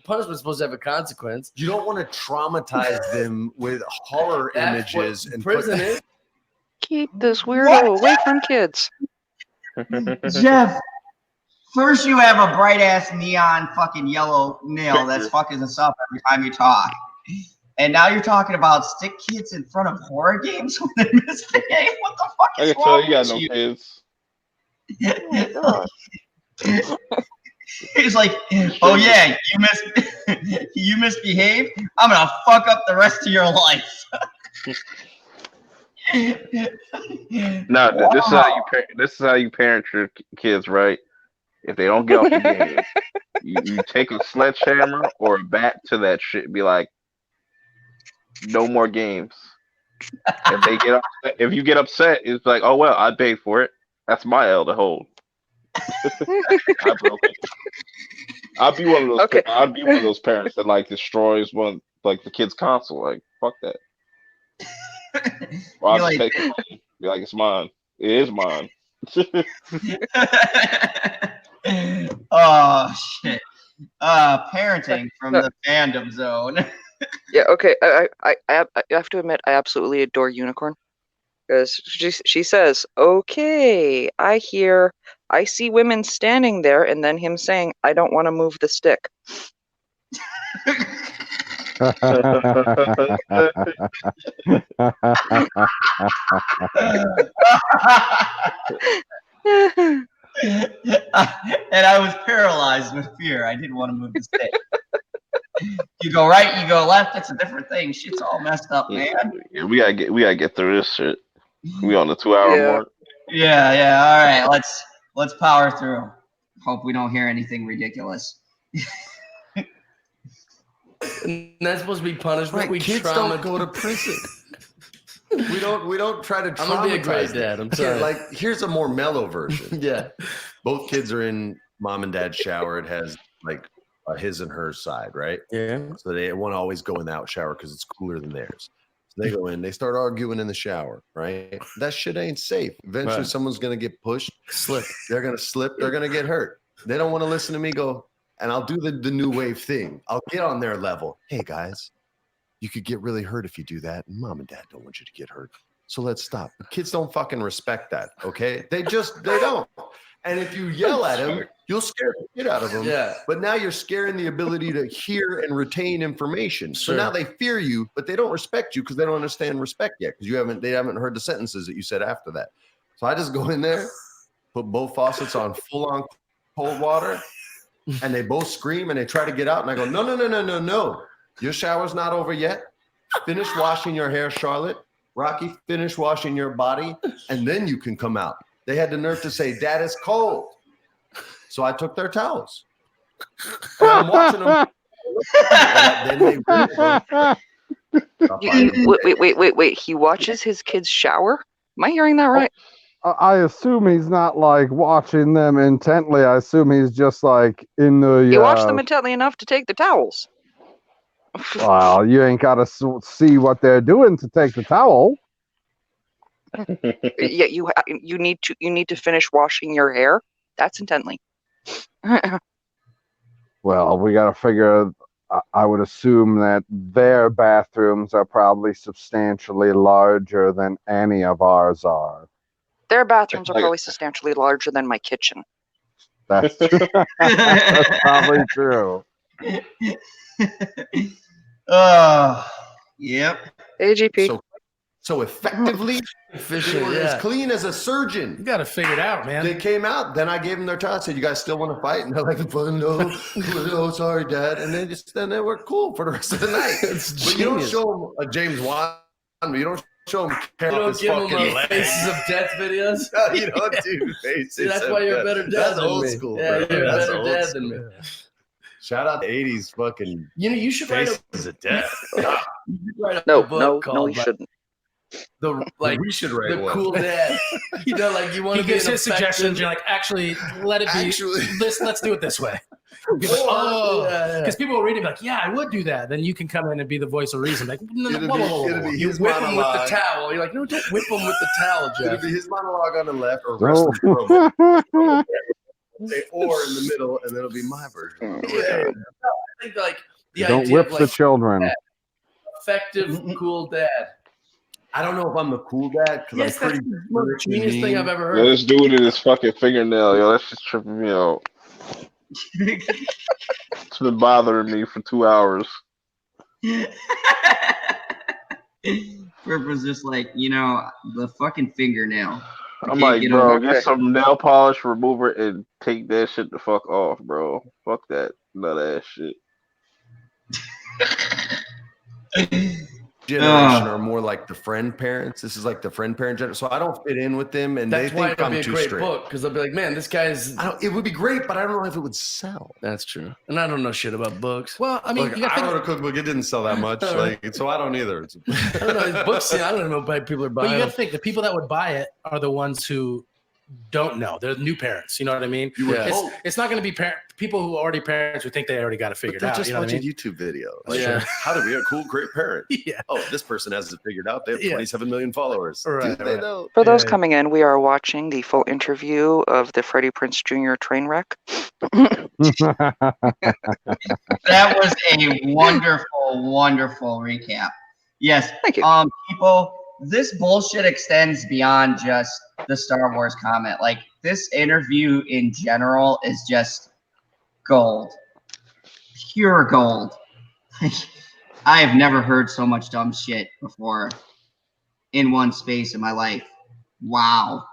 punishment's supposed to have a consequence. You don't want to traumatize them with horror images and prison is. Keep this weirdo away from kids. Jeff, first you have a bright ass neon fucking yellow nail that's fucking us up every time you talk. And now you're talking about stick kids in front of horror games when they miss the game? What the fuck is wrong you got no kids. He's like, oh yeah, you misbehaved? I'm gonna fuck up the rest of your life. No, this is how you parent your kids, right? If they don't get off the game, you take a sledgehammer or a bat to that shit and be like, no more games. If they get upset, if you get upset, it's like, oh well, I paid for it. That's my L to hold. I broke it. I'll be one of those. Okay. I'll be one of those parents that like destroys the kid's console. Like fuck that. Or I'll just take it. Be like, it's mine. It is mine. Oh shit. Parenting from the fandom zone. Yeah, okay. I have to admit, I absolutely adore Unicorn. Because she says, okay, I see women standing there, and then him saying, I don't want to move the stick. And I was paralyzed with fear. I didn't want to move the stick. You go right, you go left. It's a different thing. Shit's all messed up, man. Yeah, we gotta get through this shit. We on the 2-hour mark. Yeah. All right, let's power through. Hope we don't hear anything ridiculous. And that's supposed to be punishment. Right, kids don't go to prison. We don't try to traumatize. I'm gonna be a great dad. I'm sorry. Like here's a more mellow version. Yeah. Both kids are in mom and dad's shower. It has like a his and her side, right? Yeah. So they want to always go in the out shower because it's cooler than theirs. So they go in, they start arguing in the shower, right? That shit ain't safe. Eventually someone's gonna get pushed, slip. They're gonna slip, they're gonna get hurt. They don't want to listen to me go, and I'll do the new wave thing. I'll get on their level. Hey guys, you could get really hurt if you do that. And mom and dad don't want you to get hurt. So let's stop. But kids don't fucking respect that, okay? They don't. And if you yell at them, you'll scare the shit out of them. Yeah. But now you're scaring the ability to hear and retain information. So now they fear you, but they don't respect you because they don't understand respect yet because they haven't heard the sentences that you said after that. So I just go in there, put both faucets on full-on cold water, and they both scream and they try to get out. And I go, no. Your shower's not over yet. Finish washing your hair, Charlotte. Rocky, finish washing your body, and then you can come out. They had the nerve to say, Dad, it's cold. So I took their towels. And I'm watching them. And then Wait. He watches his kids shower? Am I hearing that right? I assume he's not like watching them intently. I assume he's just like in the. You watch them intently enough to take the towels. Well, you ain't got to see what they're doing to take the towel. Yeah, you need to finish washing your hair. That's intently. Well, we got to figure. I would assume that their bathrooms are probably substantially larger than any of ours are. Their bathrooms are probably substantially larger than my kitchen. That's true. That's probably true. Yep. AGP. So effectively, Efficient, they were as clean as a surgeon. You got to figure it out, man. They came out. Then I gave them their towel. I said, "You guys still want to fight?" And they're like, "No, sorry, Dad." And then they were cool for the rest of the night. But you don't show them a James Wan. You don't show them. You don't give them faces of death videos. No, you don't do faces. See, that's why you're a better dad That's than old me. school, Yeah, bro. you're a That's better old dad school. than me. Shout out the '80s fucking. You should write faces of death. No, you shouldn't. We should write the one. cool dad. Like you want He to be gives an his suggestions. You're like, actually, let it be. Let's do it this way. Because people will read it and be like, yeah, I would do that. Then you can come in and be the voice of reason. Like, It'll be You his whip him with the monologue. towel. You're like, no, don't whip him with the towel, It'll Jeff. be his monologue on the left or No. wrestling promo. Or in the middle, and then it'll be my version. Yeah. I think like the Don't idea whip of the like children. effective, cool dad. I don't know if I'm the cool dad because Yes, I'm that's pretty the most genius thing I've ever Yo, heard. this dude in his fucking fingernail, yo, that's just tripping me out. It's been bothering me for 2 hours. Purp was just like, the fucking fingernail. I'm Can't like, get bro, over get some nail polish remover and take that shit the fuck off, bro. Fuck that nut ass shit. generation are more like the friend parents. This is like the friend parent generation. So I don't fit in with them, and That's they why think it'll I'm be a too great straight. book because they'll be like, man, this guy's. It would be great, but I don't know if it would sell. That's true, and I don't know shit about books. Well, I mean, Like, you got I to wrote think. a cookbook. It didn't sell that much, so I don't either. I don't know his books. I don't know why people are But buying. you got them. to think the people that would buy it are the ones who don't know. They're new parents. You know what I mean? You would Yeah. hope. It's not going to be people who are already parents who think they already got it But figured they're out. just You know what I watching mean? YouTube videos. Yeah. How to be a cool, great parent. Yeah. Oh, this person has it figured out. They have Yeah. 27 million followers. Right, Do they right. know? For those Yeah. coming in, we are watching the full interview of the Freddie Prinze Jr. train wreck. That was a wonderful, wonderful recap. Yes. Thank you. People, this bullshit extends beyond just the Star Wars comment. Like, this interview in general is just gold. Pure gold. I have never heard so much dumb shit before in one space in my life. Wow.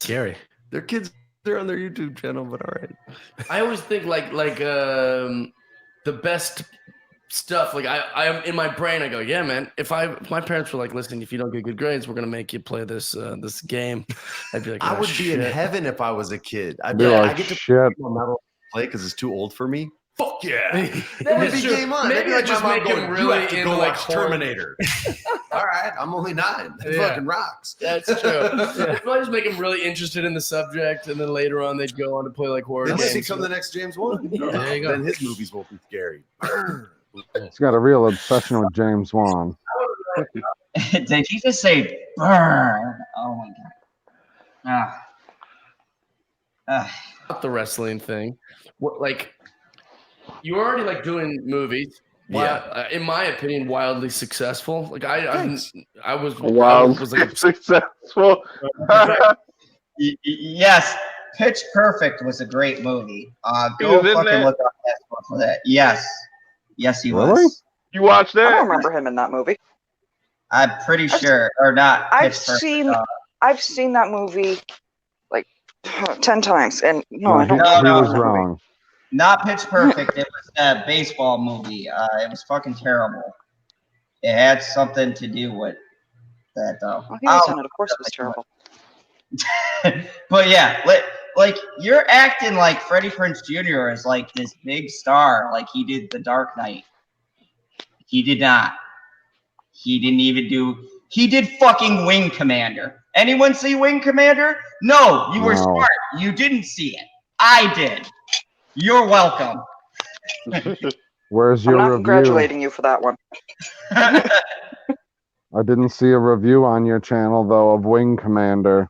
Scary. Their kids, they're on their YouTube channel, but all right. I always think like the best stuff. Like I am in my brain. I go, yeah, man. If my parents were like, listen, if you don't get good grades, we're gonna make you play this this game. I'd be like, I oh, would be in shit. heaven if I was a kid. I'd Be be like, like, I get to shit. not play because it's too old for me. Fuck yeah. That It would is be true. game on. Maybe Maybe I like just my mom make him going, really you have to into go like watch horror. Terminator. All right, I'm only 9. That Yeah. fucking rocks. That's true. If I just make them really interested in the subject, and then later on they'd go on to play like horror Then they games. become the next James Wan. There you go. Then his movies won't be scary. He's got a real obsession with James Wan. Did you just say burn? Oh my god. Not the wrestling thing. What like you're already like doing movies. Yeah. In my opinion, wildly successful. Like I was I Wow, was like a successful. Yes, Pitch Perfect was a great movie. He Go was in fucking that? look up that one for that. Yes, he Really? was. You watched I that? don't remember him in that movie. I'm pretty sure, or not. I've Pitch Perfect, seen I've seen that movie like 10 times, and no, I he, don't. No, he no, was no. wrong. Not Pitch Perfect. It was a baseball movie. It was fucking terrible. It had something to do with that, though. Oh, he was in it. Of course, it was terrible. But yeah, like you're acting like Freddie Prinze Jr. is like this big star, like he did The Dark Knight. He did not. He didn't even do. He did fucking Wing Commander. Anyone see Wing Commander? No, you were smart. You didn't see it. I did. You're welcome. Where's I'm your not review? congratulating you for that one. I didn't see a review on your channel though of Wing Commander.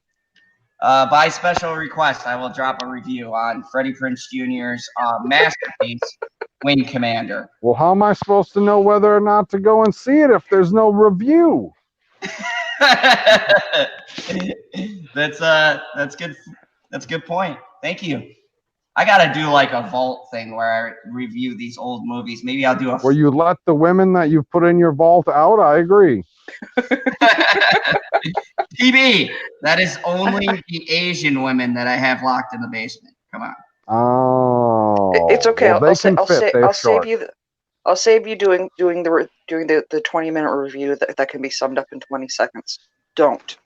By special request, I will drop a review on Freddie Prinze Jr.'s masterpiece, Wing Commander. Well, how am I supposed to know whether or not to go and see it if there's no review? That's good. That's a good point. Thank you. I gotta do like a vault thing where I review these old movies. Maybe I'll do a. Where you let the women that you've put in your vault out? I agree. PB, that is only the Asian women that I have locked in the basement. Come on. Oh, It's okay. Well, I'll save you. I'll save you doing the 20-minute review that can be summed up in 20 seconds. Don't.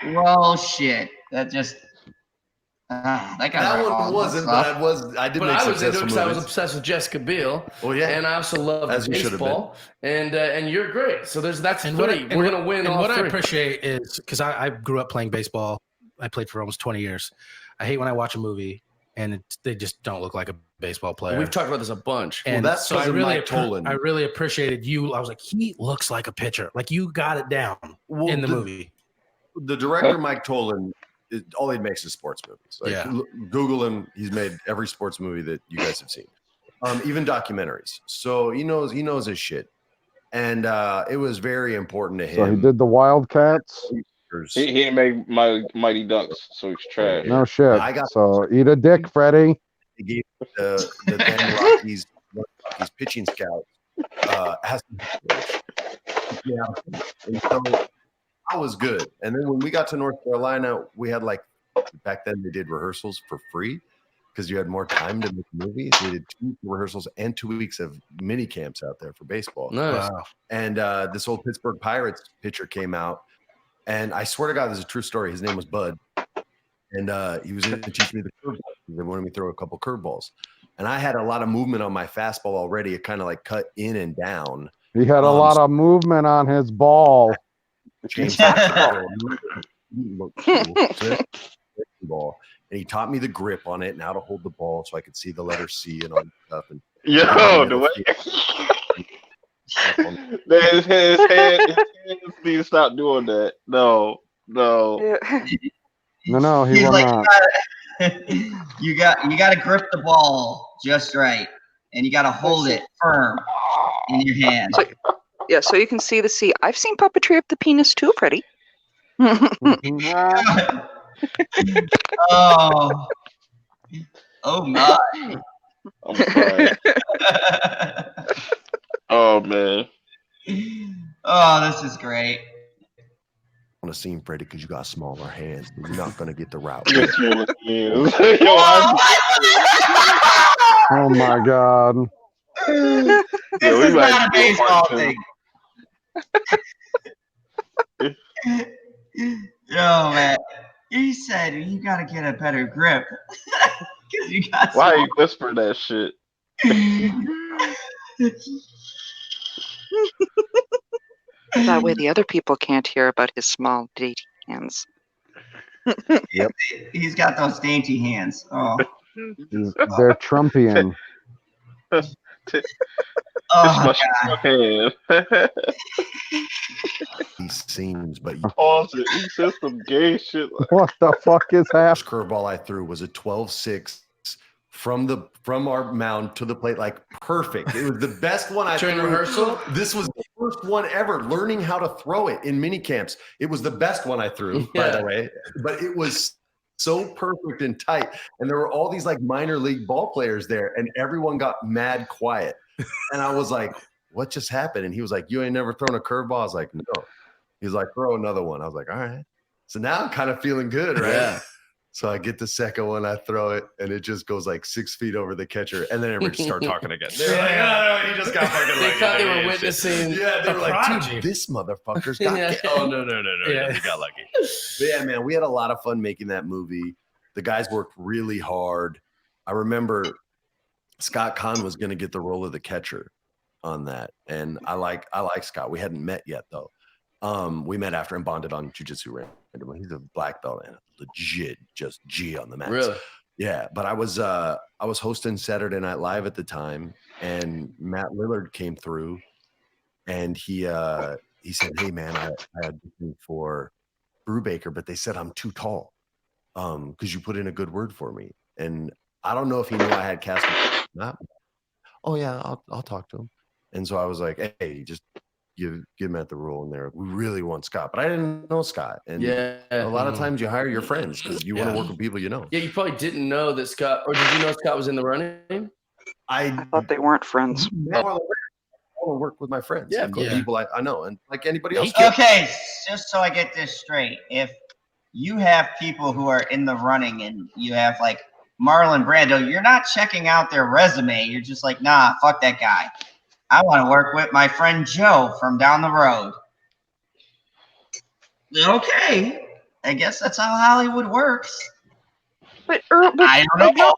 Well, shit. That just. That one wasn't, but I did But make I was into it successful because I was movies. obsessed with Jessica Biel. Oh yeah, and I also love As you should have baseball. And you're great. So that's And three. We're gonna win. And all what I three. appreciate is because I grew up playing baseball. I played for almost 20 years. I hate when I watch a movie and they just don't look like a baseball player. We've talked about this a bunch. And that's so I because of really, Mike Tolan. I really appreciated you. I was like, he looks like a pitcher. Like you got it down in the movie. The director, Mike Tolan, all he makes is sports movies. Like, Yeah. Google him. He's made every sports movie that you guys have seen, even documentaries. So he knows his shit. And it was very important to him. So he did the Wildcats? He didn't make Mighty Ducks, so he's trash. No shit. So eat a dick, Freddie. He gave the then Rockies pitching scout yeah, and so I was good. And then when we got to North Carolina, we had back then they did rehearsals for free because you had more time to make movies. We did 2 rehearsals and 2 weeks of mini camps out there for baseball. Nice. Wow. And this old Pittsburgh Pirates pitcher came out, and I swear to God, this is a true story. His name was Bud, and he was going to teach me the curveball. They wanted me to throw a couple curveballs, and I had a lot of movement on my fastball already. It kind of like cut in and down. He had a lot of movement on his ball. James ball, and he taught me the grip on it and how to hold the ball so I could see the letter C and all that stuff. And the way his hands need to stop doing that. No. No, he He's will like, not. you got to grip the ball just right, and you got to hold it firm in your hand. Yeah, so you can see the C. I've seen puppetry of the penis too, Freddie. Oh my! I'm sorry. Oh man. Oh, this is great. I want to see him, Freddie, because you got smaller hands. But you're not going to get the route. Oh my God. This is not a baseball thing. Oh man, he said you got to get a better grip because you got. Why you whisper that shit? That way the other people can't hear about his small, dainty hands. Yep. He's got those dainty hands. Oh. They're Trumpian. Oh, hand. He seems, but Pause it. He said some gay shit. What the fuck is happening? first curveball I threw was a 12-6 from our mound to the plate, like perfect. It was the best one I During threw. rehearsal? This was the first one ever. Learning how to throw it in mini camps. It was the best one I threw, by the way. But it was so perfect and tight. And there were all these like minor league ball players there, and everyone got mad quiet. And I was like, what just happened? And he was like, you ain't never thrown a curveball? I was like, no. He's like, throw another one. I was like, all right. So now I'm kind of feeling good, right? Yeah. So I get the second one, I throw it, and it just goes like 6 feet over the catcher, and then everybody just start talking again. They're like, "Oh, no, you just got fucking They lucky." thought they were witnessing. Yeah, they were like, prodigy. "Dude, this motherfucker's got." Yeah. Oh no, Yeah. he got lucky. But yeah, man, we had a lot of fun making that movie. The guys worked really hard. I remember Scott Conn was going to get the role of the catcher on that, and I like Scott. We hadn't met yet though. We met after and bonded on jiu-jitsu randomly. He's a black belt and legit just G on the mat. Really? Yeah, but I was hosting Saturday Night Live at the time, and Matt Lillard came through, and he said, "Hey man, I auditioned for Brubaker, but they said I'm too tall. Because you put in a good word for me." And I don't know if he knew I had cast. Not. Oh yeah, I'll talk to him. And so I was like, "Hey, just give Matt the role in there. We really want Scott," but I didn't know Scott. And a lot of times you hire your friends because you want to work with people you know. Yeah, you probably didn't know that Scott, or did you know Scott was in the running? I thought they weren't friends. I want to work with my friends. Yeah, of and course. people I know, and like anybody else. Okay, just so I get this straight, if you have people who are in the running and you have like Marlon Brando, you're not checking out their resume. You're just like, nah, fuck that guy. I want to work with my friend Joe from down the road. Okay, I guess that's how Hollywood works. But I don't know.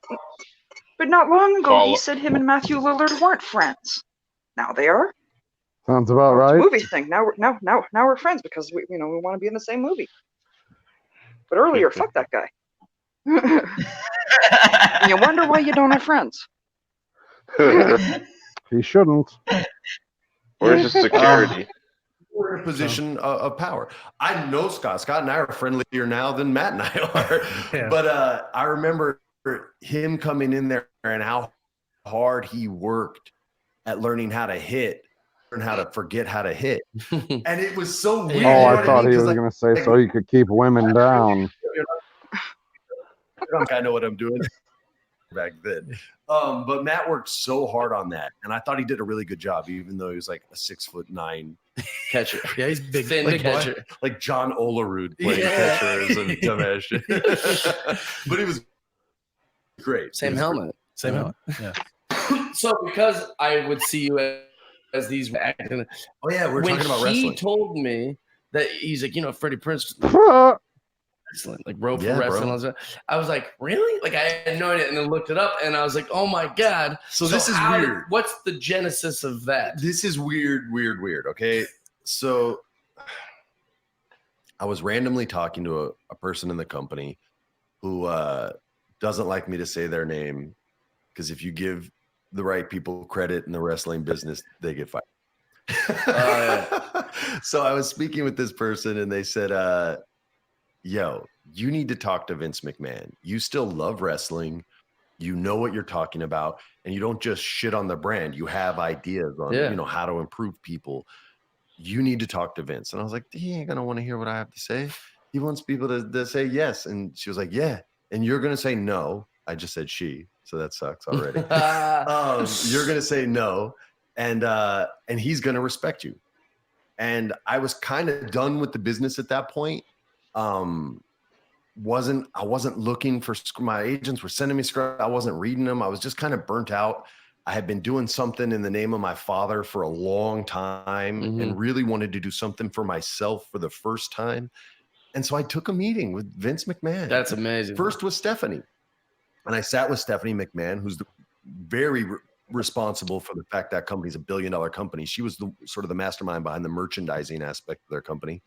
But not long ago, Follow- he said him and Matthew Lillard weren't friends. Now they are. Sounds about It's a right. movie thing. Now we're friends because we want to be in the same movie. But earlier, fuck that guy. And you wonder why you don't have friends. He shouldn't. Where's the security? We're in a position of power. I know Scott. Scott and I are friendlier now than Matt and I are. Yeah. But I remember him coming in there and how hard he worked at learning how to hit and how to forget how to hit. And it was so weird. Oh, you know I what thought mean? he 'Cause, was like, going to say so he could keep women down. I know what I'm doing back then. But Matt worked so hard on that, and I thought he did a really good job, even though he was like a 6'9" Catcher. Yeah, he's big. Thin Big boy. catcher. like John Olerud playing Yeah. catcher or some dumbass shit. But he was great. Same He was helmet. Same helmet. Yeah. So because I would see you as these acting, great. Oh yeah, we're when talking about he wrestling. told me that he's like, Freddie Prinze wrestling, like rope Yeah, wrestling, bro. all that. I was like, really? Like I had no idea, and then looked it up, and I was like, oh my god. So this is how weird. What's the genesis of that? This is weird. Okay, so I was randomly talking to a person in the company who doesn't like me to say their name because if you give the right people credit in the wrestling business, they get fired. So I was speaking with this person, and they said, yo, you need to talk to Vince McMahon. You still love wrestling. You know what you're talking about, and you don't just shit on the brand. You have ideas on, how to improve people. You need to talk to Vince. And I was like, he ain't going to want to hear what I have to say. He wants people to say yes. And she was like, yeah. And you're going to say no. I just said she, so that sucks already. You're going to say no, and he's going to respect you. And I was kind of done with the business at that point. I wasn't looking for, my agents were sending me scripts. I wasn't reading them. I was just kind of burnt out. I had been doing something in the name of my father for a long time and really wanted to do something for myself for the first time. And so I took a meeting with Vince McMahon. That's amazing. First with Stephanie. And I sat with Stephanie McMahon, who's very responsible for the fact that company's $1 billion company. She was sort of the mastermind behind the merchandising aspect of their company,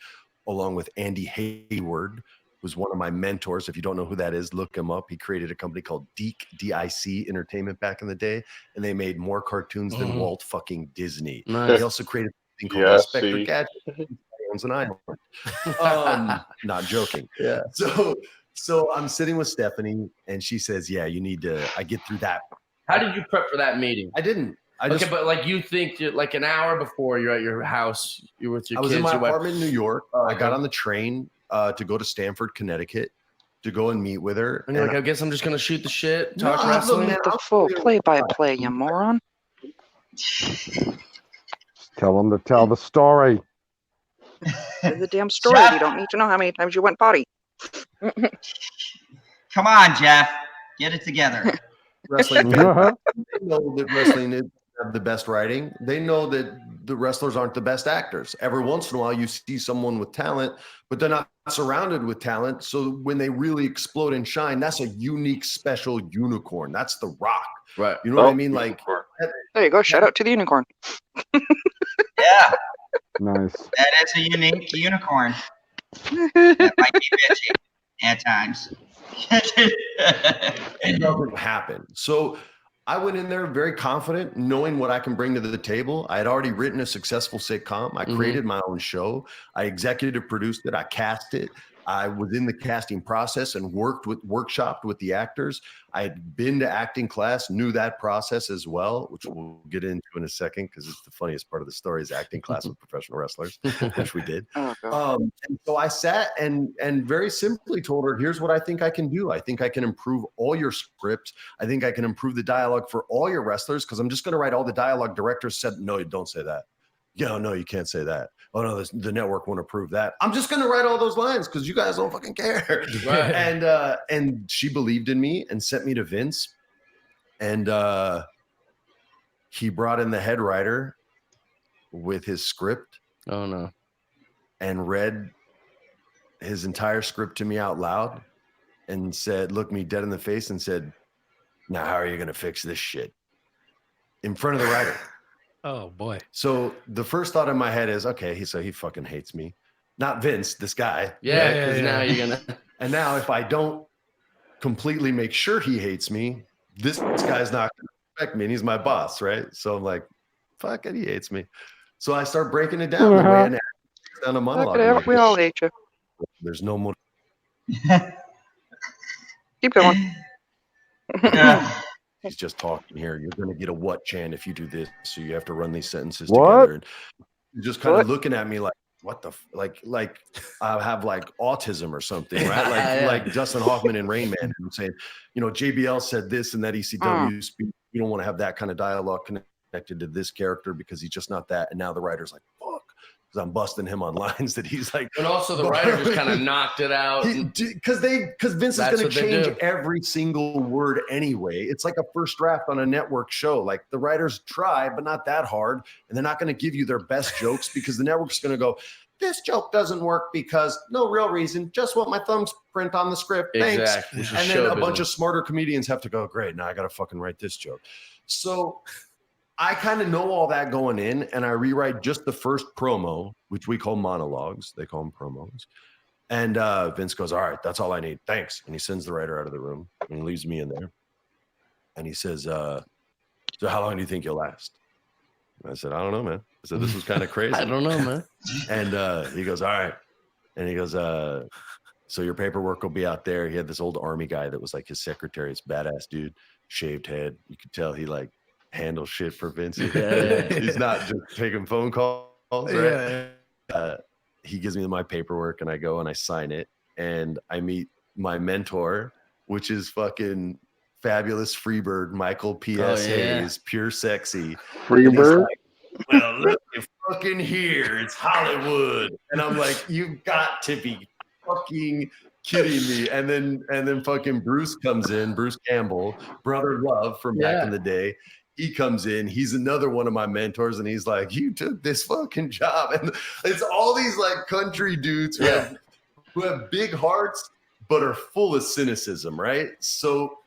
along with Andy Hayward, who's one of my mentors. If you don't know who that is, look him up. He created a company called DIC Entertainment back in the day, and they made more cartoons than Walt fucking Disney. Nice. He also created a thing called Inspector Gadget. Owns an island. Not joking. Yeah. So I'm sitting with Stephanie, and she says, yeah, you need to, I get through that. How did you prep for that meeting? I didn't. But like you think like an hour before you're at your house, you're with your I was kids. in my your wife. apartment in New York. I got on the train to go to Stamford, Connecticut, to go and meet with her. And you're like, I guess I'm just gonna shoot the shit, talk No, wrestling. look, man, The full play-by-play, you moron. Tell him to tell the story. The damn story. You don't need to know how many times you went potty. Come on, Jeff. Get it together. Wrestling fans, they know that wrestling is the best writing. They know that the wrestlers aren't the best actors. Every once in a while, you see someone with talent, but they're not surrounded with talent. So when they really explode and shine, that's a unique, special unicorn. That's The Rock. Right. You know what I mean? Like, There you go. Shout out to the unicorn. Yeah, Nice. that is a unique unicorn. That might be bitchy at times. it doesn't happen. So I went in there very confident, knowing what I can bring to the table. I had already written a successful sitcom. I created my own show. I executive produced it. I cast it. I was in the casting process and workshopped with the actors. I had been to acting class, knew that process as well, which we'll get into in a second because it's the funniest part of the story is acting class with professional wrestlers, which we did. And so I sat and very simply told her, here's what I think I can do. I think I can improve all your scripts. I think I can improve the dialogue for all your wrestlers because I'm just going to write all the dialogue. Directors said, no, don't say that. Yeah, no, you can't say that. Oh no, the network won't approve that. I'm just gonna write all those lines because you guys don't fucking care. Right. And she believed in me and sent me to Vince, and he brought in the head writer with his script. Oh no. And read his entire script to me out loud and said, looked me dead in the face and said, now how are you gonna fix this shit? In front of the writer. Oh boy. So the first thought in my head is, okay, he fucking hates me. Not Vince, this guy. Yeah, because now you're gonna and now if I don't completely make sure he hates me, this guy's not gonna respect me and he's my boss, right? So I'm like, fuck it, he hates me. So I start breaking it down the way and down a monologue. We all hate you. There's no more. Keep going. He's just talking here. You're going to get a what chant if you do this. So you have to run these sentences What? together. And you're just kind of looking at me like, what the, like I have like autism or something, right? Like Dustin Hoffman in Rain Man. I'm saying, you know, JBL said this and that ECW speak. You don't want to have that kind of dialogue connected to this character because he's just not that. And now the writer's like, fuck. Because I'm busting him on lines that he's like. And also the writer just kind of knocked it out. Because Vince is going to change every single word anyway. It's like a first draft on a network show. Like the writers try, but not that hard. And they're not going to give you their best jokes because the network's going to go, this joke doesn't work because no real reason. Just want my thumbprint on the script. Thanks. Exactly. And then a bunch of smarter comedians have to go, great, now I got to fucking write this joke. So I kind of know all that going in, and I rewrite just the first promo, which we call monologues. They call them promos. And Vince goes, all right, that's all I need. Thanks. And he sends the writer out of the room and leaves me in there. And he says, so how long do you think you'll last? And I said, I don't know, man. I said, this was kind of crazy. I don't know, man. And he goes, all right. And he goes, so your paperwork will be out there. He had this old army guy that was like his secretary. It's badass dude, shaved head. You could tell he like handle shit for Vince. He's not just taking phone calls, right? He gives me my paperwork and I go and I sign it and I meet my mentor, which is fucking fabulous Freebird, Michael P.S. Hayes, pure sexy. Freebird? Like, well, look, you're fucking here. It's Hollywood. And I'm like, you've got to be fucking kidding me. And then fucking Bruce comes in, Bruce Campbell, Brother Love from back in the day. He comes in, he's another one of my mentors, and he's like, you took this fucking job. And it's all these like country dudes who have big hearts, but are full of cynicism, right? So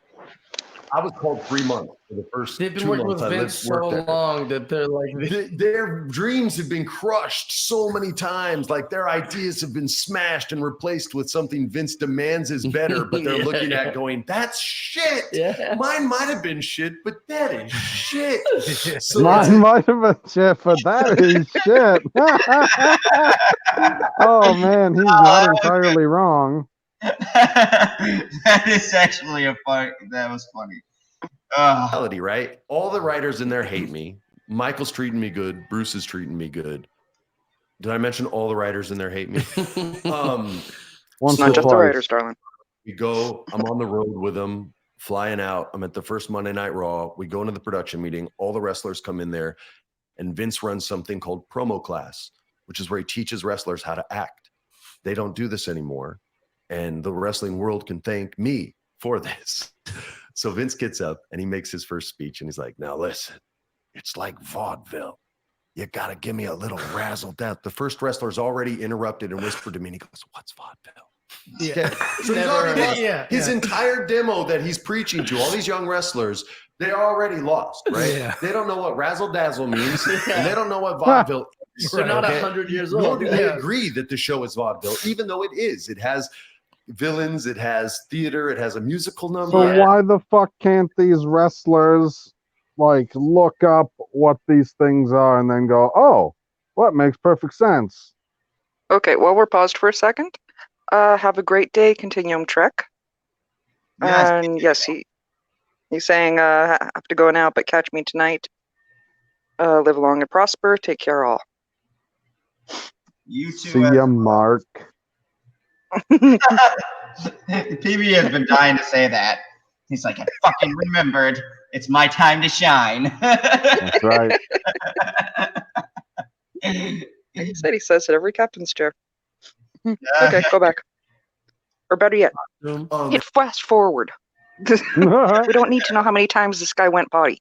I was called 3 months for the first 2 months. They've been working with Vince so long that they're like their dreams have been crushed so many times. Like their ideas have been smashed and replaced with something Vince demands is better, but they're looking at going, that's shit. Yeah. Mine might have been shit, but that is shit. So mine might have been shit, but that is shit. Oh man, he's not entirely wrong. That is actually that was funny. Right? All the writers in there hate me. Michael's treating me good. Bruce is treating me good. Did I mention all the writers in there hate me? It's not just the writers, darling. We go, I'm on the road with them, flying out. I'm at the first Monday Night Raw. We go into the production meeting. All the wrestlers come in there, and Vince runs something called promo class, which is where he teaches wrestlers how to act. They don't do this anymore. And the wrestling world can thank me for this. So Vince gets up and he makes his first speech and he's like, now listen, it's like vaudeville. You got to give me a little razzle dazzle. The first wrestler's already interrupted and whispered to me and he goes, what's vaudeville? Yeah. So he's already lost his entire demo that he's preaching to all these young wrestlers. They're already lost, right? Yeah. They don't know what razzle dazzle means, and they don't know what vaudeville is. They're not 100 years Nor old. do they agree that the show is vaudeville, even though it is. It has villains, it has theater, it has a musical number. So why the fuck can't these wrestlers like look up what these things are and then go, oh, well, that makes perfect sense. Okay, well, we're paused for a second. Have a great day, Continuum Trek. Yes. And yes, he's saying, have to go now, but catch me tonight. Live long and prosper. Take care, all. You two. See ya, Mark. PB has been dying to say that. He's like, I fucking remembered. It's my time to shine. That's right. He said he says it every captain's chair. Okay, go back. Or better yet, hit fast forward. We don't need to know how many times this guy went potty.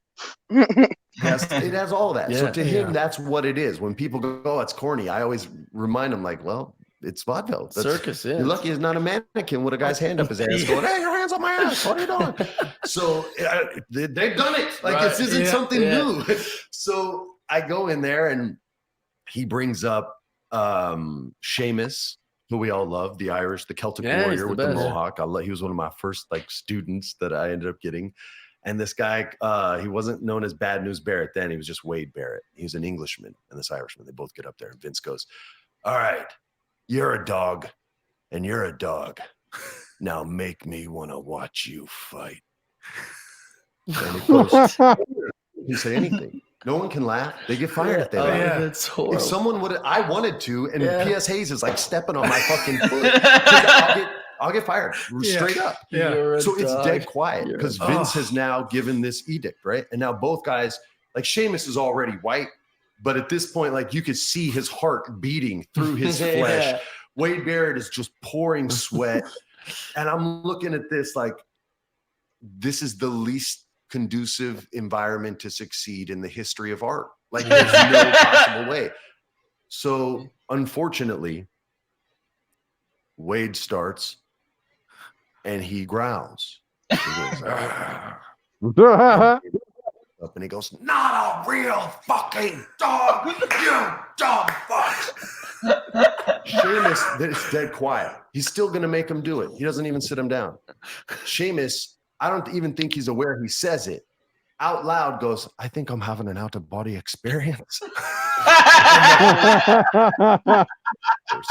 Yes, it has all that. So to him, that's what it is. When people go, oh, it's corny, I always remind them, like, well, it's vaudeville. Circus, yeah. You're lucky it's not a mannequin with a guy's hand up his ass going, hey, your hand's on my ass. What are you doing? So they've done it. Like, this isn't something new. So I go in there and he brings up Sheamus, who we all love, the Irish, the Celtic warrior with the mohawk. He was one of my first students that I ended up getting. And this guy, he wasn't known as Bad News Barrett then. He was just Wade Barrett. He was an Englishman and this Irishman. They both get up there and Vince goes, all right, you're a dog and you're a dog. Now make me want to watch you fight. And it goes, you say anything. No one can laugh. They get fired if they laugh. That's horrible. If someone would, I wanted to, and P.S. Hayes is like stepping on my fucking foot. I'll get fired straight up. Yeah. So it's dead quiet because Vince has now given this edict, right? And now both guys, like Sheamus is already white, but at this point, like you could see his heart beating through his flesh. Wade Barrett is just pouring sweat. And I'm looking at this like, this is the least conducive environment to succeed in the history of art. Like there's no possible way. So unfortunately, Wade starts and he growls. He goes, up and he goes, not a real fucking dog, you dumb fucks. Sheamus, it's dead quiet. He's still going to make him do it. He doesn't even sit him down. Sheamus, I don't even think he's aware he says it. Out loud goes, I think I'm having an out-of-body experience.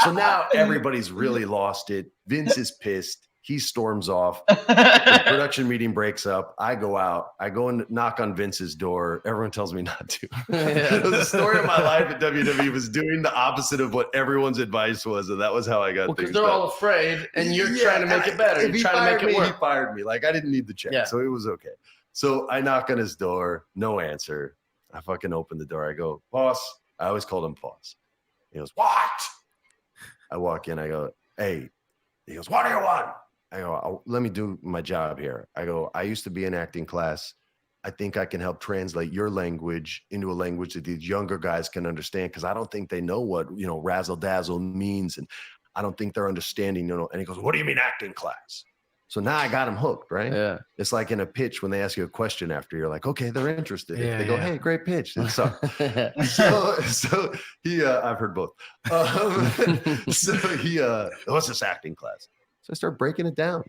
So now everybody's really lost it. Vince is pissed. He storms off. The production meeting breaks up. I go out. I go and knock on Vince's door. Everyone tells me not to. The story of my life at WWE was doing the opposite of what everyone's advice was, and that was how I got things because they're done. all afraid, and you're trying to make it better. You're trying to make it work. He fired me. Like I didn't need the check, so it was okay. So I knock on his door. No answer. I fucking open the door. I go, boss. I always called him boss. He goes, what? I walk in. I go, hey. He goes, what do you want? I go, let me do my job here. I go, I used to be in acting class. I think I can help translate your language into a language that these younger guys can understand because I don't think they know what, razzle dazzle means. And I don't think they're understanding, And he goes, what do you mean acting class? So now I got him hooked, right? Yeah. It's like in a pitch when they ask you a question after you're like, okay, they're interested. They go, hey, great pitch. And so he, I've heard both. So he, what's this acting class? So I start breaking it down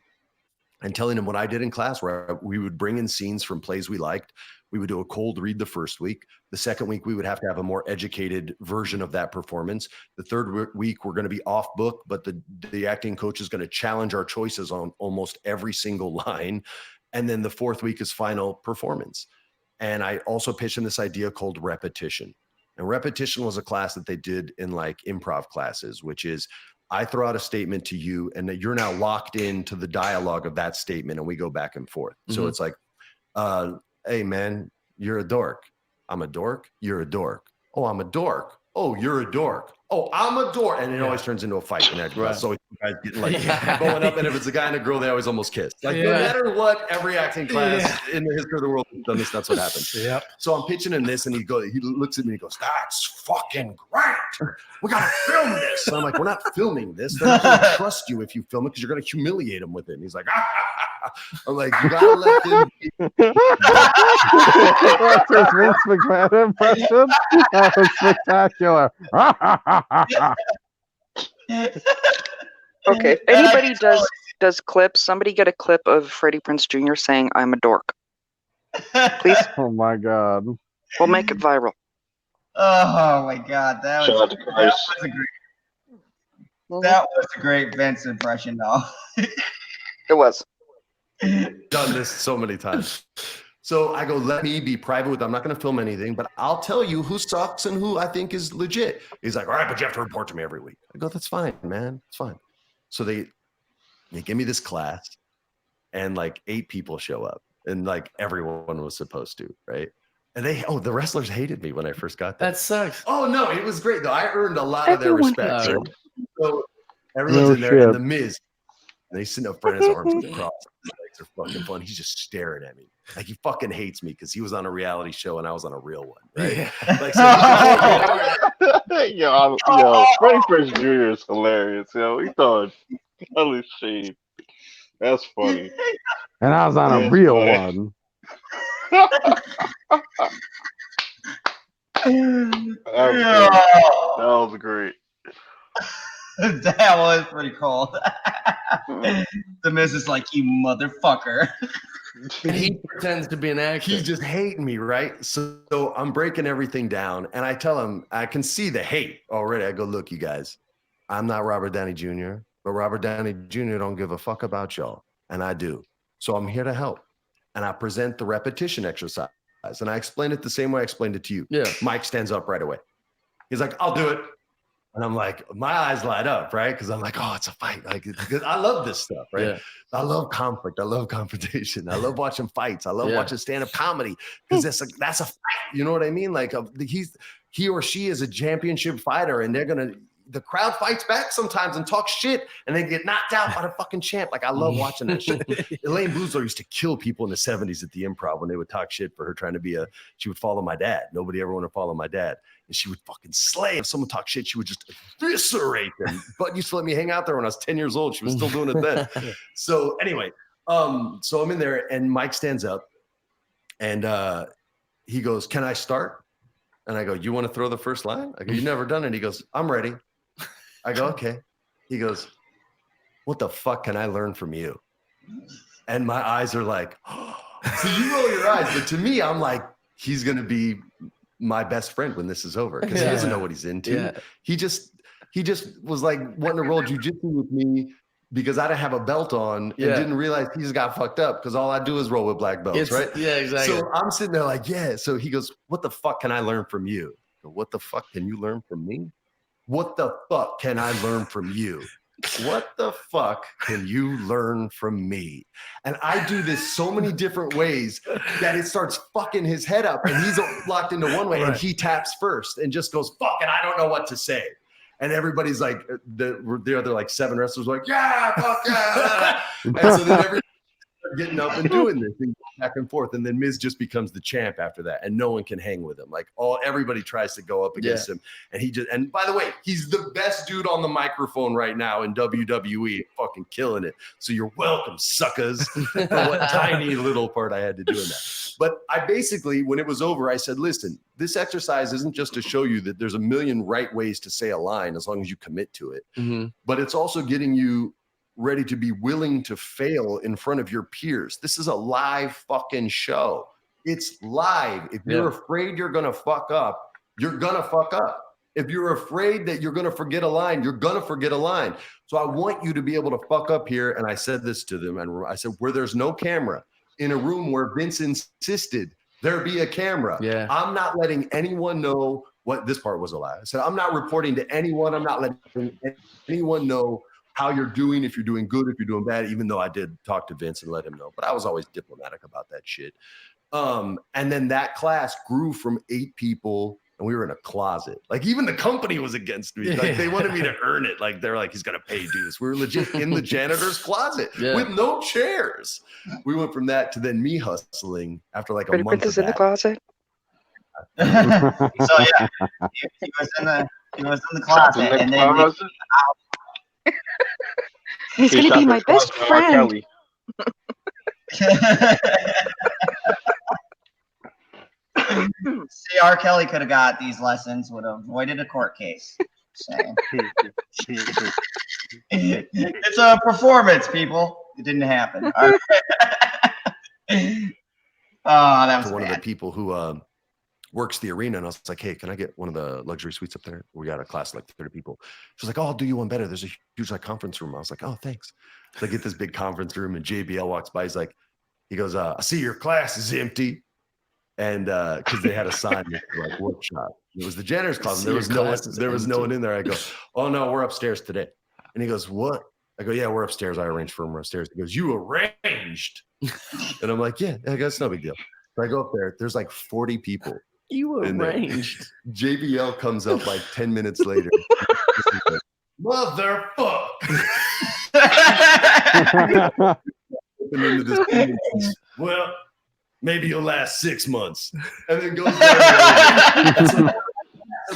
and telling him what I did in class, where we would bring in scenes from plays we liked. We would do a cold read the first week. The second week, we would have to have a more educated version of that performance. The third week, we're going to be off book, but the acting coach is going to challenge our choices on almost every single line. And then the fourth week is final performance. And I also pitched him this idea called repetition. And repetition was a class that they did in like improv classes, which is I throw out a statement to you and that you're now locked into the dialogue of that statement and we go back and forth. Mm-hmm. So it's like, hey man, you're a dork. I'm a dork. You're a dork. Oh, I'm a dork. Oh, you're a dork. Oh, I'm a dork. And it always turns into a fight in that class. So guys getting like going up, and if it's a guy and a girl, they always almost kiss. Like no matter what, every acting class in the history of the world has done this. That's what happens. Yep. So I'm pitching him this, and he looks at me and he goes, "That's fucking great. We gotta film this." And I'm like, "We're not filming this. They're not gonna trust you if you film it because you're gonna humiliate them with it." And he's like, I'm like, "You gotta let them." That's his Vince McMahon impression. That was spectacular. Okay, if anybody does clips, somebody get a clip of Freddie Prinze Jr. saying "I'm a dork," please. Oh my god. We'll make it viral. Oh my god, that Shout out to Chris. That was a great Vince impression, though. It was. Done this so many times. So I go, let me be private with them. I'm not going to film anything, but I'll tell you who sucks and who I think is legit. He's like, all right, but you have to report to me every week. I go, that's fine, man. It's fine. So they give me this class, and like 8 people show up, and like everyone was supposed to, right? And the wrestlers hated me when I first got there. That sucks. Oh no, it was great though. I earned a lot of their Everyone respect. hates So everyone's No in there, and shit. the Miz, and he's sitting up front, his arms are crossed, his legs are fucking fun. He's just staring at me like he fucking hates me because he was on a reality show and I was on a real one, right? Like, so yo, Freddie Prinze Jr. is hilarious. Yo, he throwing holy shit. That's funny. And I was on a Yeah, real funny. one. That was great. That was pretty cool. The Miz is like, you motherfucker. And he pretends to be an actor. he's just hating me, right? So I'm breaking everything down, and I tell him, I can see the hate already. I go, look, you guys, I'm not Robert Downey Jr., but Robert Downey Jr. don't give a fuck about y'all, and I do. So I'm here to help. And I present the repetition exercise, and I explain it the same way I explained it to you. Yeah. Mike stands up right away. He's like, I'll do it. And I'm like, my eyes light up, right? Because I'm like, oh, it's a fight. Like, I love this stuff, right? Yeah. I love conflict. I love confrontation. I love watching fights. I love Yeah. watching stand-up comedy because that's a fight. You know what I mean? Like he or she is a championship fighter, and the crowd fights back sometimes and talks shit, and they get knocked out by the fucking champ. Like, I love watching that shit. Elaine Boozler used to kill people in the 70s at the Improv when they would talk shit for her trying to she would follow my dad. Nobody ever wanted to follow my dad. And she would fucking slay. If someone talked shit, she would just eviscerate them. But used to let me hang out there when I was 10 years old. She was still doing it then. So anyway, so I'm in there, and Mike stands up, and he goes, can I start? And I go, you want to throw the first line? I go, you've never done it. He goes, I'm ready. I go, okay. He goes, what the fuck can I learn from you? And my eyes are like, oh. So you roll your eyes, but to me, I'm like, he's going to be my best friend when this is over because he doesn't know what he's into. Yeah. He just was like wanting to roll jujitsu with me because I didn't have a belt on and didn't realize he just got fucked up because all I do is roll with black belts, right? Yeah, exactly. So I'm sitting there like, yeah. So he goes, what the fuck can I learn from you? I go, what the fuck can you learn from me? What the fuck can I learn from you? What the fuck can you learn from me? And I do this so many different ways that it starts fucking his head up, and he's locked into one way, and he taps first and just goes, fuck it, I don't know what to say. And everybody's like, the other like 7 wrestlers were like, yeah, fuck yeah. And so then everybody's getting up and doing this and back and forth. And then Miz just becomes the champ after that. And no one can hang with him. Like everybody tries to go up against him. And by the way, he's the best dude on the microphone right now in WWE, fucking killing it. So you're welcome, suckers, for what tiny little part I had to do in that. But I basically, when it was over, I said, listen, this exercise isn't just to show you that there's a million right ways to say a line as long as you commit to it, but it's also getting you ready to be willing to fail in front of your peers. This is a live fucking show. It's live. If you're afraid you're going to fuck up, you're going to fuck up. If you're afraid that you're going to forget a line, you're going to forget a line. So I want you to be able to fuck up here. And I said this to them. And I said, where there's no camera, in a room where Vince insisted there be a camera. Yeah. I'm not letting anyone know what this part was a lie. I said, I'm not reporting to anyone. I'm not letting anyone know how you're doing, if you're doing good, if you're doing bad, even though I did talk to Vince and let him know. But I was always diplomatic about that shit. And then that class grew from 8 people. and we were in a closet. Like even the company was against me. Like they wanted me to earn it. Like they're like, he's gonna pay dues. We were legit in the janitor's closet with no chairs. We went from that to then me hustling after like a Freddie month Prinze is of in the that. closet. So yeah, he was in the closet, and then He's gonna be my best friend. See, R. Kelly could have got these lessons, would have avoided a court case. Saying. It's a performance, people. It didn't happen. All right. Oh, that was one bad. of the people who works the arena, and I was like, hey, can I get one of the luxury suites up there? We got a class of like 30 people. She's like, oh, I'll do you one better. There's a huge like conference room. I was like, oh, thanks. So I get this big conference room, and JBL walks by. He's like, he goes, I see your class is empty. And because they had a sign like workshop. It was the janitor's closet. There was no one in there. I go, oh no, we're upstairs today. And he goes, what? I go, yeah, we're upstairs. I arranged for him. We're upstairs. He goes, you arranged? And I'm like, yeah, I guess no big deal. So I go up there. There's like 40 people. You arranged. JBL comes up like 10 minutes later. Motherfucker. Into this well, maybe you'll last 6 months. And then goes down.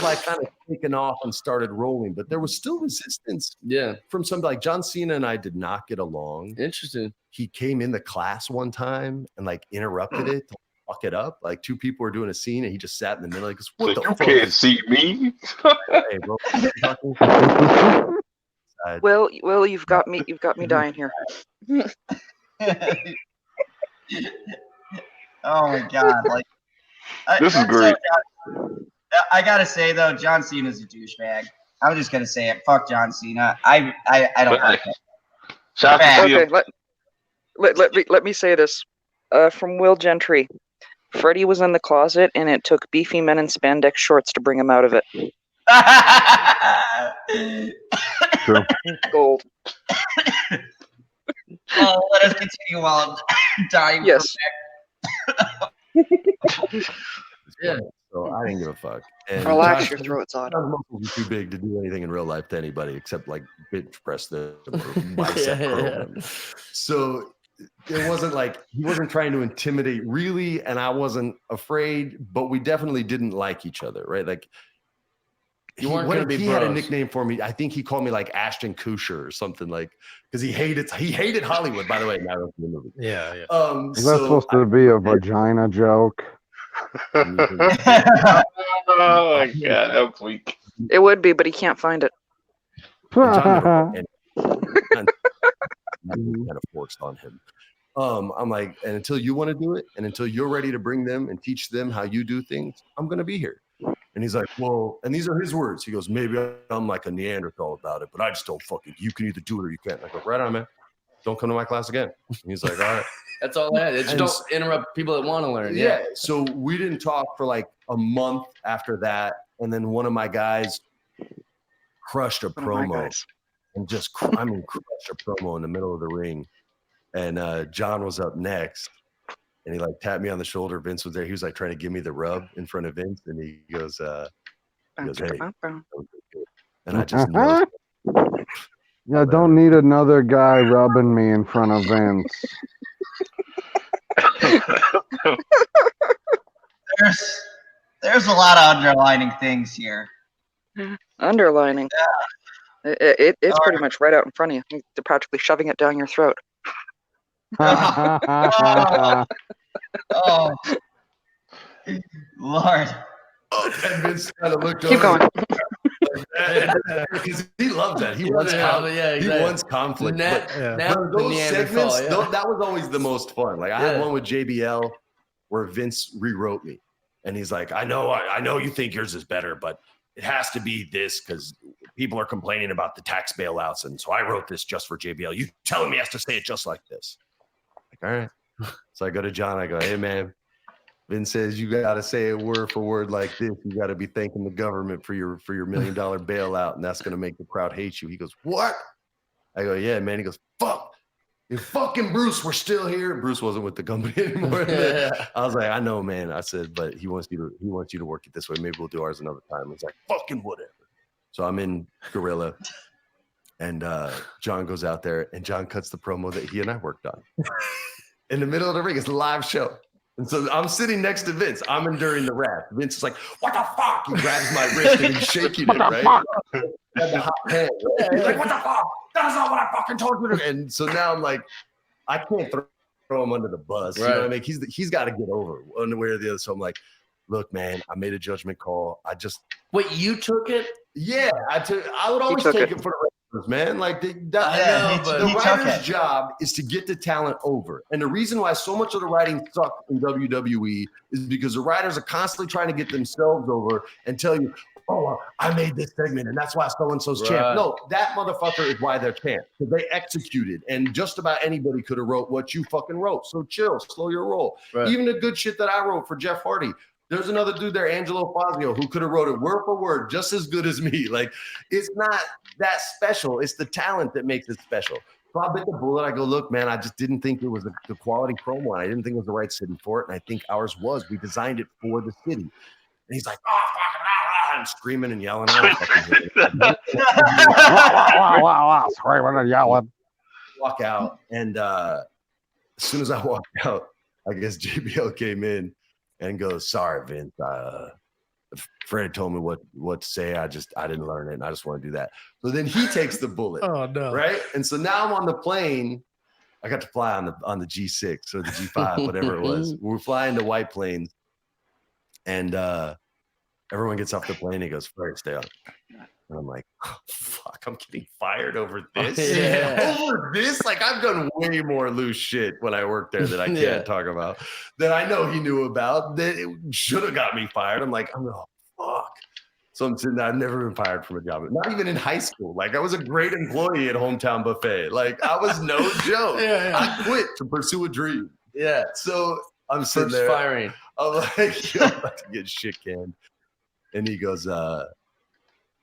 Like kind of taken off and started rolling, but there was still resistance. Yeah. From some like John Cena and I did not get along. Interesting. He came in the class one time and like interrupted it to fuck it up. Like 2 people were doing a scene and he just sat in the middle. Like, what the fuck? You can't see me. Hey, bro. Well, you've got me dying here. Oh my god! Like, this is great. I gotta say though, John Cena's a douchebag. I'm just gonna say it. Fuck John Cena. I don't like it. Okay, let me say this. From Will Gentry, Freddie was in the closet, and it took beefy men in spandex shorts to bring him out of it. True. Gold. Oh, let us continue while I'm dying. Yes. Yeah. So I didn't give a fuck. And Relax your throats on. John's muscles were too big to do anything in real life to anybody except like bench press the bicep curl. So it wasn't like he wasn't trying to intimidate really, and I wasn't afraid, but we definitely didn't like each other, right? Like you weren't going to be he bros. had a nickname for me. I think he called me like Ashton Kutcher or something, like because he hated Hollywood, by the way. Now the movie. Yeah. Is that supposed to be a vagina joke? Oh my god, that was weak. It would be, but he can't find it. Kind of forced on him. I'm like, and until you want to do it, and until you're ready to bring them and teach them how you do things, I'm gonna be here. And he's like, well, and these are his words. He goes, maybe I'm like a Neanderthal about it, but I just don't fucking. You can either do it or you can't. I go, right on, man. Don't come to my class again. And he's like, all right. That's all that. Just don't interrupt people that want to learn. Yeah. So we didn't talk for like a month after that, and then one of my guys crushed a promo and just crushed a promo in the middle of the ring. And John was up next, and he like tapped me on the shoulder. Vince was there. He was like trying to give me the rub in front of Vince, and he goes, hey. And I just know. Yeah, don't need another guy rubbing me in front of Vince. There's a lot of underlining things here. Underlining. Yeah. It's pretty much right out in front of you. They're practically shoving it down your throat. Oh, Lord. And Vince kind of looked Keep over. going. Because he loved that. He wants he wants conflict. Those segments, that was always the most fun. Like I had one with JBL where Vince rewrote me, and he's like, I know you think yours is better, but it has to be this because people are complaining about the tax bailouts, and so I wrote this just for JBL. You telling me he has to say it just like this? Like, all right. So I go to John. I go, hey man, Vince says you got to say it word for word like this. You got to be thanking the government for your $1 million bailout, and that's going to make the crowd hate you. He goes, what? I go, yeah, man. He goes, fuck. If fucking Bruce were still here, Bruce wasn't with the company anymore. I was like, I know, man. I said, but he wants you to work it this way. Maybe we'll do ours another time. He's like, fucking whatever. So I'm in Gorilla, and John goes out there, and John cuts the promo that he and I worked on in the middle of the ring. It's a live show. And so I'm sitting next to Vince. I'm enduring the wrath. Vince is like, what the fuck? He grabs my wrist and he's shaking it, right? The hot hand, right? He's like, what the fuck? That's not what I fucking told you to. And so now I'm like, I can't throw him under the bus. Right. You know what I mean? He's got to get over one way or the other. So I'm like, look, man, I made a judgment call. Wait, you took it? Yeah, I would always take it for the writers, man. Like the writer's job is to get the talent over. And the reason why so much of the writing sucks in WWE is because the writers are constantly trying to get themselves over and tell you, oh, I made this segment and that's why so-and-so's champ. No, that motherfucker is why they're champ. Because they executed. And just about anybody could have wrote what you fucking wrote. So chill, slow your roll. Right. Even the good shit that I wrote for Jeff Hardy. There's another dude there, Angelo Fazio, who could have wrote it word for word just as good as me. Like, it's not that special. It's the talent that makes it special. So I bit the bullet. I go, look, man, I just didn't think it was the quality promo. I didn't think it was the right city for it. And I think ours was. We designed it for the city. And he's like, oh, fucking, and screaming and yelling. Screaming and yelling. Walk out. And as soon as I walked out, I guess JBL came in and goes, sorry, Vince. Fred told me what to say. I didn't learn it, and I just want to do that. So then he takes the bullet. Oh no! Right? And so now I'm on the plane. I got to fly on the G6 or the G5, whatever it was. We're flying to White Plains, and everyone gets off the plane. He goes, Fred, stay on. And I'm like, oh, fuck, I'm getting fired over this? Over this? Like, I've done way more loose shit when I worked there that I can't talk about, that I know he knew about, that it should have got me fired. I'm like, oh, fuck. So I'm sitting there, I've never been fired from a job, not even in high school. Like, I was a great employee at Hometown Buffet. Like, I was no joke. I quit to pursue a dream. Yeah. So I'm sitting there. Firing. I'm like, yo, I'm about to get shit canned. And he goes,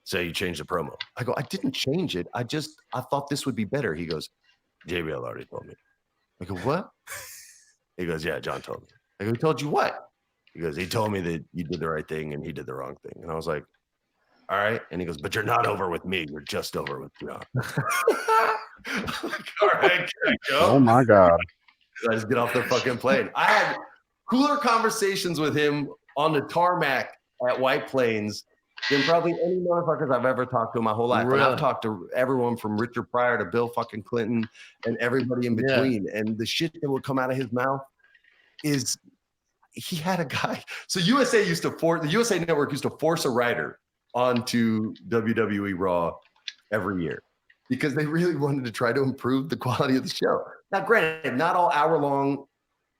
so you changed the promo. I go, I didn't change it. I thought this would be better. He goes, JBL already told me. I go, what? He goes, yeah, John told me. I go, he told you what? He goes, he told me that you did the right thing and he did the wrong thing. And I was like, all right. And he goes, but you're not over with me. You're just over with John. I'm like, all right, can I go? Oh my God. So I just get off the fucking plane. I had cooler conversations with him on the tarmac at White Plains than probably any motherfuckers I've ever talked to in my whole life. Really? And I've talked to everyone from Richard Pryor to Bill fucking Clinton and everybody in between. Yeah. And the shit that would come out of his mouth is, he had a guy. So the USA Network used to force a writer onto WWE Raw every year because they really wanted to try to improve the quality of the show. Now, granted, not all hour-long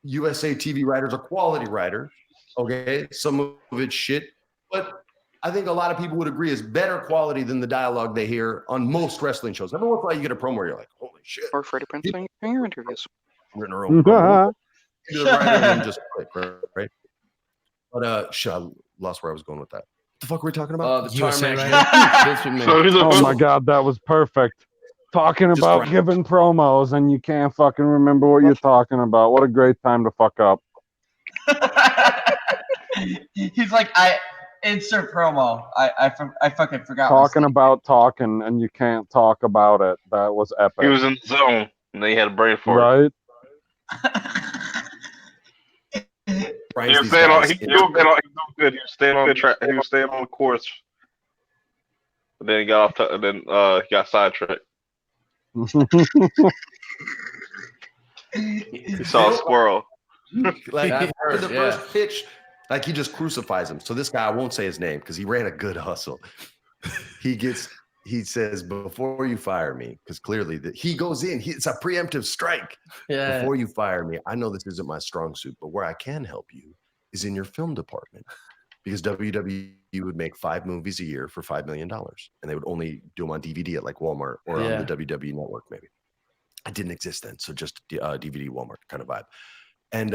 USA TV writers are quality writers. Okay, some of it's shit, but I think a lot of people would agree is better quality than the dialogue they hear on most wrestling shows. Every once in a while you get a promo where you're like, holy shit. Or Freddie Prinze in your interviews. We're in a row. Just click, right? But shit, I lost where I was going with that. What the fuck were we talking about? The USA, right? Oh my God, that was perfect. Talking about giving promos and you can't fucking remember what you're talking about. What a great time to fuck up. He's like, insert promo. I fucking forgot. Talking about talking and you can't talk about it. That was epic. He was in the zone and they had a brain for it. Right? He was staying on. He was staying on the track. He was staying on the course. But then he got off. And then he got sidetracked. He saw a squirrel. Like after the first pitch, like he just crucifies him. So this guy, I won't say his name because he ran a good hustle. He says, before you fire me, because clearly he goes in, it's a preemptive strike. Yeah. Before you fire me, I know this isn't my strong suit, but where I can help you is in your film department. Because WWE would make 5 movies a year for $5 million. And they would only do them on DVD at like Walmart or on the WWE network, maybe. I didn't exist then. So just DVD Walmart kind of vibe. And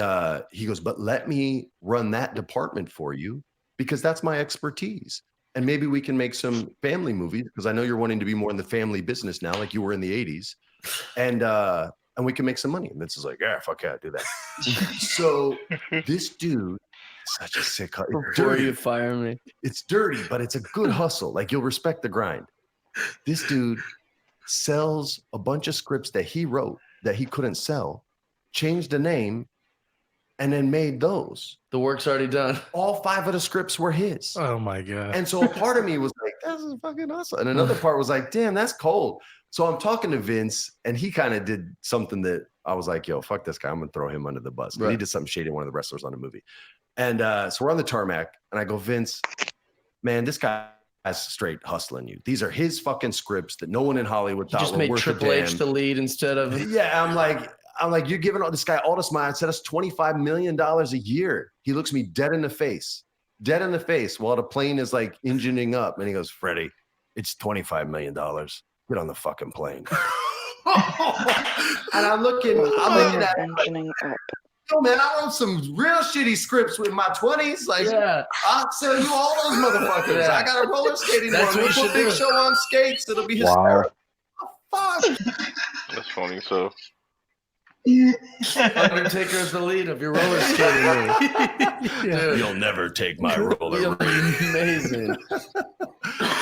he goes, but let me run that department for you because that's my expertise. And maybe we can make some family movies because I know you're wanting to be more in the family business now, like you were in the 80s. And I and we can make some money. And Vince is like, yeah, fuck yeah, do that. So this dude, such a sick hustle. Before you fire me. It's dirty, but it's a good hustle. Like, you'll respect the grind. This dude sells a bunch of scripts that he wrote that he couldn't sell, changed the name, and then made those. The work's already done. All 5 of the scripts were his. Oh my god. And so a part of me was like, this is fucking awesome. And another part was like, damn, that's cold. So I'm talking to Vince, and he kind of did something that I was like, yo, fuck this guy. I'm going to throw him under the bus. Right. He did something shady to one of the wrestlers on the movie. And so we're on the tarmac, and I go, Vince, man, this guy's straight hustling you. These are his fucking scripts that no one in Hollywood thought were worth a damn. Just made Triple H the lead instead of... Yeah, I'm like, you're giving all this guy all this money. I said, that's $25 million a year. He looks me dead in the face while the plane is like engineing up. And he goes, Freddie, it's $25 million. Get on the fucking plane. And I'm looking at engineering up. Yo, man, I wrote some real shitty scripts with my 20s. Like, I'll sell you all those motherfuckers. Yeah. I got a roller skating one. We'll put Big Show on skates. It'll be hysterical. Wow. Fuck. That's funny. So Undertaker is the lead of your roller skating league. Dude, you'll never take my roller. Amazing.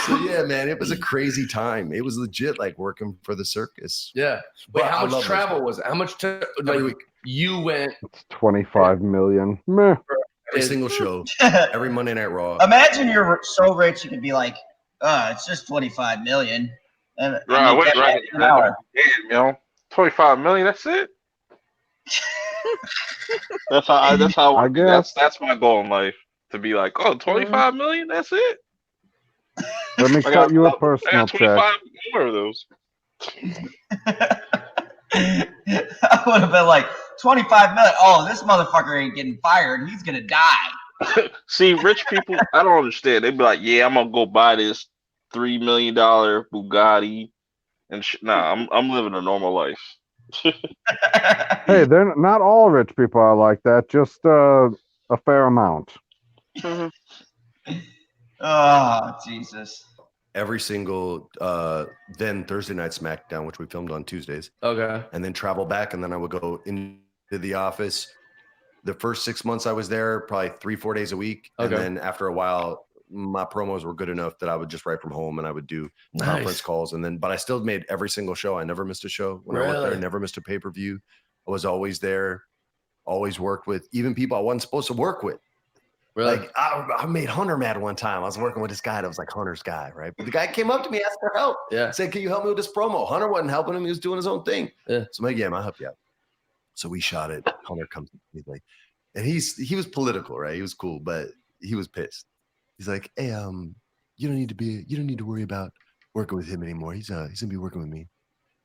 So yeah, man, it was a crazy time. It was legit like working for the circus. Yeah. Wait, how much travel was it? How much every week? You went. It's 25 million. Meh. Every single show, every Monday Night Raw. Imagine you're so rich you could be like, it's just 25 million. And right. Damn, yo, 25 million. That's it. That's how I guess that's my goal in life, to be like, 25 million. That's it. Let me cut you a personal check. 25 more of those. I would have been like, 25 million. Oh, this motherfucker ain't getting fired. He's gonna die. See, rich people, I don't understand. They'd be like, yeah, I'm gonna go buy this $3 million Bugatti, and nah, I'm living a normal life. Hey, they're not all rich people are like that. Just a fair amount. Oh, Jesus. Every single then Thursday night SmackDown, which we filmed on Tuesdays. Okay. And then travel back, and then I would go into the office. The first 6 months I was there, probably 3-4 days a week. Okay. And then after a while, my promos were good enough that I would just write from home, and I would do conference calls. And then, but I still made every single show. I never missed a show when I worked there. I never missed a pay-per-view. I was always there, always worked with even people I wasn't supposed to work with. Really? Like I made Hunter mad one time. I was working with this guy that was like Hunter's guy, right? But the guy came up to me, asked for help. Yeah. Said, "Can you help me with this promo?" Hunter wasn't helping him; he was doing his own thing. Yeah. So I'm like, "Yeah, man, I'll help you out." So we shot it. Hunter comes to me like, and he was political, right? He was cool, but he was pissed. He's like, "Hey, you don't need to worry about working with him anymore. He's gonna be working with me."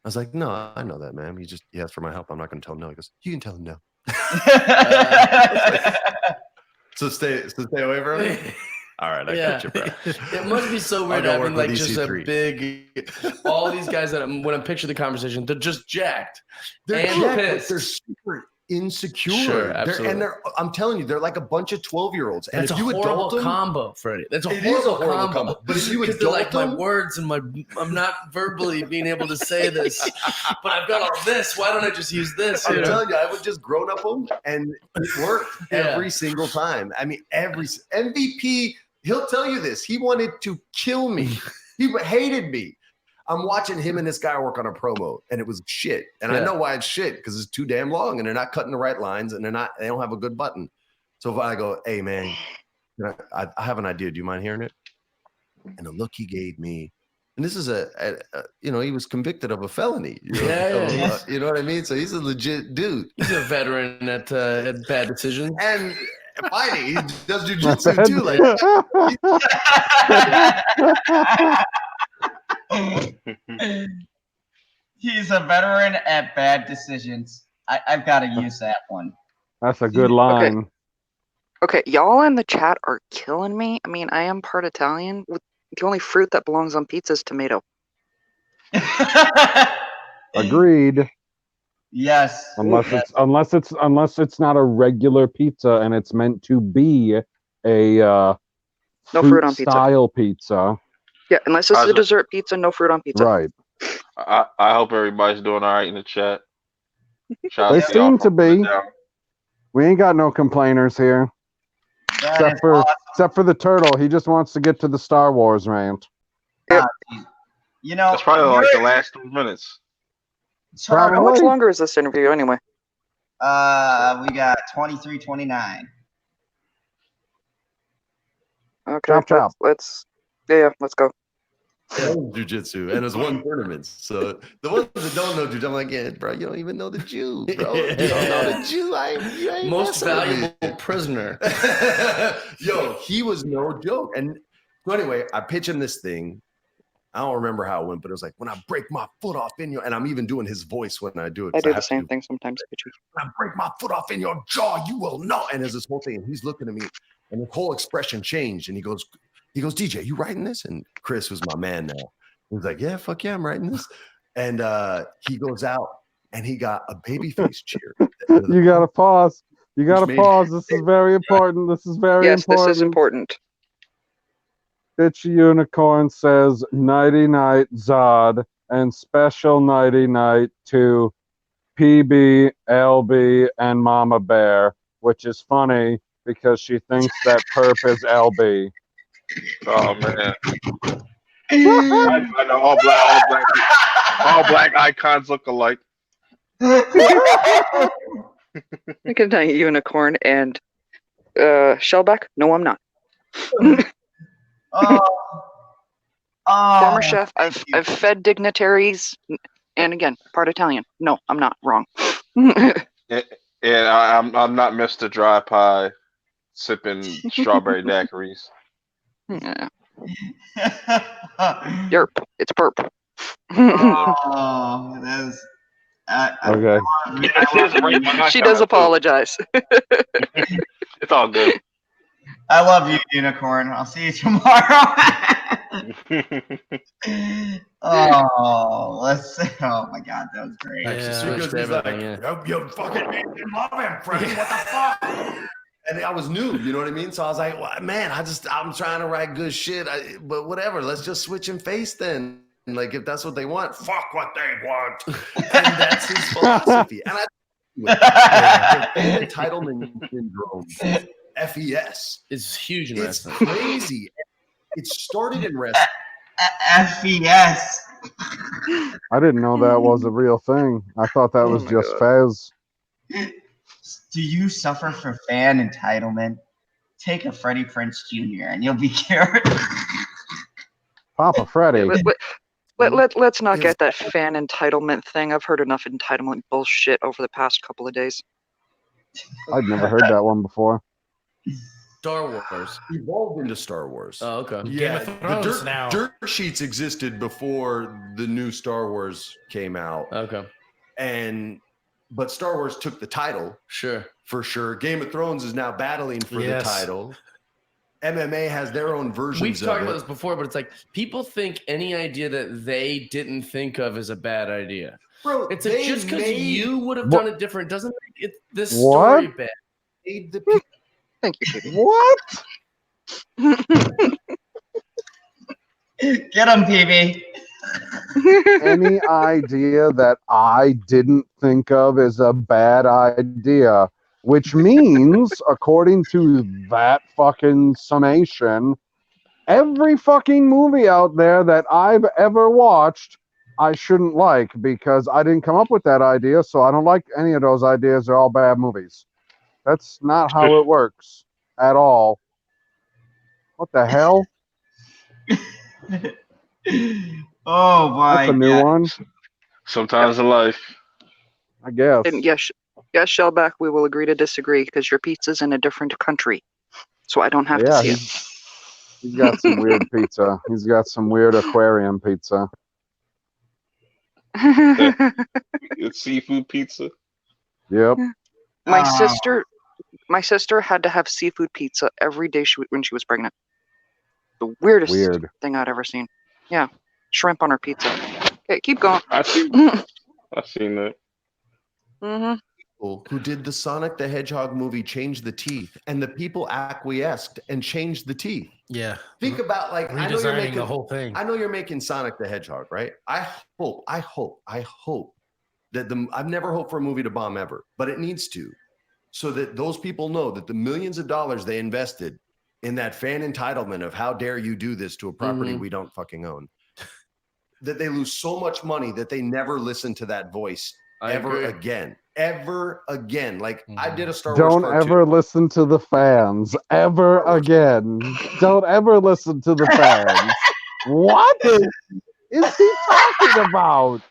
I was like, "No, I know that, man. He asked for my help. I'm not gonna tell him no." He goes, "You can tell him no." So stay away from him. All right, I got you, bro. It must be so weird having like just a big. All these guys that when I picture the conversation, they're just jacked. They're jacked, but they're super insecure. Sure, absolutely. I'm telling you, they're like a bunch of 12-year-olds. And that's if you a horrible combo, Freddie. That's a horrible combo. But if you adult like my words and I'm not verbally being able to say this, but I've got all this. Why don't I just use this? I'm telling you, I would just grown up them, and it worked every single time. I mean, every MVP. He'll tell you this. He wanted to kill me. He hated me. I'm watching him and this guy work on a promo, and it was shit. And I know why it's shit, because it's too damn long, and they're not cutting the right lines, and they don't have a good button. So if I go, "Hey man, I have an idea. Do you mind hearing it?" And the look he gave me, and this is he was convicted of a felony. You know what I mean? So he's a legit dude. He's a veteran at bad decisions. And fighting, he does jujitsu too. Like. He's a veteran at bad decisions. I've got to use that one. That's a good line. Okay, y'all in the chat are killing me. I mean, I am part Italian. The only fruit that belongs on pizza is tomato. Agreed. Yes. Unless it's not a regular pizza and it's meant to be a no fruit on pizza style pizza. Yeah, unless it's a dessert pizza, no fruit on pizza. Right. I hope everybody's doing all right in the chat. Shout out They to y'all seem for to holding be. it down. We ain't got no complainers here, That is awesome. except for the turtle. He just wants to get to the Star Wars rant. You know, That's probably like the last 3 minutes. Charles, How much Probably. longer is this interview anyway? we got 23:29. Okay, Chop, chop. let's let's go. That was jujitsu, and it was one tournament. So the ones that don't know jujitsu, I'm like, yeah, bro, you don't even know the Jew, bro. You don't know the Jew. You ain't Most messing with me. valuable prisoner. Yo, he was no joke. And so anyway, I pitch him this thing. I don't remember how it went, but it was like, when I break my foot off in your, and I'm even doing his voice when I do it. I 'cause do the have same to. thing sometimes. Bitchy. When I break my foot off in your jaw, you will know. And there's this whole thing, and he's looking at me, and the whole expression changed. And he goes, DJ, you writing this? And Chris was my man now. He's like, yeah, fuck yeah, I'm writing this. And he goes out, and he got a babyface cheer. You gotta pause. You gotta made- pause. This is very important. This is very Yes, important. this is important. Bitchy Unicorn says nighty night Zod and special nighty night to PB, LB, and Mama Bear, which is funny because she thinks that Perp is LB. Oh man. I know all black icons look alike. Good night, Unicorn and Shellback. No, I'm not. Former chef. I've fed dignitaries, and again, part Italian. No, I'm not wrong. And I'm not Mr. Dry Pie sipping strawberry daiquiris. Yeah. Yerp. It's burp. Oh, that is. Okay. She does apologize. It's all good. I love you, Unicorn. I'll see you tomorrow. Oh my God, that was great. Because Yeah, he's like, you fucking love him, Freddie. What the fuck? And I was new, you know what I mean? So I was like, well, man, I'm trying to write good shit. But whatever, let's just switch and face then. And like, if that's what they want, fuck what they want. And that's his philosophy. And entitlement syndrome, FES, It's huge in it's wrestling. crazy. It started in wrestling. FES. I didn't know that was a real thing. I thought that was my just God. Fez. Do you suffer from fan entitlement? Take a Freddie Prinze Jr. and you'll be cured. Papa Freddy. Let's not get that fan entitlement thing. I've heard enough entitlement bullshit over the past couple of days. I'd never heard that one before. Star Wars. Evolved into Star Wars. Oh, okay. Yeah, Game of Thrones the now. dirt sheets existed before the new Star Wars came out. Okay. But Star Wars took the title Sure. for sure. Game of Thrones is now battling for the title. MMA has their own versions We've talked of about it. this before, but it's like people think any idea that they didn't think of is a bad idea. Bro, It's they just because made- you would have What? done it different doesn't make it this What? story bad. made the people. Thank you, Phoebe. What? Get him, PB. Any idea that I didn't think of is a bad idea, which means, according to that fucking summation, every fucking movie out there that I've ever watched, I shouldn't like because I didn't come up with that idea, so I don't like any of those ideas. They're all bad movies. That's not how it works at all. What the hell? Oh my That's a new God. one, Sometimes in life. I guess. And yes, Shellback, we will agree to disagree because your pizza's in a different country, so I don't have to Yeah, see it. he's got some weird pizza. He's got some weird aquarium pizza. It's seafood pizza. Yep. My Oh. sister had to have seafood pizza every day when she was pregnant. The weirdest Weird. thing I'd ever seen. Yeah, shrimp on her pizza. Okay, keep going. I seen that. Mm-hmm. People who did the Sonic the Hedgehog movie changed the teeth, and the people acquiesced and changed the teeth. Yeah. Think about like I know you're Redesigning making the whole thing. I know you're making Sonic the Hedgehog, right? I hope I've never hoped for a movie to bomb ever, but it needs to, so that those people know that the millions of dollars they invested in that fan entitlement of how dare you do this to a property we don't fucking own, that they lose so much money that they never listen to that voice ever again. Like I did a Star Wars Don't cartoon. ever listen to the fans ever again. Don't ever listen to the fans. What is he talking about?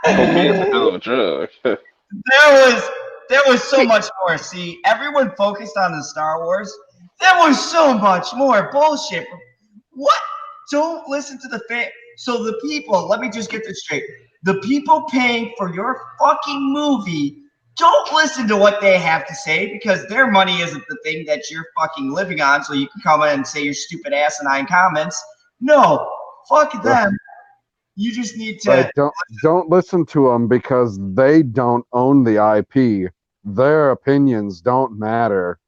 Cocaine's a hell of a drug. There was so much more. See, everyone focused on the Star Wars. There was so much more bullshit. What? Don't listen to the fan. So the people, let me just get this straight. The people paying for your fucking movie, don't listen to what they have to say, because their money isn't the thing that you're fucking living on, so you can come in and say your stupid asinine comments. No, fuck them. You just need to don't listen to them, because they don't own the IP. Their opinions don't matter.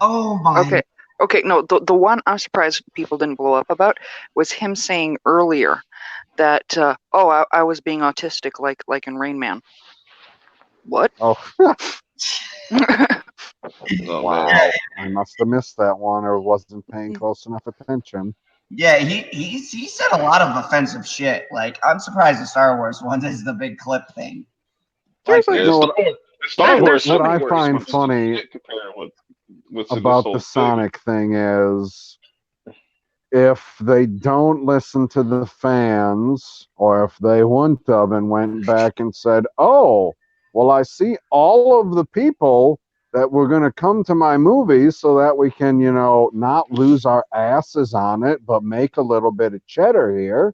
Oh my. Okay. No, the one I'm surprised people didn't blow up about was him saying earlier that I was being autistic like in Rain Man. What? Oh. Wow. Yeah. I must have missed that one, or wasn't paying close enough attention. Yeah, he said a lot of offensive shit. Like, I'm surprised the Star Wars one is the big clip thing. Like, Seriously? Yeah, Star Wars. What I find funny about the Sonic thing is, if they don't listen to the fans, or if they wouldn't have and went back and said, oh, well, I see all of the people that were going to come to my movies so that we can, not lose our asses on it, but make a little bit of cheddar here.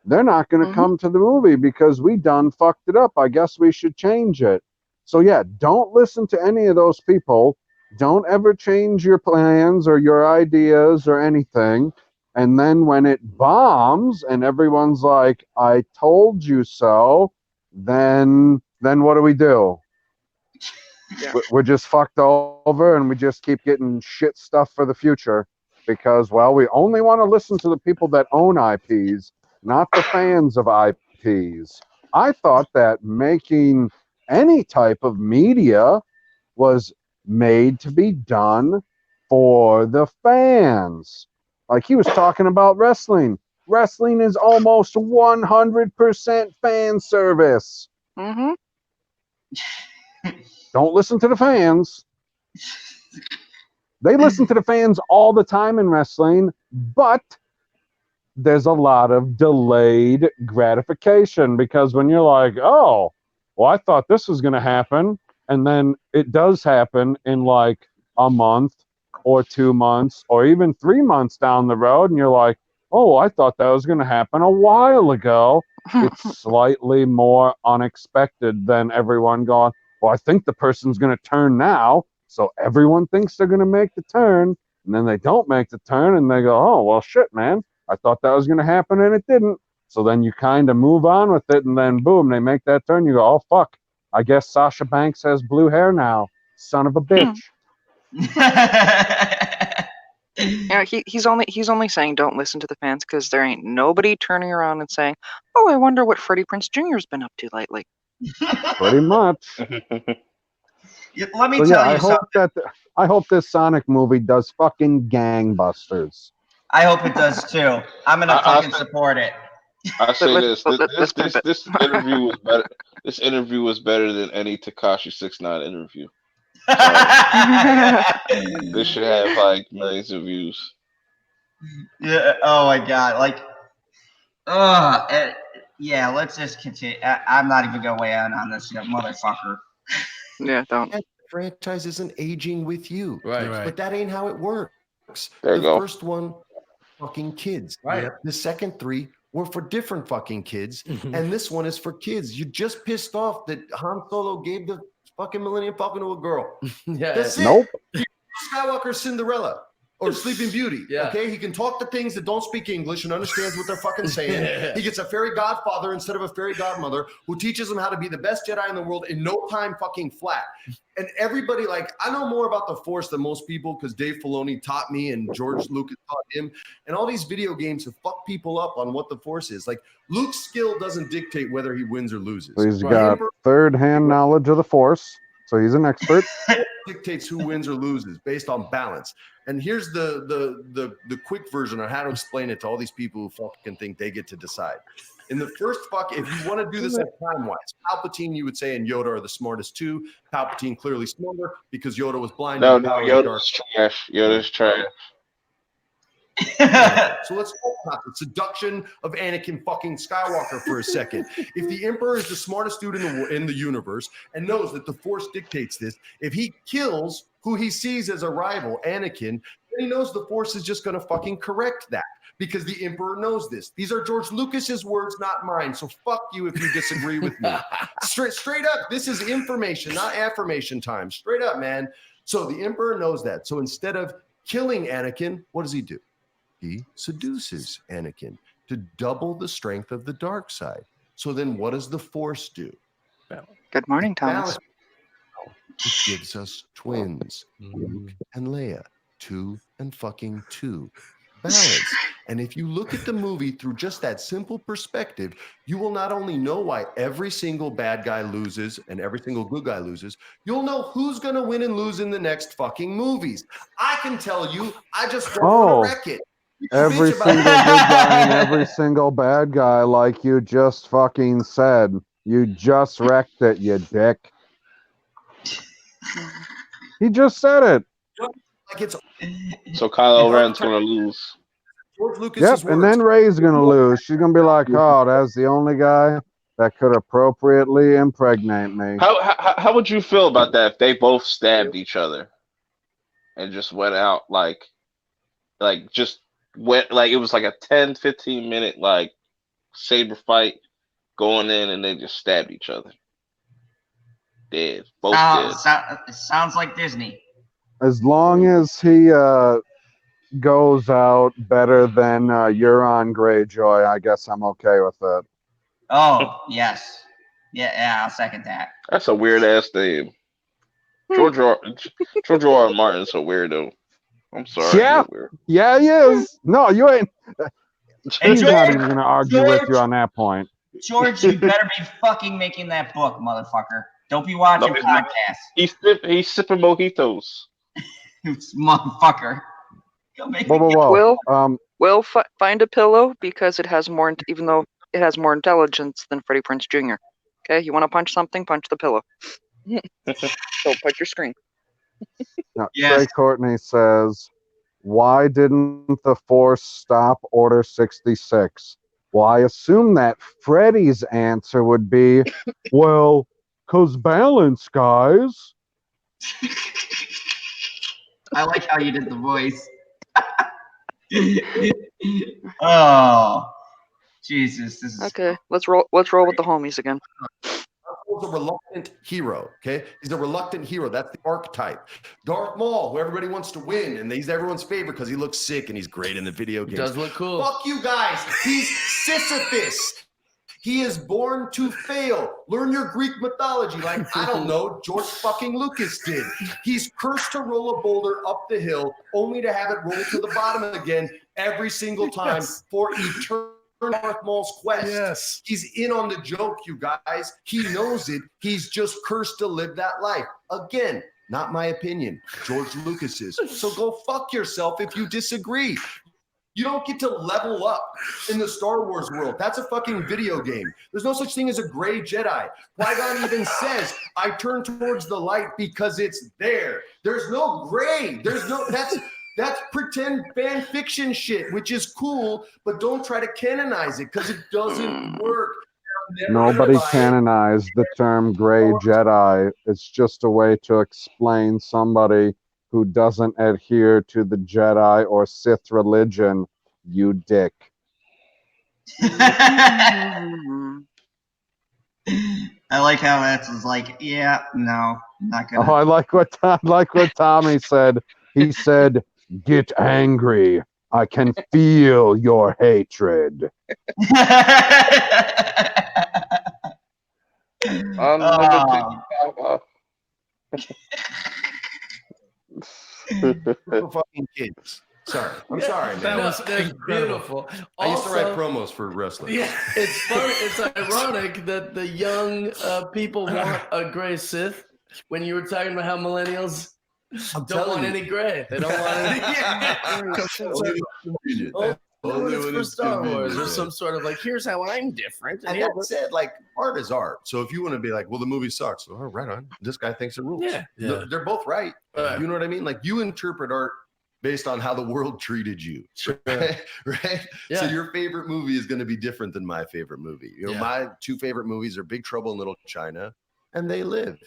They're not going to come to the movie because we done fucked it up. I guess we should change it. So yeah, don't listen to any of those people. Don't ever change your plans or your ideas or anything. And then when it bombs and everyone's like, I told you so, then what do? Yeah. We're just fucked over, and we just keep getting shit stuff for the future, because, well, we only want to listen to the people that own IPs, not the fans of IPs. I thought that making any type of media was made to be done for the fans. Like he was talking about wrestling. Wrestling is almost 100% fan service. Mm-hmm. Don't listen to the fans. They listen to the fans all the time in wrestling, but there's a lot of delayed gratification, because when you're like, oh, well, I thought this was going to happen, and then it does happen in like a month or 2 months or even 3 months down the road, and you're like, oh, I thought that was going to happen a while ago. It's slightly more unexpected than everyone going, well, I think the person's going to turn now, so everyone thinks they're going to make the turn, and then they don't make the turn, and they go, oh, well, shit, man, I thought that was going to happen, and it didn't. So then you kind of move on with it, and then, boom, they make that turn. You go, oh, fuck, I guess Sasha Banks has blue hair now. Son of a bitch. Yeah, he's only saying don't listen to the fans because there ain't nobody turning around and saying, oh, I wonder what Freddie Prinze Jr.'s been up to lately. Pretty much. Let me tell you something. I hope this Sonic movie does fucking gangbusters. I hope it does too. I'm gonna fucking support it. I say this interview was better. This interview was better than any Tekashi 6ix9ine interview. This should have like millions of views. Yeah. Oh my god. Like. Yeah. Let's just continue. I'm not even gonna weigh in on this, motherfucker. Yeah. Don't. The franchise isn't aging with you, Right. But that ain't how it works. There you the go. first one, fucking kids. Right. The second 3 were for different fucking kids, and this one is for kids. You just pissed off that Han Solo gave the fucking Millennium Falcon to a girl. Yeah. That's it. Nope. Skywalker Cinderella. Or Sleeping Beauty. Yeah. Okay, he can talk to things that don't speak English and understands what they're fucking saying. He gets a fairy godfather instead of a fairy godmother who teaches him how to be the best Jedi in the world in no time fucking flat. And everybody, like, I know more about the Force than most people because Dave Filoni taught me and George Lucas taught him. And all these video games have fucked people up on what the Force is. Like, Luke's skill doesn't dictate whether he wins or loses. So he's got third-hand knowledge of the Force, so he's an expert. Dictates who wins or loses based on balance. And here's the quick version on how to explain it to all these people who fucking think they get to decide. In the first if you want to do this like time-wise, Palpatine, you would say, and Yoda are the smartest two. Palpatine clearly smarter because Yoda was blind. No, Yoda's trash. Yoda's trash. So let's talk about the seduction of Anakin fucking Skywalker for a second. If the Emperor is the smartest dude in the universe and knows that the Force dictates this, if he kills who he sees as a rival, Anakin, then he knows the Force is just going to fucking correct that because the Emperor knows this. These are George Lucas's words, not mine. So fuck you if you disagree with me. Straight up, this is information, not affirmation time. Straight up, man. So the Emperor knows that. So instead of killing Anakin, what does he do? He seduces Anakin to double the strength of the dark side. So then what does the Force do? Good morning, Thomas. It gives us twins, Luke and Leia, 2 and fucking 2. Balance. And if you look at the movie through just that simple perspective, you will not only know why every single bad guy loses and every single good guy loses, you'll know who's going to win and lose in the next fucking movies. I can tell you, I just don't want to wreck it. Every single good guy and every single bad guy, like you just fucking said. You just wrecked it, you dick. He just said it. Like it's So Kylo Ren's gonna lose. George Lucas's Yep, and then Rey's gonna lose. She's gonna be like, "Oh, that's the only guy that could appropriately impregnate me." How would you feel about that if they both stabbed each other and just went out like just went like it was like a 10-15 minute like saber fight going in and they just stabbed each other? Dead. Both dead. Sounds like Disney. As long as he goes out better than Euron Greyjoy, I guess I'm okay with it. Oh, yes. Yeah, I'll second that. That's a weird ass name. George R. Martin's a weirdo. I'm sorry. Yeah, yeah, he is. No, you ain't. He's not even gonna argue with you on that point. George, you better be fucking making that book, motherfucker. Don't be watching podcasts. He's sipping mojitos. Motherfucker. Will find a pillow because it has more, even though it has more intelligence than Freddie Prinze Jr. Okay, you want to punch something, punch the pillow. So punch your screen. Now, Trey Courtney says, "Why didn't the Force stop Order 66?" Well, I assume that Freddie's answer would be, "Well, 'cause balance, guys." I like how you did the voice. Oh, Jesus! This is okay. Let's roll with the homies again. He's a reluctant hero. Okay, he's a reluctant hero. That's the archetype. Darth Maul, who everybody wants to win, and he's everyone's favorite because he looks sick and he's great in the video games. Does look cool. Fuck you guys. He's Sisyphus. He is born to fail. Learn your Greek mythology, like I don't know, George fucking Lucas did. He's cursed to roll a boulder up the hill, only to have it roll to the bottom again every single time for eternity. Darth Maul's quest. Yes. He's in on the joke, you guys. He knows it. He's just cursed to live that life. Again, not my opinion. George Lucas's. So go fuck yourself if you disagree. You don't get to level up in the Star Wars world. That's a fucking video game. There's no such thing as a gray Jedi. Qui-Gon even says, I turn towards the light because it's there. There's no gray. That's pretend fan fiction shit, which is cool, but don't try to canonize it because it doesn't work. Nobody canonized the term gray Jedi. It's just a way to explain somebody who doesn't adhere to the Jedi or Sith religion, you dick. I like how that's like, yeah, no, not gonna. Oh, I like what Tommy said. He said, Get angry. I can feel your hatred. For fucking kids. Sorry. I'm sorry, man. That was incredible. Beautiful. I used to write Also- promos for wrestlers. Yeah, it's funny. It's ironic that the young people want a gray Sith when you were talking about how millennials don't want any gray. They don't want any. Only It's when for it's Star Wars convenient, or man. some sort of like, here's how I'm different. And that said, like, art is art. So if you want to be like, well, the movie sucks. Well, right on. This guy thinks it rules. Yeah. They're both right. You know what I mean? Like, you interpret art based on how the world treated you. Sure. Right? Yeah. So your favorite movie is going to be different than my favorite movie. You know, my two favorite movies are Big Trouble in Little China and They Live.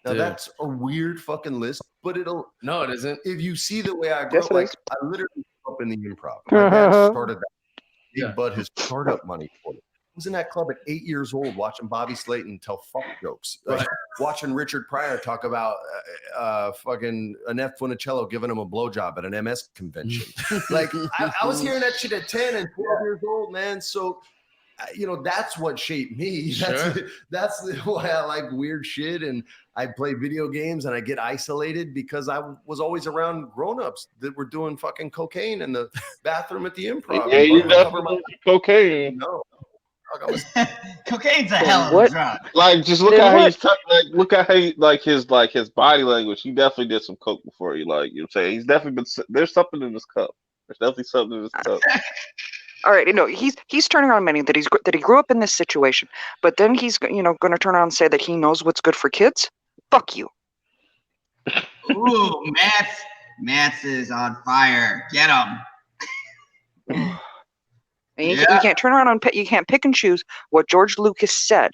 Now, that's a weird fucking list, but it'll. No, it isn't. If you see the way I grew Yes, up, it like, is. I literally grew up in the improv. My dad started that. Big Bud his startup money for it. I was in that club at 8 years old watching Bobby Slayton tell fuck jokes. Like, watching Richard Pryor talk about fucking Annette Funicello giving him a blowjob at an MS convention. Like, I was hearing that shit at 10 and 12 years old, man. So, you know, that's what shaped me. That's why I like weird shit. And I play video games and I get isolated because I was always around grown-ups that were doing fucking cocaine in the bathroom at the improv. Yeah, you definitely cocaine. No. Cocaine's a hell of a drug. Like, just look at how he's look at how he, his body language. He definitely did some coke before you. Like, you know what I'm saying? He's definitely been. There's something in his cup. There's definitely something in his cup. All right, he's turning on many that he grew up in this situation, but then he's going to turn around and say that he knows what's good for kids. Fuck you. Ooh, Mats is on fire. Get him. And you can't turn around you can't pick and choose what George Lucas said.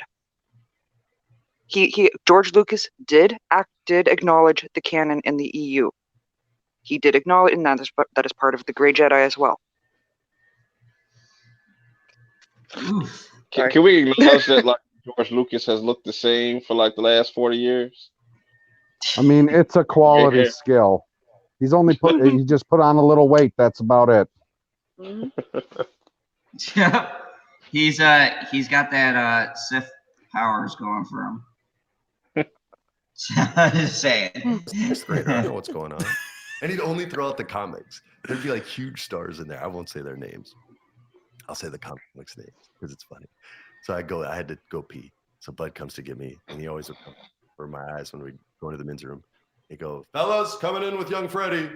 George Lucas did acknowledge the canon in the EU. He did acknowledge, and that is part of the Grey Jedi as well. Can we acknowledge that George Lucas has looked the same for the last 40 years? I mean, it's a quality skill. He just put on a little weight. That's about it. He's got that Sith powers going for him. Just saying. Sixth grader, I know what's going on. And he'd only throw out the comics. There'd be huge stars in there. I won't say their names. I'll say the comics names because it's funny. So I had to go pee. So Bud comes to get me, and he always would come for my eyes when we go into the men's room. He'd go, fellas, coming in with young Freddie.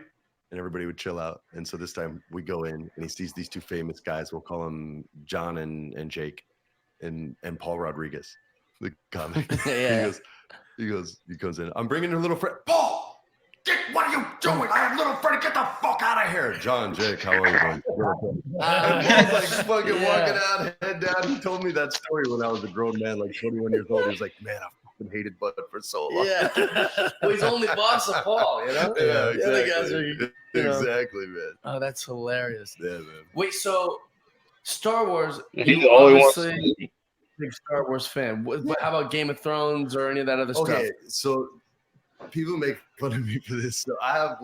And everybody would chill out. And so this time we go in, and he sees these two famous guys. We'll call them John and Jake, and Paul Rodriguez, the comic. He comes in. I'm bringing your little friend, Paul. What are you doing? I have little Freddie. Get the fuck out of here. John, Jake, how are you doing? And he's fucking walking out, head down. He told me that story when I was a grown man, 21 years old. He was like, man, I fucking hated Bud for so long. Yeah. Well, he's only boss of Paul, you know? Yeah, exactly. The other guys are, exactly, man. Oh, that's hilarious. Yeah, man. Wait, so Star Wars, He's you always obviously big Star Wars fan. How about Game of Thrones or any of that other stuff? Okay, so people make fun of me for this. So I have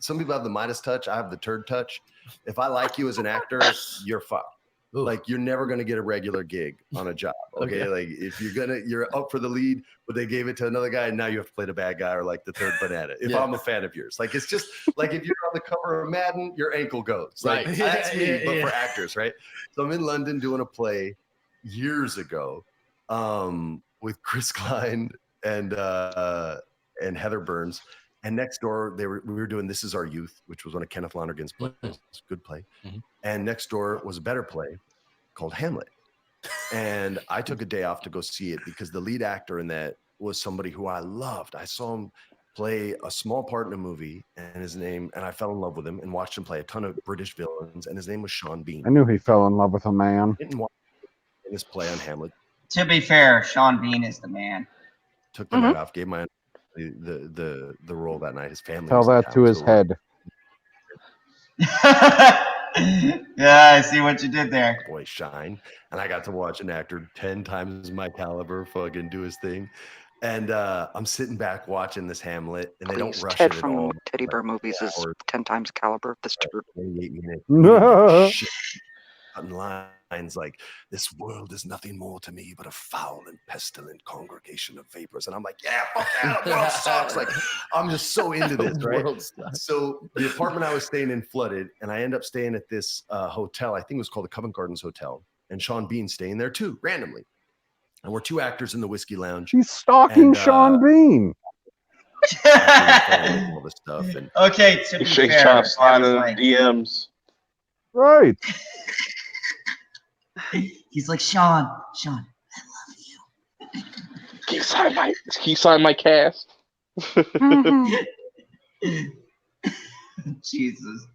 some people have the Midas touch. I have the turd touch. If I like you as an actor, you're fucked. Ooh. You're never gonna get a regular gig on a job. Okay. If you're up for the lead, but they gave it to another guy, and now you have to play the bad guy or the third banana. If I'm a fan of yours, it's just if you're on the cover of Madden, your ankle goes. That's me, but for actors, right? So I'm in London doing a play years ago with Chris Klein and Heather Burns. And next door, we were doing This Is Our Youth, which was one of Kenneth Lonergan's plays. It's a good play. Mm-hmm. And next door was a better play called Hamlet. And I took a day off to go see it because the lead actor in that was somebody who I loved. I saw him play a small part in a movie, and I fell in love with him and watched him play a ton of British villains. And his name was Sean Bean. I knew he fell in love with a man. Didn't watch his play on Hamlet. To be fair, Sean Bean is the man. Took the night off, gave my the role that night. His family. Tell that to his head. Yeah, I see what you did there. Boy, shine. And I got to watch an actor 10 times my caliber fucking do his thing. And I'm sitting back watching this Hamlet, and they don't Please, rush Ted it at from all. Teddy Bear Movies is 10 times the caliber of this turd. 28 minutes. We didn't give a shit. Lines like, "This world is nothing more to me but a foul and pestilent congregation of vapors," and I'm like, "Yeah, fuck that, the world sucks." Like, I'm just so into this, right? So the apartment I was staying in flooded, and I end up staying at this hotel. I think it was called the Covent Gardens Hotel, and Sean Bean's staying there too, randomly. And we're two actors in the whiskey lounge. She's stalking Sean Bean. All this stuff, and Okay, to be Shake's fair, trying to slide I was in like- DMs. Right. he's like, Sean, Keep signing my cast. Jesus.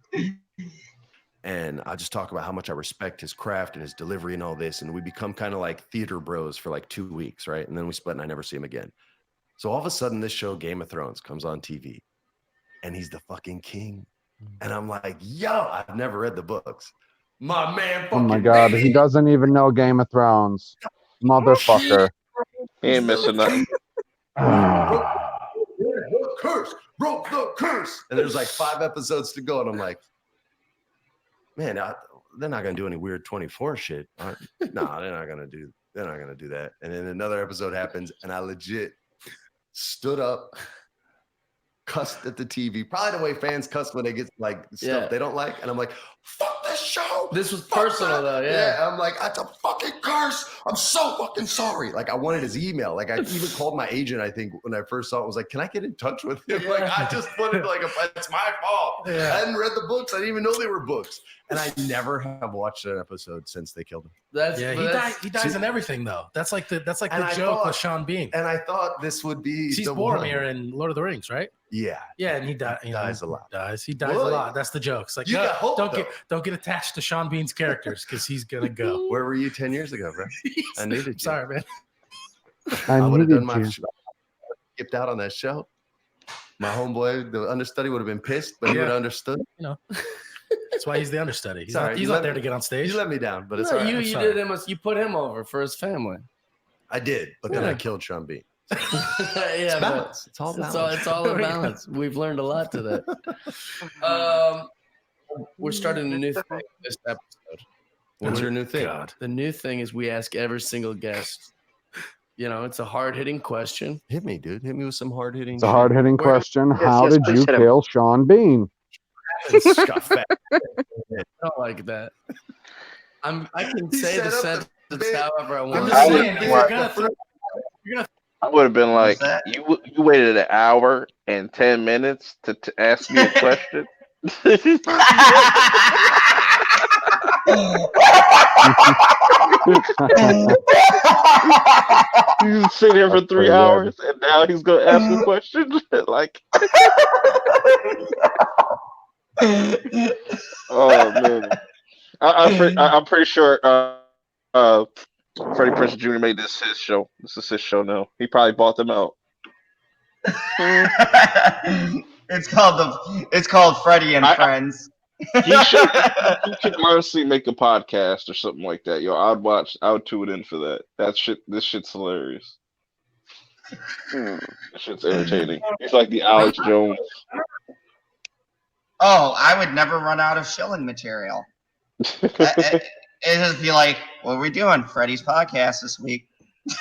and I just talk about how much I respect his craft and his delivery and all this, and we become kind of like theater bros for like 2 weeks, right? And then we split, and I never see him again. So all of a sudden, this show, Game of Thrones, comes on TV, and he's the fucking king. And I'm like, yo, I've never read the books. My man, Oh my fucking God, made he it. doesn't even know Game of Thrones, motherfucker. He ain't missing nothing. Broke the curse. And there's like 5 episodes to go, and I'm like, man, they're not gonna do any weird 24 shit. No, they're not gonna do that. And then another episode happens, and I legit stood up, cussed at the TV, probably the way fans cuss when they get like stuff they don't like, and I'm like, fuck this show. This was Fuck personal that. though, yeah. I'm like, that's a fucking curse. I'm so fucking sorry. Like, I wanted his email. Like, I even called my agent, I think, when I first saw it, was like, can I get in touch with him? Like, I just wanted like, it's my fault. Yeah. I hadn't read the books. I didn't even know they were books. And I never have watched an episode since they killed him. He dies in everything though. That's like the And I joke thought- with Sean Bean. And I thought this would be He's the one. Boromir in Lord of the Rings, right? Yeah. Yeah, and he dies a lot. He dies a Really? lot. That's the joke. It's like, You no, got hope, don't get attached to Sean Bean's characters because he's gonna go. Where were you 10 years ago, bro? I needed you. Sorry, man. I would have needed done my you. skipped out on that show. My homeboy, the understudy, would have been pissed, but he would have understood. You know, that's why he's the understudy. He's Sorry, not, you he's let not there me- to get on stage. You let me down, but it's No, all right. you I'm you sorry. did him. You put him over for his family. I did, but then I Yeah. killed Sean Bean. Yeah, It's but balance. It's all balance. it's all a balance. We've learned a lot today. We're starting a new thing this episode. What's your new thing? God. The new thing is we ask every single guest. You know, it's a hard-hitting question. Hit me, dude. Hit me with some hard hitting. It's a hard-hitting question. How yes, did please you hit him. kill Sean Bean? Got fat. I don't like that. I can He say set the up the sentence bit. however I I'm want. just I saying, would- dude, You're gonna I would have been like, What's that? you waited an hour and 10 minutes to ask me a question. He's sitting here for That's 3 pretty good. hours, and now he's gonna ask me questions. Like, oh man, I'm pretty sure Freddie Prinze Jr. made this his show. This is his show now. He probably bought them out. It's called Freddie and Friends. He should honestly make a podcast or something like that. Yo, I would tune in for that. This shit's hilarious. This shit's entertaining. It's like the Alex Jones. Oh, I would never run out of Shilling material. It'd just be like, what are we doing? Freddie's podcast this week.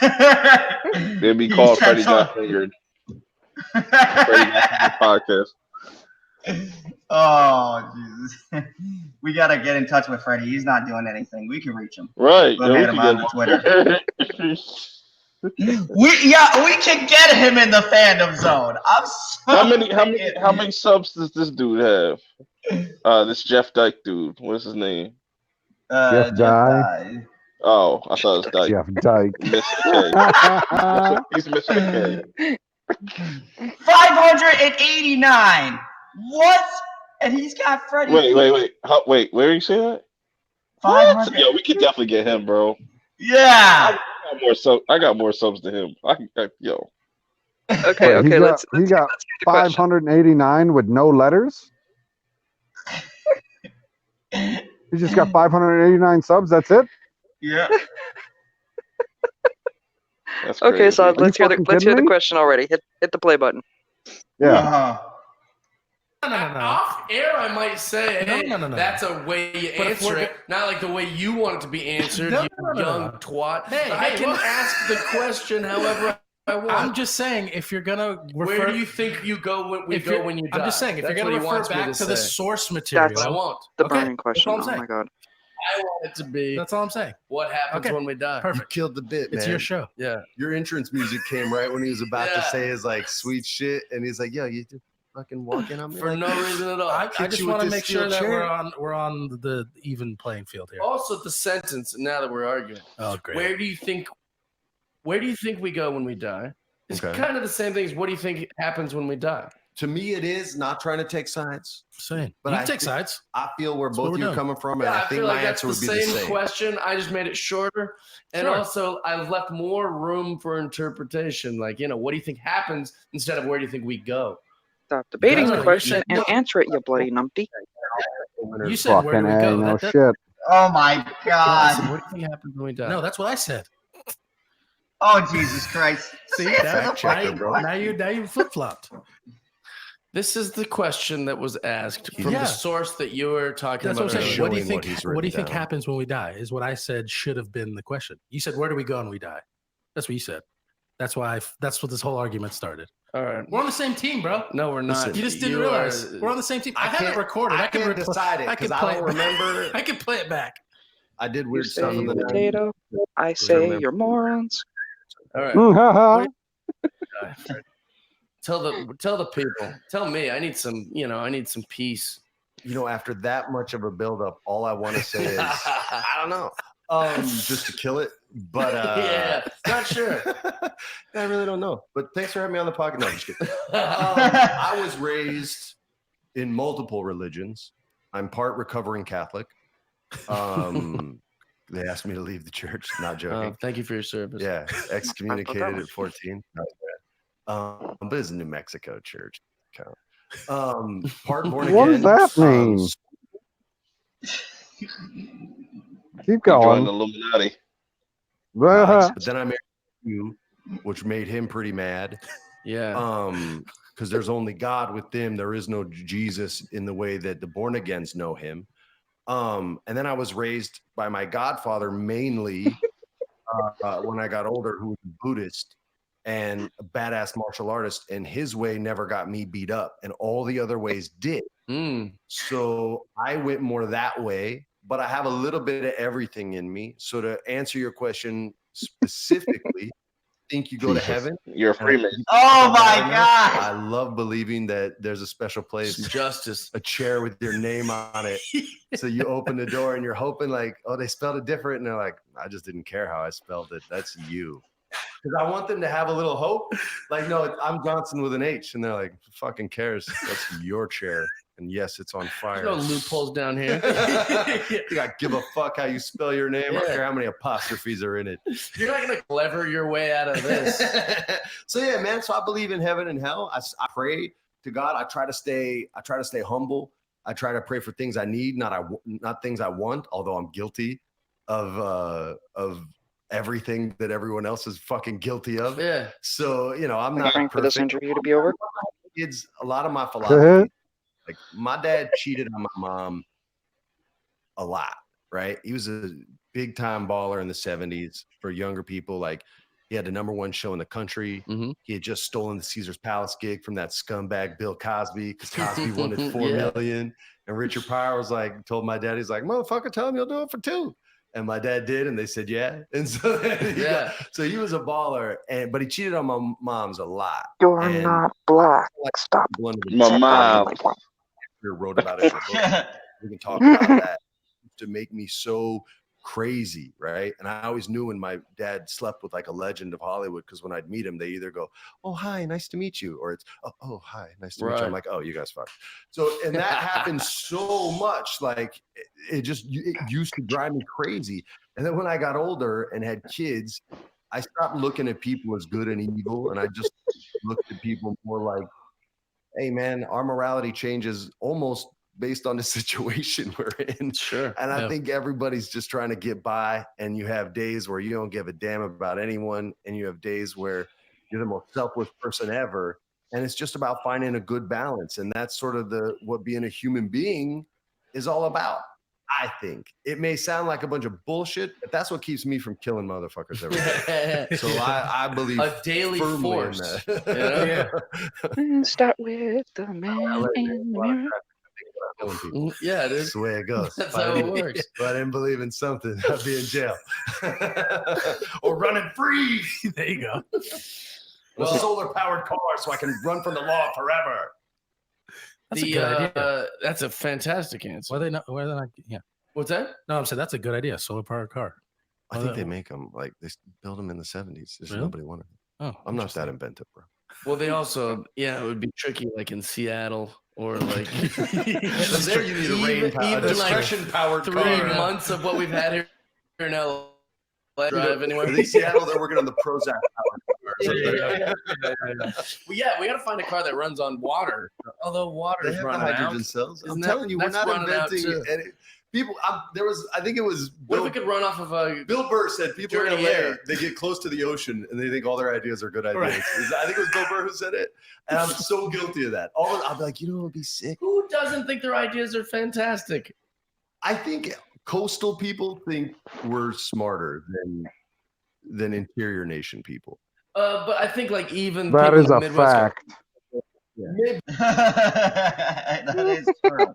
It'd be called Freddie Got Fingered. Freddie Got Fingered podcast. Oh, Jesus. We got to get in touch with Freddie. He's not doing anything. We can reach him. Right. We'll yo, hit him on Twitter. We can get him in the fandom zone. I'm so how many subs does this dude have? This Jeff Dyke dude. What's his name? Jeff Dye. Oh, I thought it was Dyke. Jeff Dyke. Missing a K. He's missing a K. 589. What? And he's got Freddie. Wait. Wait, where you say that? 500. Yo, we could definitely get him, bro. Yeah. I got more subs than him. Yo. Okay, Wait, okay, let's he got let's get the question. 589 with no letters. He just got 589 subs. That's it. Yeah. That's Okay, crazy. so let's hear the fucking kidding me? question already. Hit the play button. Yeah. Uh-huh. No. Off air, I might say, No, hey, no. that's a way you But if answer we're it, not like the way you want it to be answered, No, you no. young twat. Hey, I hey, can well- ask the question however I want. I'm just saying, if you're gonna Where do you think you go when when you die? I'm just saying, if That's you're gonna what he refer wants me back to the say. source material, But I won't. The Okay, burning question. all I'm Oh saying. my god. I want it to be that's all I'm saying. what happens Okay, when we die. You Perfect. killed the bit, man. It's your show. Yeah. Your entrance music came right when he was about to Yeah. say his like sweet shit, and he's like, "Yo, you just fucking walking on me For like no this?" reason at all. I Hit just you with want to this make sure steel that chair. we're on the even playing field here. Also, the sentence. Now that we're arguing, Oh, great. where do you think we go when we die? It's Okay. kind of the same thing as what do you think happens when we die? To me, it is not trying to take sides. Saying, But you I can take thi- sides. I feel where what both we're of you are doing. coming from, and Yeah, I I think feel my like that's answer the would be the same same. question. I just made it shorter, and Sure. also I've left more room for interpretation. Like, what do you think happens instead of where do you think we go? Stop debating No, the you're question saying- and answer it, you bloody numpty. You said where do we Fucking go? A, no That- shit. Oh my I said, god. what do you think happens when we die? No, that's what I said. Oh Jesus Christ. See, Fact checker, bro. now you flip flopped. This is the question that was asked from Yeah. the source that you were talking That's what about I'm saying. earlier. What do you Showing what think? he's What do you written think down. happens when we die? Is what I said should have been the question. You said, "Where do we go when we die?" That's what you said. That's why. That's what this whole argument started. All right. We're on the same team, bro. No, we're not. Listen, You just didn't You realize are- we're on the same team. I have it can't- recorded. I can can't repl- decide it I because can I play don't it back. remember. I can play it back. I did You weird stuff say in the night. potato, I say you're morons. All right. Haha. Tell the people. Tell me. I need some. I need some peace. After that much of a buildup, all I want to say is I don't know. Just to kill it. But Yeah, not sure. I really don't know. But thanks for having me on the podcast. No, I'm just kidding. I was raised in multiple religions. I'm part recovering Catholic. They asked me to leave the church. Not joking. Thank you for your service. Yeah, excommunicated at 14. But it's a New Mexico church. Part born What again. does that mean? Keep Join going. the Illuminati. Haha. But then I married you, which made him pretty mad. Yeah. Because there's only God with them. There is no Jesus in the way that the born agains know him. And then I was raised by my godfather mainly when I got older, who was a Buddhist and a badass martial artist. And his way never got me beat up, and all the other ways did. So I went more that way, but I have a little bit of everything in me. So to answer your question specifically, think you go to heaven. You're a Freemason. Oh my I god. love believing that there's a special place, Some justice. a chair with your name on it. So you open the door and you're hoping like, oh, they spelled it different. And they're like, I just didn't care how I spelled it. That's you. Because I want them to have a little hope. Like, no, I'm Johnson with an H. And they're like, who fucking cares? That's your chair. And yes, it's on fire. No loopholes down here. You got give a fuck how you spell your name. I don't Yeah. care how many apostrophes are in it. You're not gonna clever your way out of this. So yeah, man. So I believe in heaven and hell. I pray to God. I try to stay humble. I try to pray for things I need, not things I want. Although I'm guilty of everything that everyone else is fucking guilty of. Yeah. So I'm I'm not waiting for this perfect. interview to be over. Kids, a lot of my philosophy. Like my dad cheated on my mom a lot, right? He was a big time baller in the 70s for younger people. Like he had the #1 show in the country. Mhm. He had just stolen the Caesar's Palace gig from that scumbag Bill Cosby because Cosby wanted $4 Yeah. million. And Richard Pryor was like, told my dad, he's like, motherfucker, tell him you'll do it for $2 million. And my dad did, and they said, yeah. And so so he was a baller, but he cheated on my mom's a lot. You're And not black. Stop. one of the My mom. wrote about it in the book. We can talk about that. To make me so crazy, right? And I always knew when my dad slept with like a legend of Hollywood, because when I'd meet him, they either go, "Oh, hi, nice to meet you," or it's, "Oh, hi, nice to meet you." I'm like, "Oh, you guys fuck." So, and that happened so much, like it used to drive me crazy. And then when I got older and had kids, I stopped looking at people as good and evil, and I just looked at people more like, hey man, our morality changes almost based on the situation we're in. Sure. And I think everybody's just trying to get by, and you have days where you don't give a damn about anyone, and you have days where you're the most selfless person ever. And it's just about finding a good balance. And that's sort of what being a human being is all about. I think it may sound like a bunch of bullshit, but that's what keeps me from killing motherfuckers every day. So I believe a daily firmly force. in that. Start with the man in the mirror. Yeah, dude. That's the way it goes. That's how it works. If I didn't believe in something, I'd be in jail or running free. There you go. Well, solar-powered car, so I can run from the law forever. That's a good idea. That's a fantastic answer. Why are they not? Why are they not? Yeah. What's that? No, I'm saying that's a good idea. Solar powered car. I think they make them like they build them in the 70s. There's Really? nobody wanted them. Oh, I'm not that inventive, bro. Well, they also, it would be tricky, like in Seattle or like. There you need a rain power, even discretion powered 3 car. months of what we've had here in LA. Drive anywhere. In Seattle, they're working on the Prozac powered cars. Well, yeah, we got to find a car that runs on water. Although water They is have the running hydrogen out. cells. I'm Isn't telling you, we're that's not running out, inventing too. any. People, I think it was What if Bill, we could run off of a? Bill Burr said people in Dirty LA, air. they get close to the ocean and they think all their ideas are good ideas. Right. I think it was Bill Burr who said it. And I'm so guilty of that. I'll be like, what would be sick? Who doesn't think their ideas are fantastic? I think coastal people think we're smarter than interior nation people. But I think like even That people is in a the Midwest go, fact. That is true.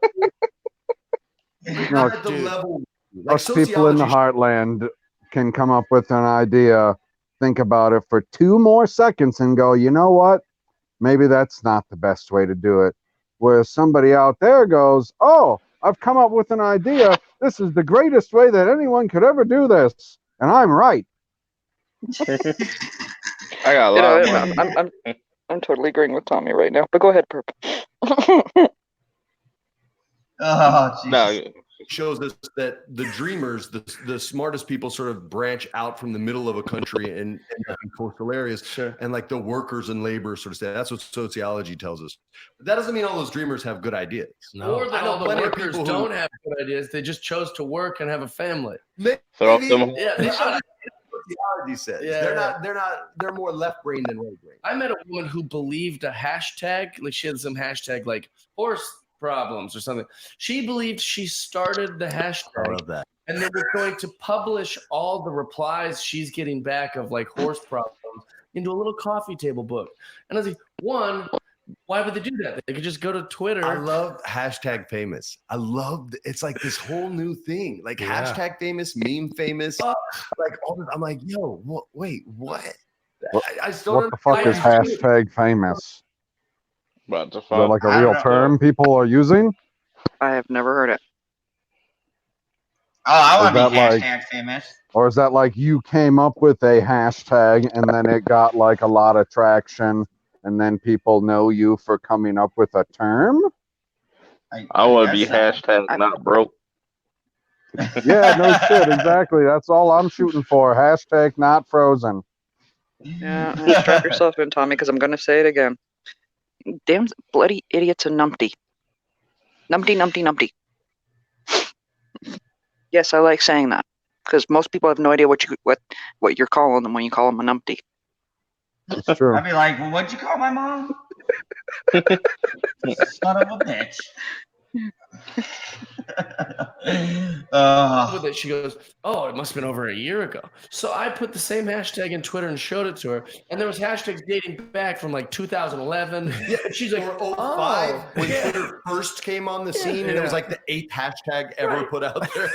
No, Not at the dude. level. Like us people in the sociology- heartland can come up with an idea, think about it for 2 more seconds and go, you know what? Maybe that's not the best way to do it. Whereas somebody out there goes, oh, I've come up with an idea. This is the greatest way that anyone could ever do this. And I'm right. I got a You lot know, more. I'm totally agreeing with Tommy right now. But go ahead, Perp. Oh, Jesus. No, shows us that the dreamers, the smartest people, sort of branch out from the middle of a country and end up in coastal areas. Sure. And like the workers and labor sort of say that's what sociology tells us. But that doesn't mean all those dreamers have good ideas. No. Or that I know all the plenty of workers people who- don't have good ideas. They just chose to work and have a family. throw up Maybe- them. Yeah, they should. Sociology says Yeah. they're more left brain than right brain. I met a woman who believed a hashtag, like she had some hashtag like horse problems or something. She believed she started the I hashtag love that. and they were going to publish all the replies she's getting back of like horse problems into a little coffee table book. And I was like, one, why would they do that? They could just go to Twitter. I love hashtag famous. I love it's like this whole new thing, like Yeah. hashtag famous, meme famous, like all this. I'm like, yo, wait, what? I still What the fuck is I- hashtag famous? About to Is that find. like a I real don't know. term people are using? I have never heard it. Oh, I want to Is be that like- hashtag famous. Or is that like you came up with a hashtag and then it got like a lot of traction and then people know you for coming up with a term? I want to be guess so. hashtag not broke. Yeah, no shit, exactly. That's all I'm shooting for. Hashtag not frozen. Yeah, strap yourself in, Tommy, because I'm going to say it again. Damn bloody idiots and numpty. Numpty, numpty, numpty. Yes, I like saying that because most people have no idea what you're calling them when you call them a numpty. It's true. I'd be like, well, what'd you call my mom? Son of a bitch. With it, she goes, "Oh, it must have been over a year ago." So I put the same hashtag in Twitter and showed it to her, and there was hashtags dating back from like 2011. Yeah, And she's like, or "Oh, 05 when yeah." Twitter first came on the scene, and it was like the 8th hashtag ever Right. put out there.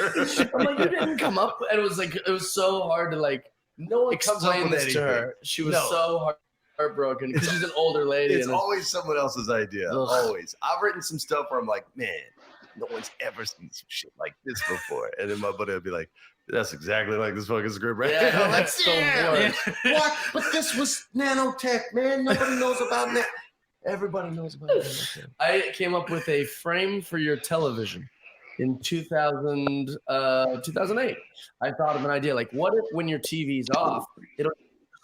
I'm like, "You didn't come up," and it was so hard to like No one comes up explain with this to anything. her. She was No. so heartbroken because she's an older lady. It's and always someone else's idea. Ugh. Always. I've written some stuff where I'm like, man, no one's ever seen some shit like this before. And then my buddy would be like, that's exactly like this fucking script, right? Yeah, I'm like, that's so "Damn, boring." what? But this was nanotech, man. Nobody knows about that. Everybody knows about nanotech. I came up with a frame for your television in 2008. I thought of an idea like, what if when your TV's off, it'll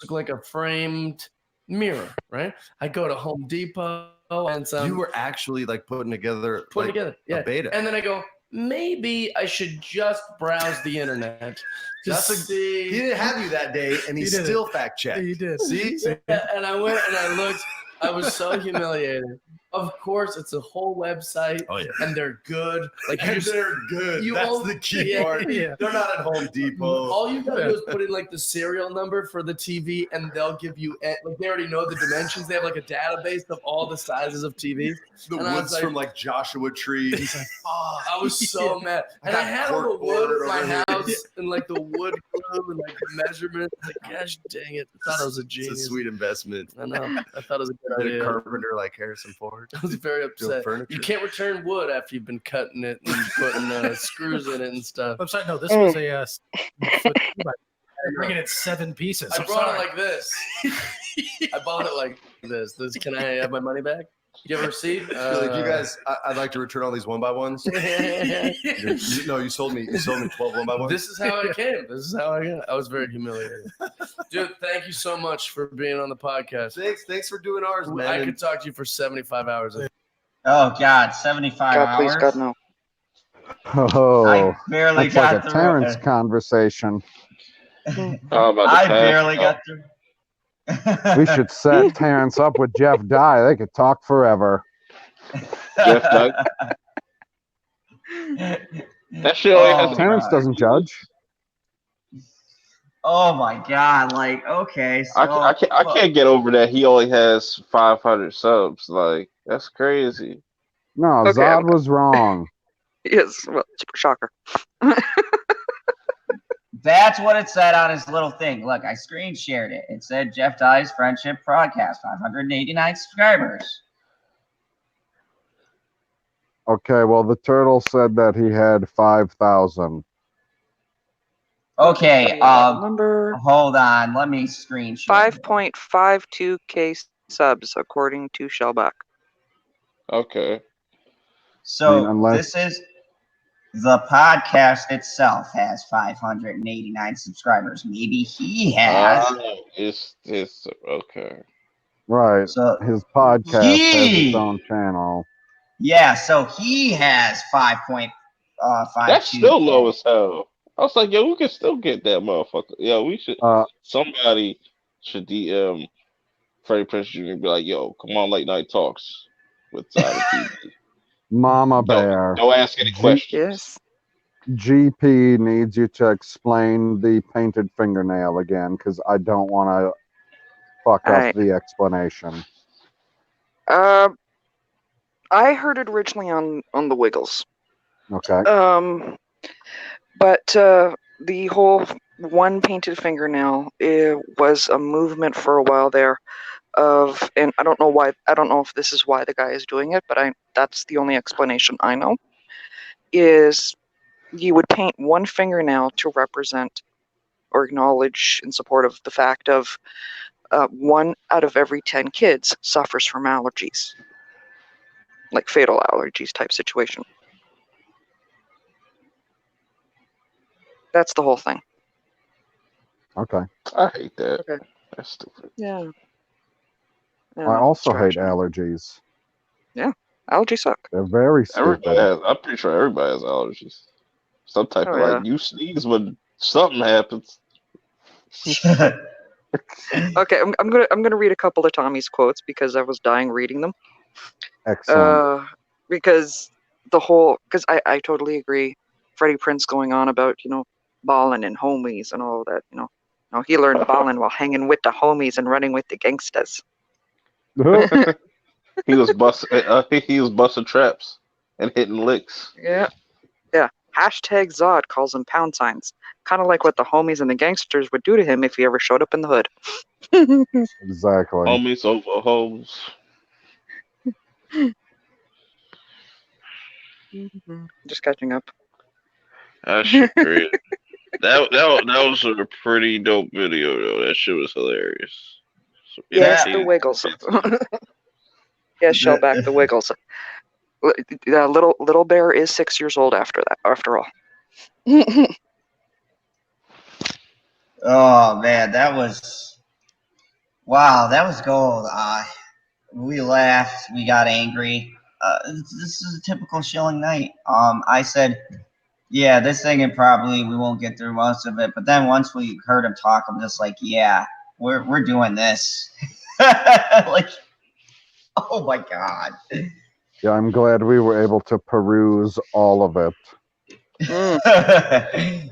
look like a framed mirror, right? I go to Home Depot and some. You were actually like putting together yeah. a beta. And then I go, maybe I should just browse the internet to see. He didn't have you that day, and he still fact checked. You did. See? Yeah, and I went and I looked. I was so humiliated. Of course, it's a whole website, and they're good. Like they're good. That's the key part. Yeah. They're not at Home Depot. All you gotta do is put in like the serial number for the TV, and they'll give you like they already know the dimensions. They have like a database of all the sizes of TVs. The woods from like Joshua trees. I was so mad, and I had all the wood in my house and like the wood glue and like the measurements. Like, gosh dang it! I thought I was a genius. It's a sweet investment. I know. I thought it was a good idea. A carpenter like Harrison Ford. I was very upset. You can't return wood after you've been cutting it and putting screws in it and stuff. I'm sorry. No, this was a. Bringing it 7 pieces. I brought it like this. I bought it like this. Can I have my money back? You have a receipt? You guys, I'd like to return all these 1x1s. You sold me 12 1x1s. This is how I came. I was very humiliated. Dude, thank you so much for being on the podcast. Thanks for doing ours, man. I could talk to you for 75 hours. Oh God, 75 hours. Please, God, no. Oh, I barely that's got like a through Terrence it. conversation. I barely got through. We should set Terrence up with Jeff Dye. They could talk forever. Jeff Dye. That shit only has Terrence doesn't judge. Oh my God! Like, okay, so I can't get over that. He only has 500 subs. Like, that's crazy. No, Okay, Zod was wrong. Yes, well, super shocker. That's what it said on his little thing. Look, I screen shared it. It said Jeff Dye's Friendship Podcast, 589 subscribers. Okay, well, the turtle said that he had 5,000. Okay, number hold on. Let me screen share. 5.52K subs, according to Shellback. Okay. So unless- this is the podcast itself has 589 subscribers. Maybe he has. It's okay. Right. So his podcast has its own channel. Yeah, so he has 5.52. That's still low as hell. I was like, yo, we can still get that motherfucker. Yeah, we should. Somebody should DM Freddie Prinze Jr. and be like, yo, come on, late night talks with TV. Mama Bear. Don't ask any questions. Yes. GP needs you to explain the painted fingernail again, because I don't want to fuck up the explanation. I heard it originally on the Wiggles. Okay. But the whole one painted fingernail, it was a movement for a while there of, and I don't know why, I don't know if this is why the guy is doing it, but that's the only explanation I know, is you would paint one fingernail to represent or acknowledge in support of the fact of 1 out of every 10 kids suffers from allergies, like fatal allergies type situation. That's the whole thing. Okay. I hate that. Okay. That's stupid. Yeah. I also hate allergies. Yeah, allergies suck. They're very stupid. I'm pretty sure everybody has allergies. Some type of like you sneeze when something happens. Okay, I'm gonna read a couple of Tommy's quotes because I was dying reading them. Excellent. Because I totally agree. Freddie Prinze going on about balling and homies and all that. He learned balling while hanging with the homies and running with the gangsters. He was busting traps and hitting licks. Yeah. Hashtag Zod calls them pound signs. Kind of like what the homies and the gangsters would do to him if he ever showed up in the hood. Exactly. Homies over hoes. Just catching up. That shit great. that was a pretty dope video though. That shit was hilarious. So, yes, the Wiggles. Yes, Shellback, the Wiggles. Little Bear is 6 years old after all. Oh man, that was Wow, that was gold. We laughed. We got angry. This is a typical Shilling night. I said, yeah, this thing and probably we won't get through most of it. But then once we heard him talk, I'm just like, yeah, we're doing this. Like, oh my god. Yeah, I'm glad we were able to peruse all of it.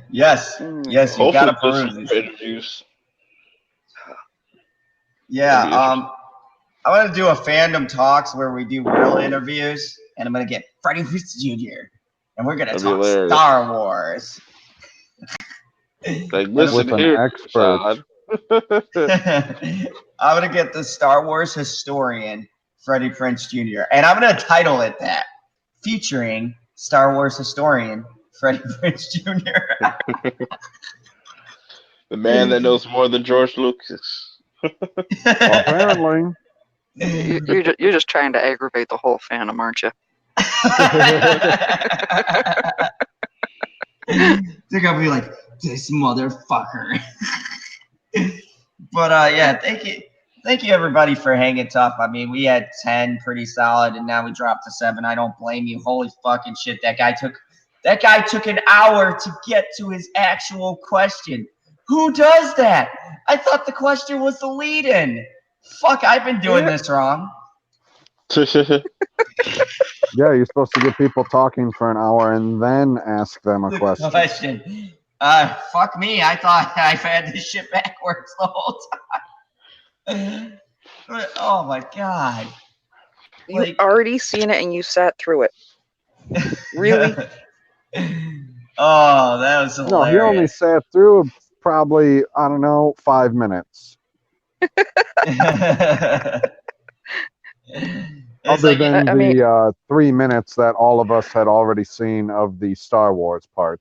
Yes, yes, you Hopefully, gotta there's peruse some these. interviews. Yeah, That'd be interesting. I'm gonna do a fandom talks where we do real interviews, and I'm gonna get Freddie Prinze Jr. and we're gonna That'd be talk hilarious. Star Wars. Like, listen With an here, expert. son. I'm gonna get the Star Wars historian, Freddie Prinze Jr., and I'm gonna title it that, featuring Star Wars historian Freddie Prinze Jr. The man that knows more than George Lucas. Apparently. You're just trying to aggravate the whole fandom, aren't you? They're gonna be like, this motherfucker. But yeah, thank you everybody for hanging tough. I mean, we had 10 pretty solid, and now we dropped to 7. I don't blame you. Holy fucking shit, that guy took an hour to get to his actual question. Who does that? I thought the question was the lead-in. Fuck, I've been doing this wrong. Yeah, you're supposed to get people talking for an hour and then ask them a The question. Fuck me. I thought I've had this shit backwards the whole time. Oh my god. You've already seen it and you sat through it. Really? Oh, that was hilarious. No, he only sat through probably, I don't know, 5 minutes. Other than the 3 minutes that all of us had already seen of the Star Wars part.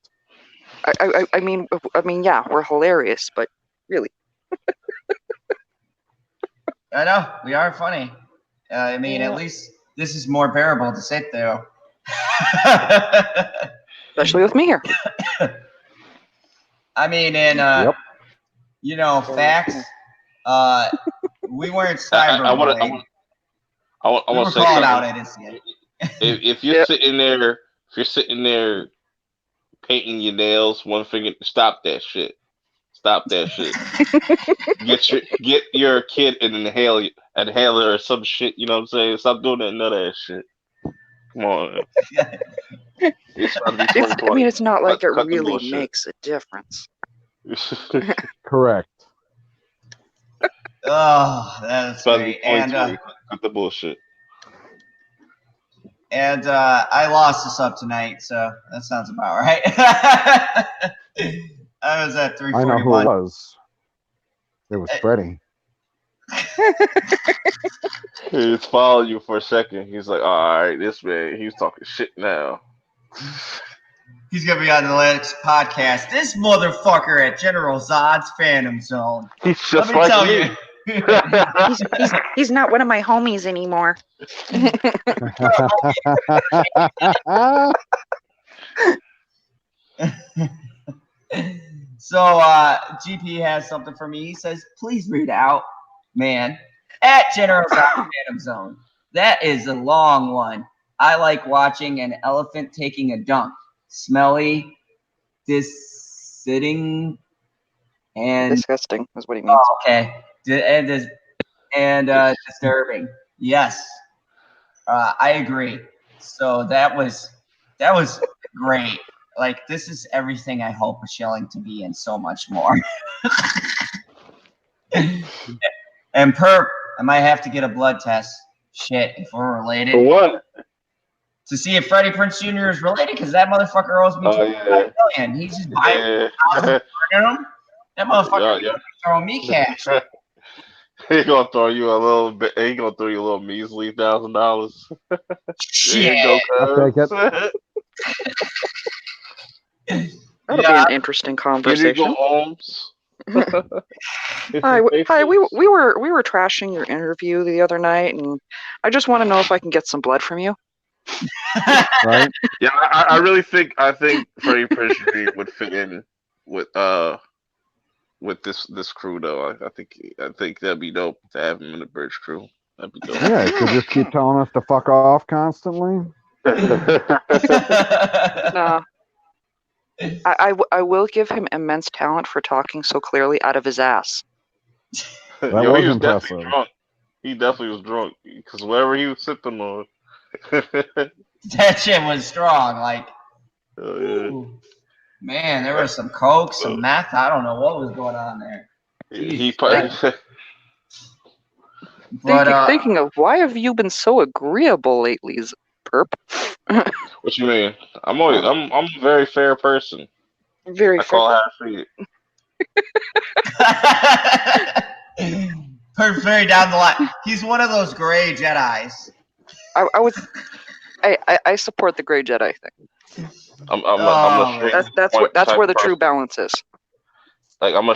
I mean, yeah, we're hilarious, but really. I know, we are funny. I mean, at least this is more bearable to sit through. Especially with me here. I mean, and you know, facts. We weren't cyberbullied. I want to say calling something. out idiocy. If you're sitting there painting your nails, one finger, stop that shit. Stop that shit. get your kid an inhaler or some shit. You know what I'm saying? Stop doing that nut ass shit. Come on. I mean, it's not like it really makes a difference. Correct. Oh, that's great. And cut the bullshit. And I lost this up tonight, so that sounds about right. I was at 341. I know who it was. It was Freddie. He just followed you for a second. He's like, all right, this man, he's talking shit now. He's going to be on the next podcast. This motherfucker at General Zod's Phantom Zone. He's just like me. He's not one of my homies anymore. So GP has something for me. He says, please read out, man, at General Zod's Phantom Zone. That is a long one. I like watching an elephant taking a dump. Smelly, disgusting, and disgusting is what he means. Oh, okay. And disturbing. Yes, I agree. So that was great. Like, this is everything I hope a Shilling to be and so much more. And Perp, I might have to get a blood test. Shit, if we're related. For what? To see if Freddie Prinze Jr. is related, because that motherfucker owes me $25 million. He's just buying houses and him. That motherfucker throwing me cash. He gonna throw you a little bit. He gonna throw you a little measly $1,000. Shit. That'll be an interesting conversation. Hi, we were trashing your interview the other night, and I just want to know if I can get some blood from you. Right? Yeah, I really think Freddie Prinze Jr. would fit in with with this crew though. I think that'd be dope to have him in the bridge crew. That'd be dope. Yeah, you could just keep telling us to fuck off constantly. Nah. I will give him immense talent for talking so clearly out of his ass. That Yo, was he was impressive. definitely drunk. He definitely was drunk because whatever he was sipping on. That shit was strong. Like, Oh, yeah. ooh, man, there was some coke, some meth. I don't know what was going on there. He But Thinking of why have you been so agreeable lately, Perp? What you mean? I'm a very fair person. Very I fair. call how I see it. very down the line. He's one of those gray Jedis. I support the Gray Jedi thing. I'm a straight That's where the true person. balance is. Like I'm a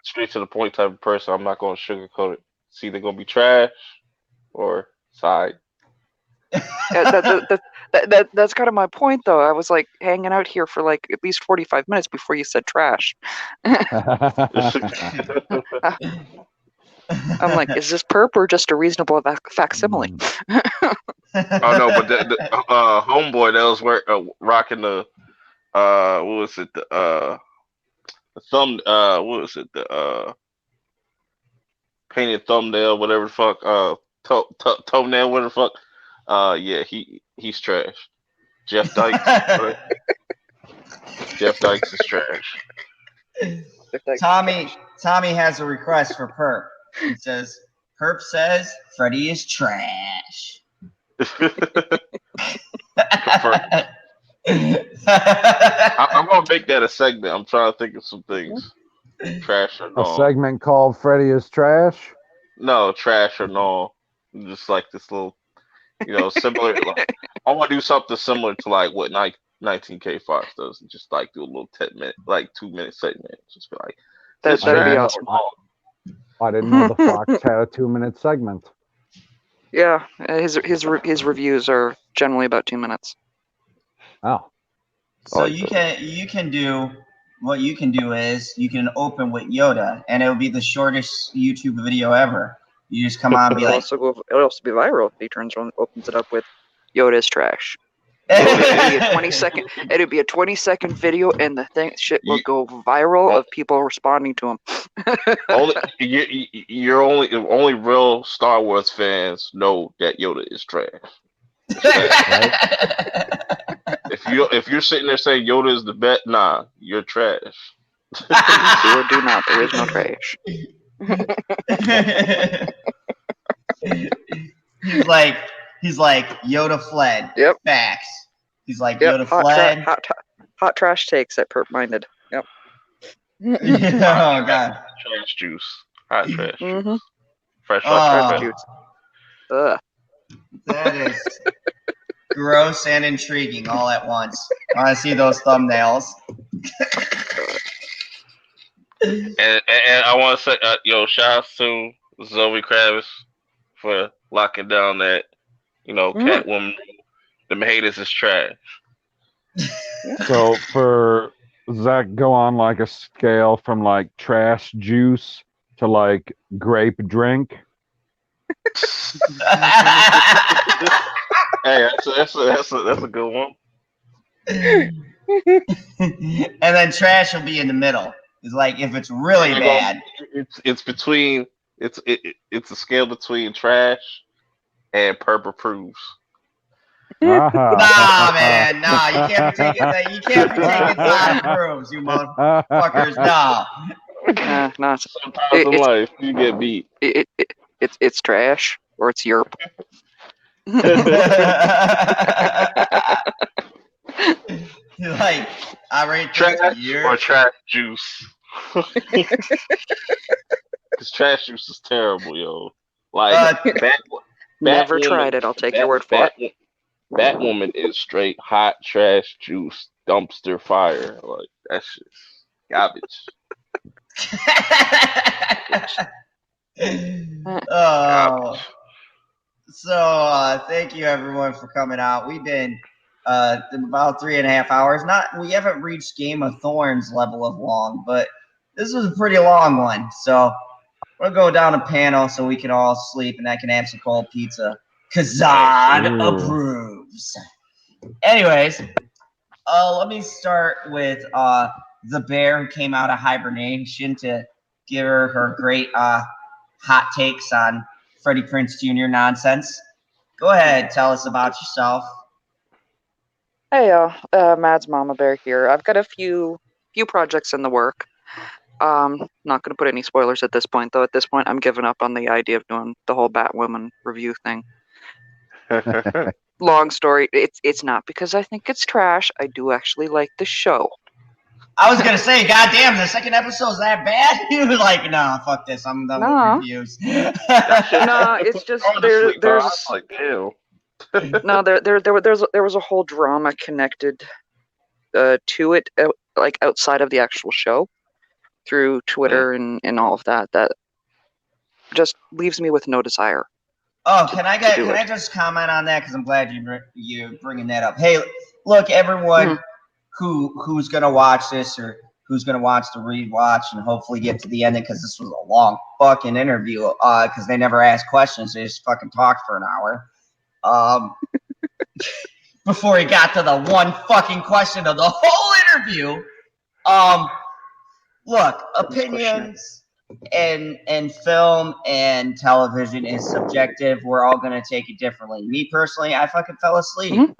straight to the point type of person. I'm not gonna sugarcoat it. It's either gonna be trash or side. That's kind of my point, though. I was like hanging out here for like at least 45 minutes before you said trash. I'm like, is this Perp or just a reasonable facsimile? Oh no, but the homeboy that was rocking the what was it the thumb what was it the painted thumbnail whatever the fuck toenail whatever the fuck yeah he's trash. Jeff Dykes Jeff Dykes is trash. Tommy has a request for Perp. He says, Perp says Freddie is trash. I'm gonna make that a segment. I'm trying to think of some things. Trash or no? A segment called "Freddie is Trash." No, trash or no? Just like this little, similar. Like, I want to do something similar to like what 19K Fox does, and just like do a little 2-minute segment. Just be like, that'd be awesome. I didn't know the Fox had a 2-minute segment. Yeah, his reviews are generally about 2 minutes. Oh. So you can do what you can do is you can open with Yoda, and it will be the shortest YouTube video ever. You just come on and be like, it'll also be viral if he opens it up with Yoda's trash. It'd be a 20-second. It'd be a 20-second video, and the shit will go viral of people responding to him. Only real Star Wars fans know that Yoda is trash. Right? If you're sitting there saying Yoda is the best, nah, you're trash. Do or do not. There is no trash. He's like Yoda fled. Yep. Facts. He's like Yoda fled. Hot trash takes at Perp Minded. Yep. Oh god. Trash juice. Hot trash Mm-hmm. juice. Fresh trash juice. Ugh. That is gross and intriguing all at once. I want to see those thumbnails. And I want to say, shout out to Zoe Kravitz for locking down that, Catwoman. Them haters is trash. So for Zach, go on like a scale from like trash juice to like grape drink. Hey, that's a good one. And then trash will be in the middle. It's like if it's really bad. It's between it's a scale between trash and Perp approves. Nah, man, nah. You can't be taking that. You can't be taking side approves, you motherfuckers. No. Nah. Sometimes in life you get beat. It's trash or it's yerp. Like I rate trash or trash juice. Because trash juice is terrible, yo. Like never tried it. I'll take your word for it. Batwoman is straight hot trash juice dumpster fire. Like that shit's garbage. Oh. So thank you everyone for coming out. We've been about 3.5 hours. We haven't reached Game of Thorns level of long, but this was a pretty long one. So we'll go down a panel so we can all sleep and I can have some cold pizza. Kazad approves. Anyways, let me start with the bear who came out of hibernation to give her great hot takes on Freddie Prinze Jr. nonsense. Go ahead, tell us about yourself. Hey, Mad's Mama Bear here. I've got a few projects in the work. Not going to put any spoilers at this point, though. At this point, I'm giving up on the idea of doing the whole Batwoman review thing. Long story. It's not because I think it's trash. I do actually like the show. I was gonna say, goddamn, the second episode's that bad? You were like, nah, fuck this. I'm done with reviews. Nah, it's just there's like, ew. no there was a whole drama connected to it, like outside of the actual show, through Twitter and all of that just leaves me with no desire. Oh, can I just comment on that, because I'm glad you're bringing that up. Hey, look, everyone who's gonna watch this or who's gonna watch the rewatch and hopefully get to the ending, because this was a long fucking interview. Because they never asked questions, they just fucking talked for an hour. Before he got to the one fucking question of the whole interview. Look, opinions and film and television is subjective. We're all gonna take it differently. Me personally, I fucking fell asleep.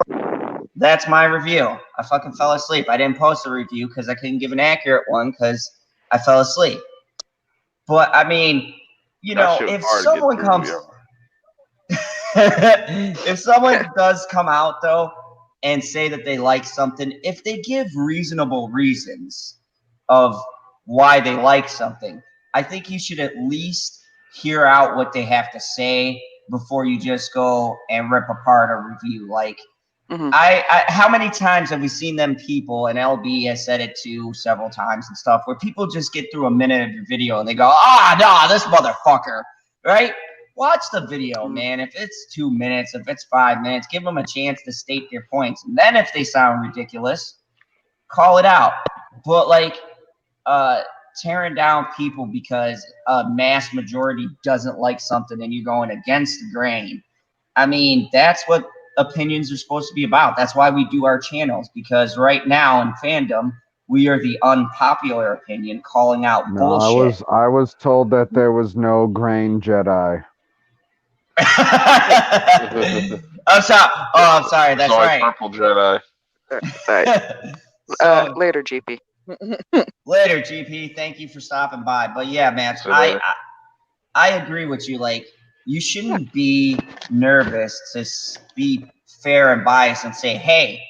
That's my review. I fucking fell asleep. I didn't post a review because I couldn't give an accurate one because I fell asleep. But I mean, you know, if someone comes, if someone does come out though and say that they like something, if they give reasonable reasons of why they like something, I think you should at least hear out what they have to say before you just go and rip apart a review. Like, I how many times have we seen them people, and LB has said it too several times and stuff, where people just get through a minute of your video and they go, no, this motherfucker, right? Watch the video, man. If it's 2 minutes, if it's 5 minutes, give them a chance to state their points. And then if they sound ridiculous, call it out. But like, tearing down people because a mass majority doesn't like something and you're going against the grain. I mean, that's what opinions are supposed to be about. That's why we do our channels, because right now in fandom, we are the unpopular opinion calling out bullshit. I was told that there was no grain Jedi. I'm sorry. Oh, I'm sorry. That's right. Purple Jedi. So, later, GP. Later, GP. Thank you for stopping by. But yeah, man, I agree with you. Like, you shouldn't be nervous to be fair and biased and say, hey,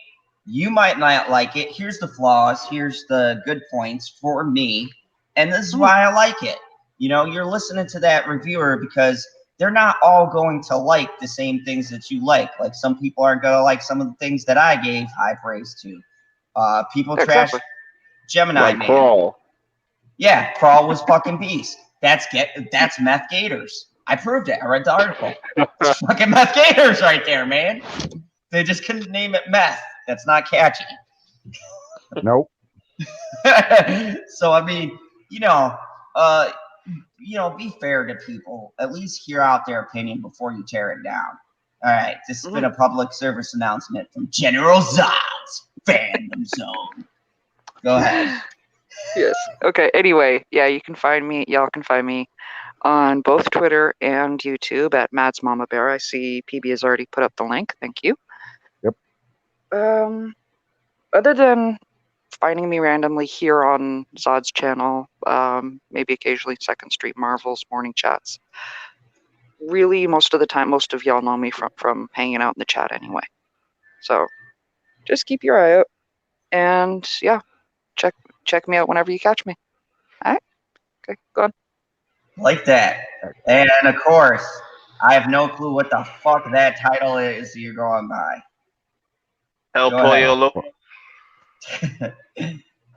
you might not like it. Here's the flaws. Here's the good points for me. And this is why I like it. You know, you're listening to that reviewer because they're not all going to like the same things that you like. Like, some people aren't going to like some of the things that I gave high praise to. People trash Gemini like Man. Crawl. Yeah, Crawl was fucking beast. That's meth gators. I proved it. I read the article. It's fucking meth gators right there, man. They just couldn't name it meth. That's not catchy. Nope. So I mean, you know, be fair to people. At least hear out their opinion before you tear it down. All right, this has been a public service announcement from General Zod's Fandom Zone. Go ahead. Yes. Okay. Anyway, yeah, y'all can find me on both Twitter and YouTube at Mads Mama Bear. I see PB has already put up the link. Thank you. Yep. Other than finding me randomly here on Zod's channel, maybe occasionally Second Street Marvels, morning chats. Really, most of the time, most of y'all know me from hanging out in the chat anyway. So just keep your eye out, and yeah, check me out whenever you catch me. All right. Okay. Go on. Like that. And of course, I have no clue what the fuck that title is you're going by. El Pollo.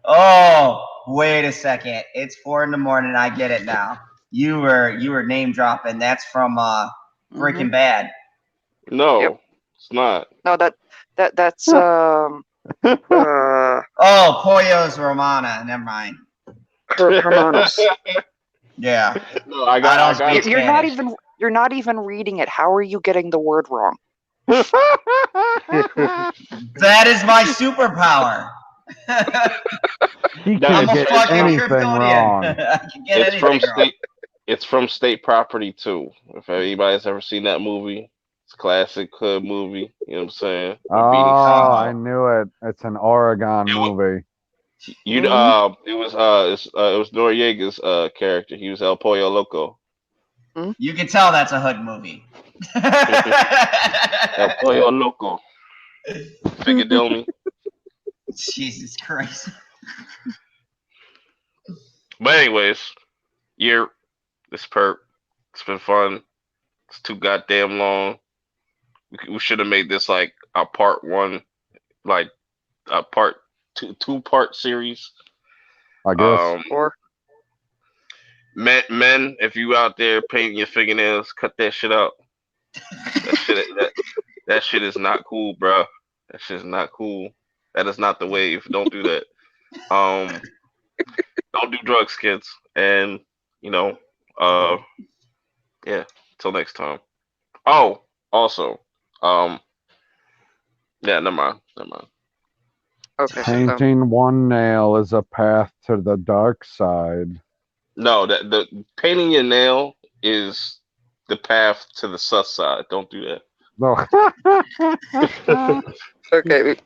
Oh, wait a second. It's 4 a.m. I get it now. You were name dropping. That's from Breaking Bad. No, it's not. No, that's Oh, Pollo's Romana. Never mind. Hermanos. Yeah. No, I don't got speak You're not Spanish. even. You're not even reading it. How are you getting the word wrong? That is my superpower. He No, can't I'm a get fucking anything Kryptonian. wrong. I can get it's from anything wrong. state. It's from State Property too. If anybody's ever seen that movie, it's a classic hood movie. You know what I'm saying? Oh, With Beanie Sigel. I knew it. It's an Oregon It was, movie. it was Noriega's character. He was El Pollo Loco. You can tell that's a hood movie. El Pollo Loco. Figadilme. Jesus Christ. But anyways, this perp. It's been fun. It's too goddamn long. We should have made this like a part one, like a part two-part series. I guess. Or Men, if you out there painting your fingernails, cut that shit out. That shit is not cool, bro. That shit is not cool. That is not the wave. Don't do that. Don't do drugs, kids. And yeah. Till next time. Oh, also, yeah. Never mind. okay. Painting one nail is a path to the dark side. No, the painting your nail is the path to the sus side. Don't do that. No. Okay.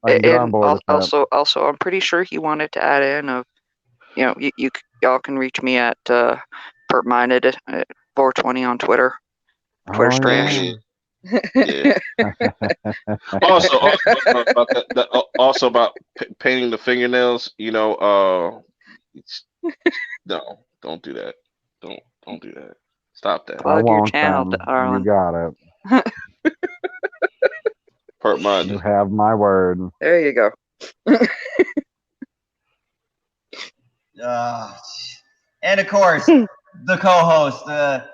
I can get on And board with that. also, I'm pretty sure he wanted to add in of, y'all can reach me at perpminded at 420 on Twitter. Twitter's Oh, trash. Yeah. Also about painting the fingernails. No, don't do that. Don't do that. Stop that. I Plug your won't channel, then. darling. You got it. Perp You minded. have my word. There you go. And of course, the co-host, the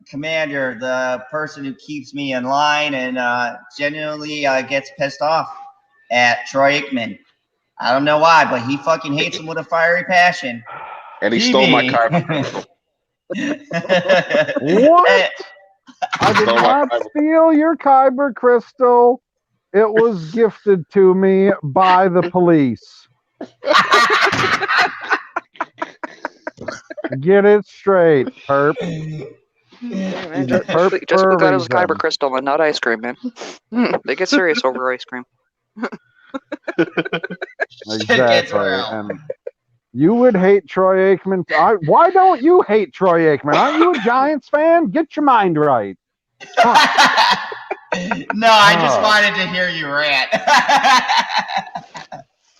commander, the person who keeps me in line and genuinely gets pissed off at Troy Aikman. I don't know why, but he fucking hates him with a fiery passion. And he stole my kyber crystal. What? I did Stole my not kyber. steal your kyber crystal. It was gifted to me by the police. Get it straight, perp. Hey, man, He's a perp just for a because it was kyber reason. crystal and not ice cream, man. They get serious over ice cream. Exactly. And you would hate Troy Aikman. Why don't you hate Troy Aikman? Aren't you a Giants fan? Get your mind right. No, I just wanted to hear you rant.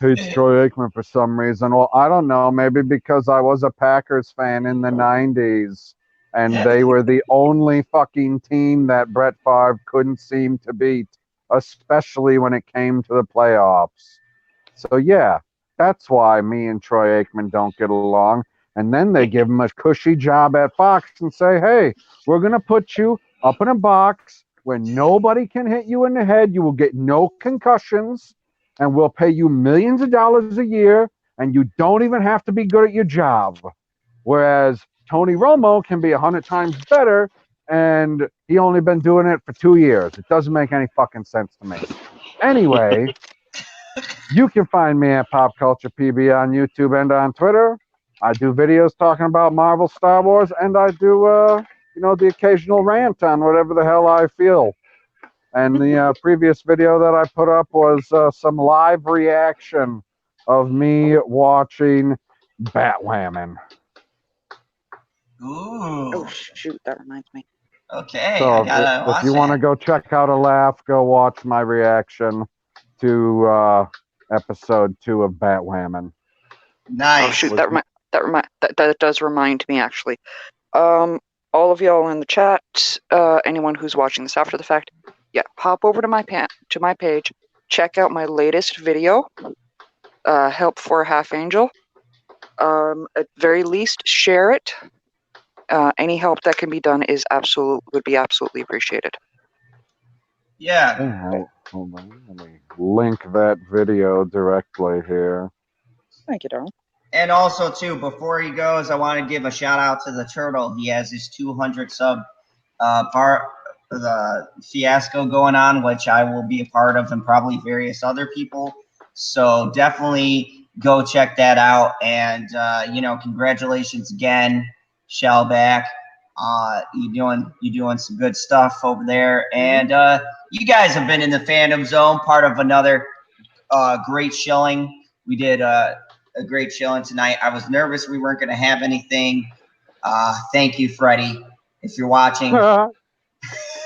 Hates Troy Aikman for some reason. Well, I don't know. Maybe because I was a Packers fan in the 90s and they were the only fucking team that Brett Favre couldn't seem to beat, especially when it came to the playoffs. So, yeah, that's why me and Troy Aikman don't get along. And then they give him a cushy job at Fox and say, hey, we're going to put you up in a box where nobody can hit you in the head. You will get no concussions, and we'll pay you millions of dollars a year, and you don't even have to be good at your job. Whereas Tony Romo can be 100 times better, and he only been doing it for 2 years. It doesn't make any fucking sense to me. Anyway, you can find me at Pop Culture PB on YouTube and on Twitter. I do videos talking about Marvel, Star Wars, and I do, the occasional rant on whatever the hell I feel. And the previous video that I put up was some live reaction of me watching Batwoman. Ooh. Oh shoot, that reminds me. Okay, So I gotta watch if you want to go check out a laugh, go watch my reaction to episode 2 of Batwoman. Nice. Oh shoot, that does remind me actually. All of y'all in the chat, anyone who's watching this after the fact, yeah, hop over to my page, check out my latest video, Help for a Half Angel. At very least, share it. Any help that can be done would be absolutely appreciated. Yeah. All right, hold on. Let me link that video directly here. Thank you, darling. And also, too, before he goes, I want to give a shout out to the Turtle. He has his 200 sub the fiasco going on, which I will be a part of, and probably various other people. So definitely go check that out. And congratulations again, Shellback. You doing some good stuff over there. And you guys have been in the fandom zone, part of another great shilling. We did a great shilling tonight. I was nervous we weren't going to have anything. Thank you, Freddie, if you're watching.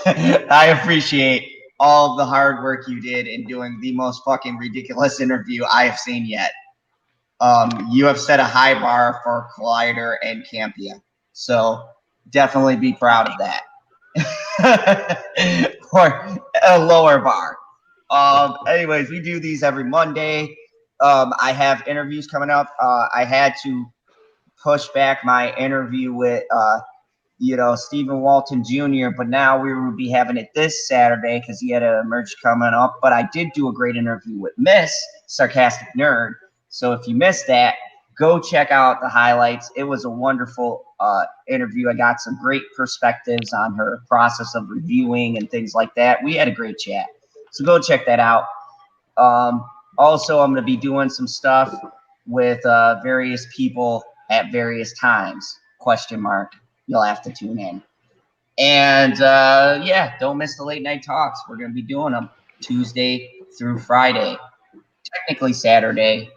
I appreciate all of the hard work you did in doing the most fucking ridiculous interview I have seen yet. You have set a high bar for Collider and Campia, so definitely be proud of that. Or a lower bar. Anyways, we do these every Monday. I have interviews coming up. I had to push back my interview with Stephen Walton Jr., but now we will be having it this Saturday because he had a merge coming up. But I did do a great interview with Miss Sarcastic Nerd. So if you missed that, go check out the highlights. It was a wonderful interview. I got some great perspectives on her process of reviewing and things like that. We had a great chat. So go check that out. Also, I'm going to be doing some stuff with various people at various times, ? You'll have to tune in. And don't miss the late night talks. We're going to be doing them Tuesday through Friday. Technically Saturday,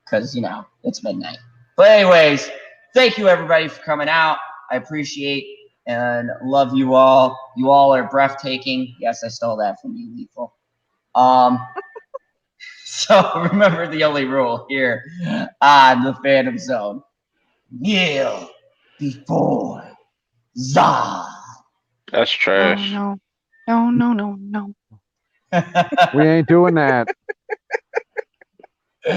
because, it's midnight. But anyways, thank you everybody for coming out. I appreciate and love you all. You all are breathtaking. Yes, I stole that from you, Lethal. So remember the only rule here on the Phantom Zone. Kneel before Zod. That's trash. No. We ain't doing that.